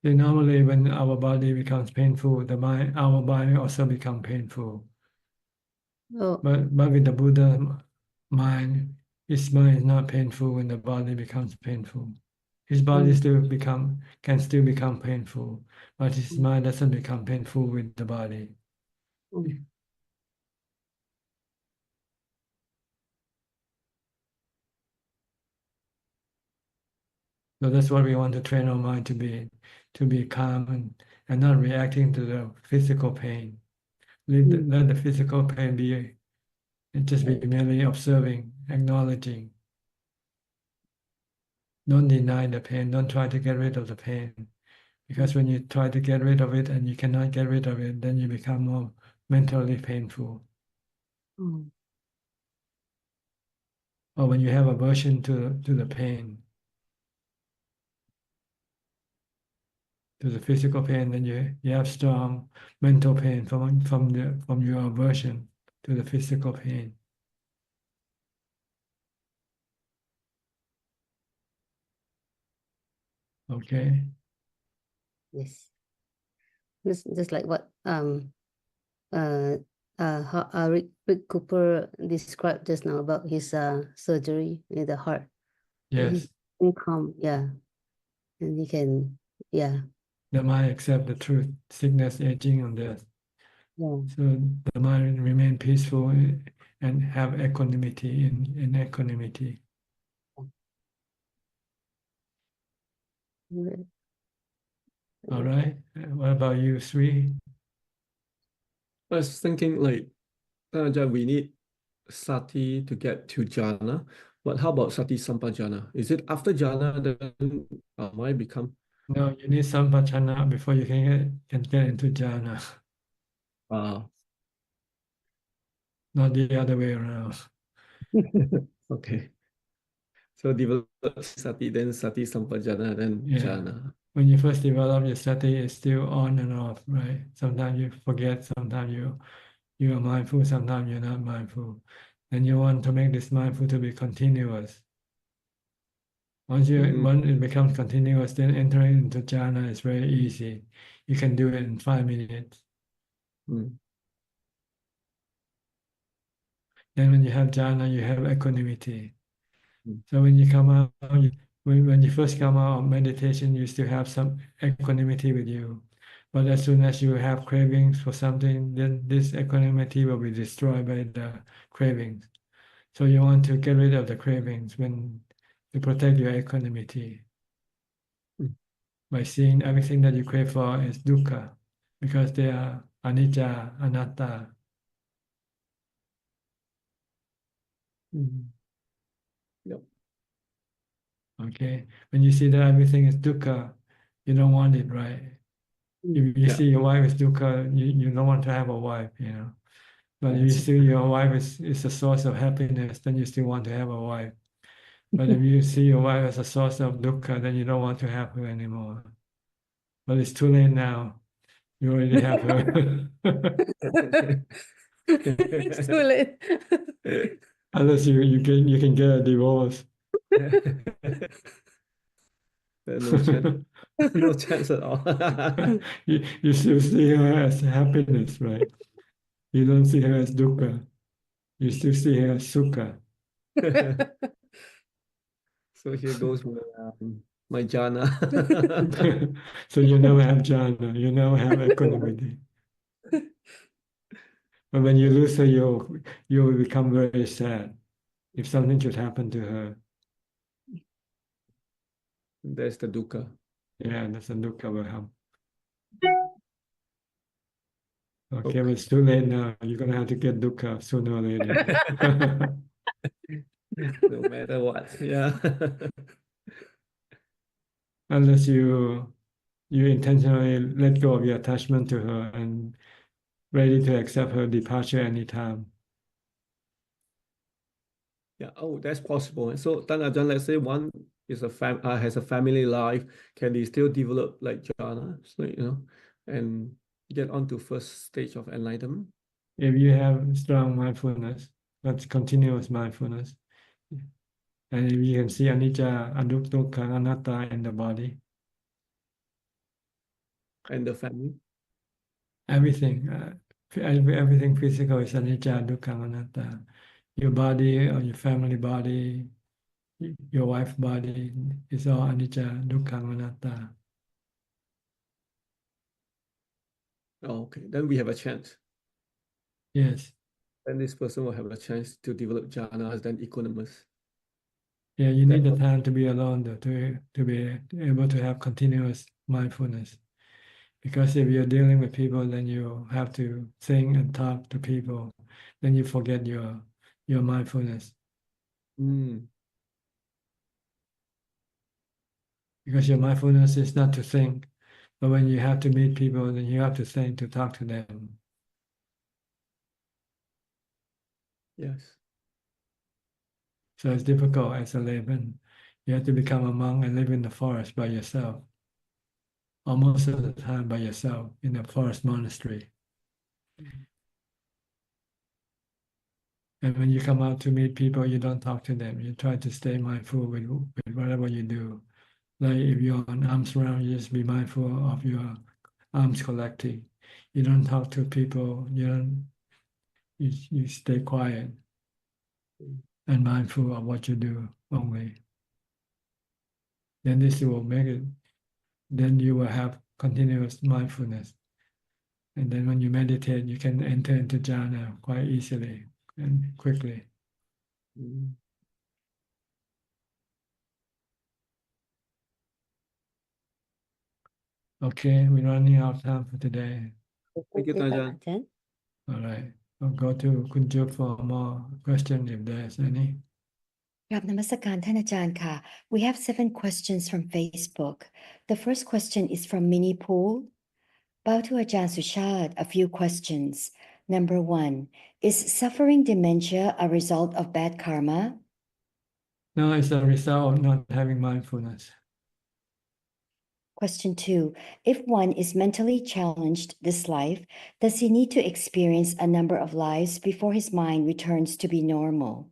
Then normally when our body becomes painful, our body also become painful. Oh, But with the Buddha mind, his mind is not painful when the body becomes painful. His body can still become painful, but his mind doesn't become painful with the body. So that's what we want to train our mind to be calm and not reacting to the physical pain. Let the physical pain be, and just be merely observing, acknowledging. Don't deny the pain. Don't try to get rid of the pain. Because when you try to get rid of it and you cannot get rid of it, then you become more mentally painful. Or when you have aversion to the pain, to the physical pain, then you have strong mental pain from your aversion to the physical pain. Okay. yes. Just like what Rick Cooper described just now about his surgery in the heart. Yes. He's calm, yeah, and he can, yeah. The mind accept the truth, sickness, aging, and death. Yeah. So the mind remain peaceful and have equanimity in equanimity. All right. What about you, Sri? I was thinking like, Ajahn, we need sati to get to jhana, but how about sati sampajana? Is it after jhana then mind become? No, you need sampajana before you can get into jhana. Not the other way around. Okay. So develop sati, then sati sampajana, then jhana. When you first develop your sati, it's still on and off, right? Sometimes you forget, sometimes you are mindful, sometimes you're not mindful. And you want to make this mindful to be continuous. Once it becomes continuous, then entering into jhana is very easy. You can do it in 5 minutes. Then when you have jhana, you have equanimity. So when you come out, when you first come out of meditation, you still have some equanimity with you. But as soon as you have cravings for something, then this equanimity will be destroyed by the cravings. So you want to get rid of the cravings to protect your equanimity by seeing everything that you crave for is dukkha, because they are anicca, anatta. Yep. Okay, when you see that everything is dukkha, you don't want it, right? If you see your wife is dukkha, you don't want to have a wife, you know. But if you see your wife is a source of happiness, then you still want to have a wife. But if you see your wife as a source of dukkha, then you don't want to have her anymore. But it's too late now. You already have her. It's too late. Unless you can get a divorce. No chance. No chance at all. You still see her as happiness, right? You don't see her as dukkha. You still see her as sukha. So here goes my jhana. So you never have jhana, you never have equanimity. But when you lose her, you will become very sad if something should happen to her. That's the dukkha. Yeah, that's a dukkha will happen. Okay, but it's too late now. You're gonna have to get dukkha sooner or later. No matter what, yeah. Unless you intentionally let go of your attachment to her and ready to accept her departure anytime. Yeah, oh, that's possible. So, Ajahn, let's say one is has a family life, can they still develop like jhana, so, and get on to first stage of enlightenment? If you have strong mindfulness, that's continuous mindfulness, and if you can see anicca, dukkha, anatta in the body, And the family? Everything, everything physical is anicca, dukkha, anatta. Your body or your family body, your wife's body is all anicca, dukkha, anatta. Oh, okay. Then we have a chance. Yes. Then this person will have a chance to develop jhanas, then equanimous. Yeah, you need the time to be alone though, to be able to have continuous mindfulness. Because if you're dealing with people, then you have to think and talk to people. Then you forget your mindfulness. Because your mindfulness is not to think, but when you have to meet people, then you have to think to talk to them. Yes. So it's difficult as a layman. You have to become a monk and live in the forest by yourself. Or most of the time by yourself in a forest monastery. And when you come out to meet people, you don't talk to them. You try to stay mindful with whatever you do. Like if you're on arms round, you just be mindful of your arms collecting. You don't talk to people. You stay quiet and mindful of what you do only. Then this will make it. Then you will have continuous mindfulness. And then when you meditate, you can enter into jhana quite easily and quickly. Okay, we're running out of time for today. Thank you, Ajahn. All right. I'll go to Kunjup for more questions if there's any. กราบนมัสการท่านอาจารย์ค่ะ We have 7 questions from Facebook. The first question is from Mini Pool. Bow to Ajaan Suchart, a few questions. Number 1, is suffering dementia a result of bad karma? No, it's a result of not having mindfulness. Question 2, if one is mentally challenged this life, does he need to experience a number of lives before his mind returns to be normal?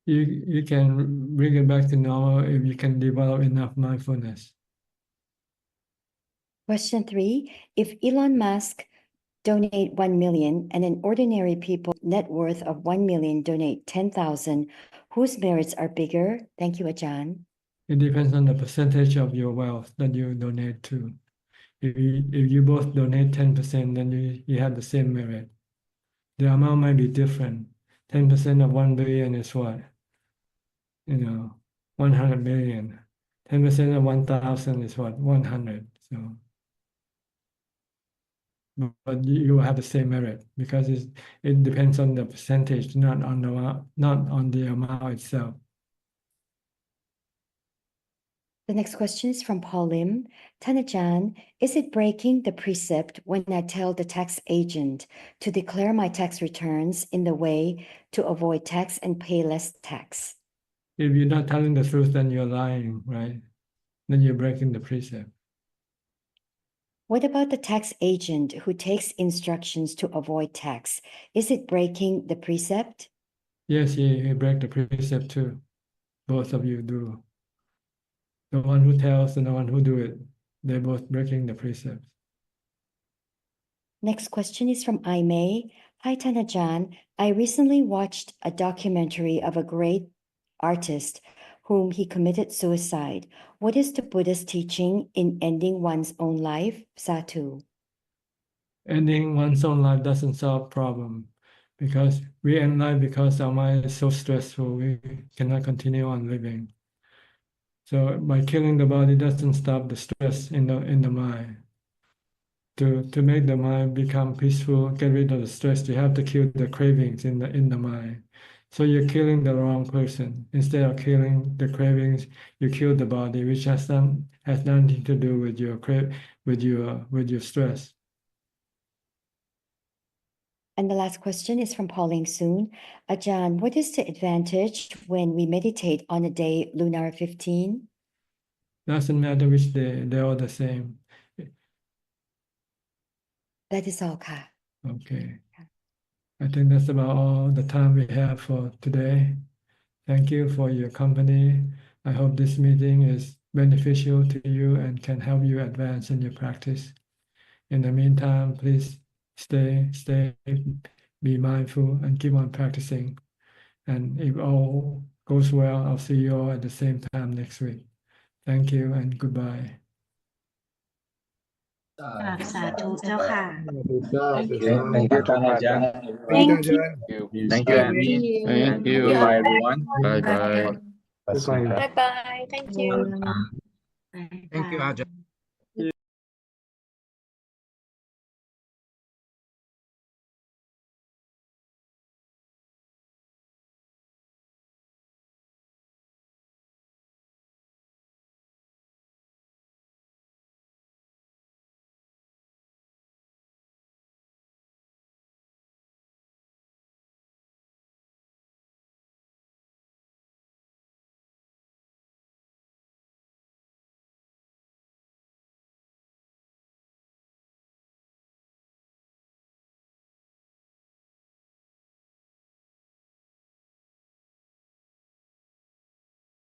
You can bring it back to normal if you can develop enough mindfulness. Question 3, if Elon Musk donate 1 million and an ordinary people net worth of 1 million donate 10,000, whose merits are bigger? Thank you, Ajahn. It depends on the percentage of your wealth that you donate to. If you both donate 10%, then you have the same merit. The amount might be different. 10% of 1 billion is what? 100 million. 10% of 1,000 is what? 100. So, but you will have the same merit because it depends on the percentage, not on the amount itself. The next question is from Paul Lim.ท่านอาจารย์ is it breaking the precept when I tell the tax agent to declare my tax returns in the way to avoid tax and pay less tax? If you're not telling the truth, then you're lying, right? Then you're breaking the precept. What about the tax agent who takes instructions to avoid tax? Is it breaking the precept? Yes, you break the precept too. Both of you do. The one who tells and the one who do it, they're both breaking the precepts. Next question is from Aimee. Hi,ท่านอาจารย์ I recently watched a documentary of a great artist whom he committed suicide. What is the Buddha's teaching in ending one's own life? Satu. Ending one's own life doesn't solve problem because we end life because our mind is so stressful, we cannot continue on living. So by killing the body doesn't stop the stress in the mind. To make the mind become peaceful, get rid of the stress, you have to kill the cravings in the mind. So you're killing the wrong person. Instead of killing the cravings, you kill the body, which has nothing to do with your stress. And the last question is from Pauline Soon. Ajahn, what is the advantage when we meditate on a day lunar 15? Doesn't matter which day, they're all the same. That is all, ka. Okay. I think that's about all the time we have for today. Thank you for your company. I hope this meeting is beneficial to you and can help you advance in your practice. In the meantime, please stay, be mindful, and keep on practicing. And if all goes well, I'll see you all at the same time next week. Thank you and goodbye. สาธุเจ้าค่ะ Thank you. Thank you, Ajahn. Thank you, Thank you. Ajahn. Thank you, Bye. Thank you. Bye, everyone. Bye bye. Goodbye. Bye bye. Thank you. Thank you, Ajahn.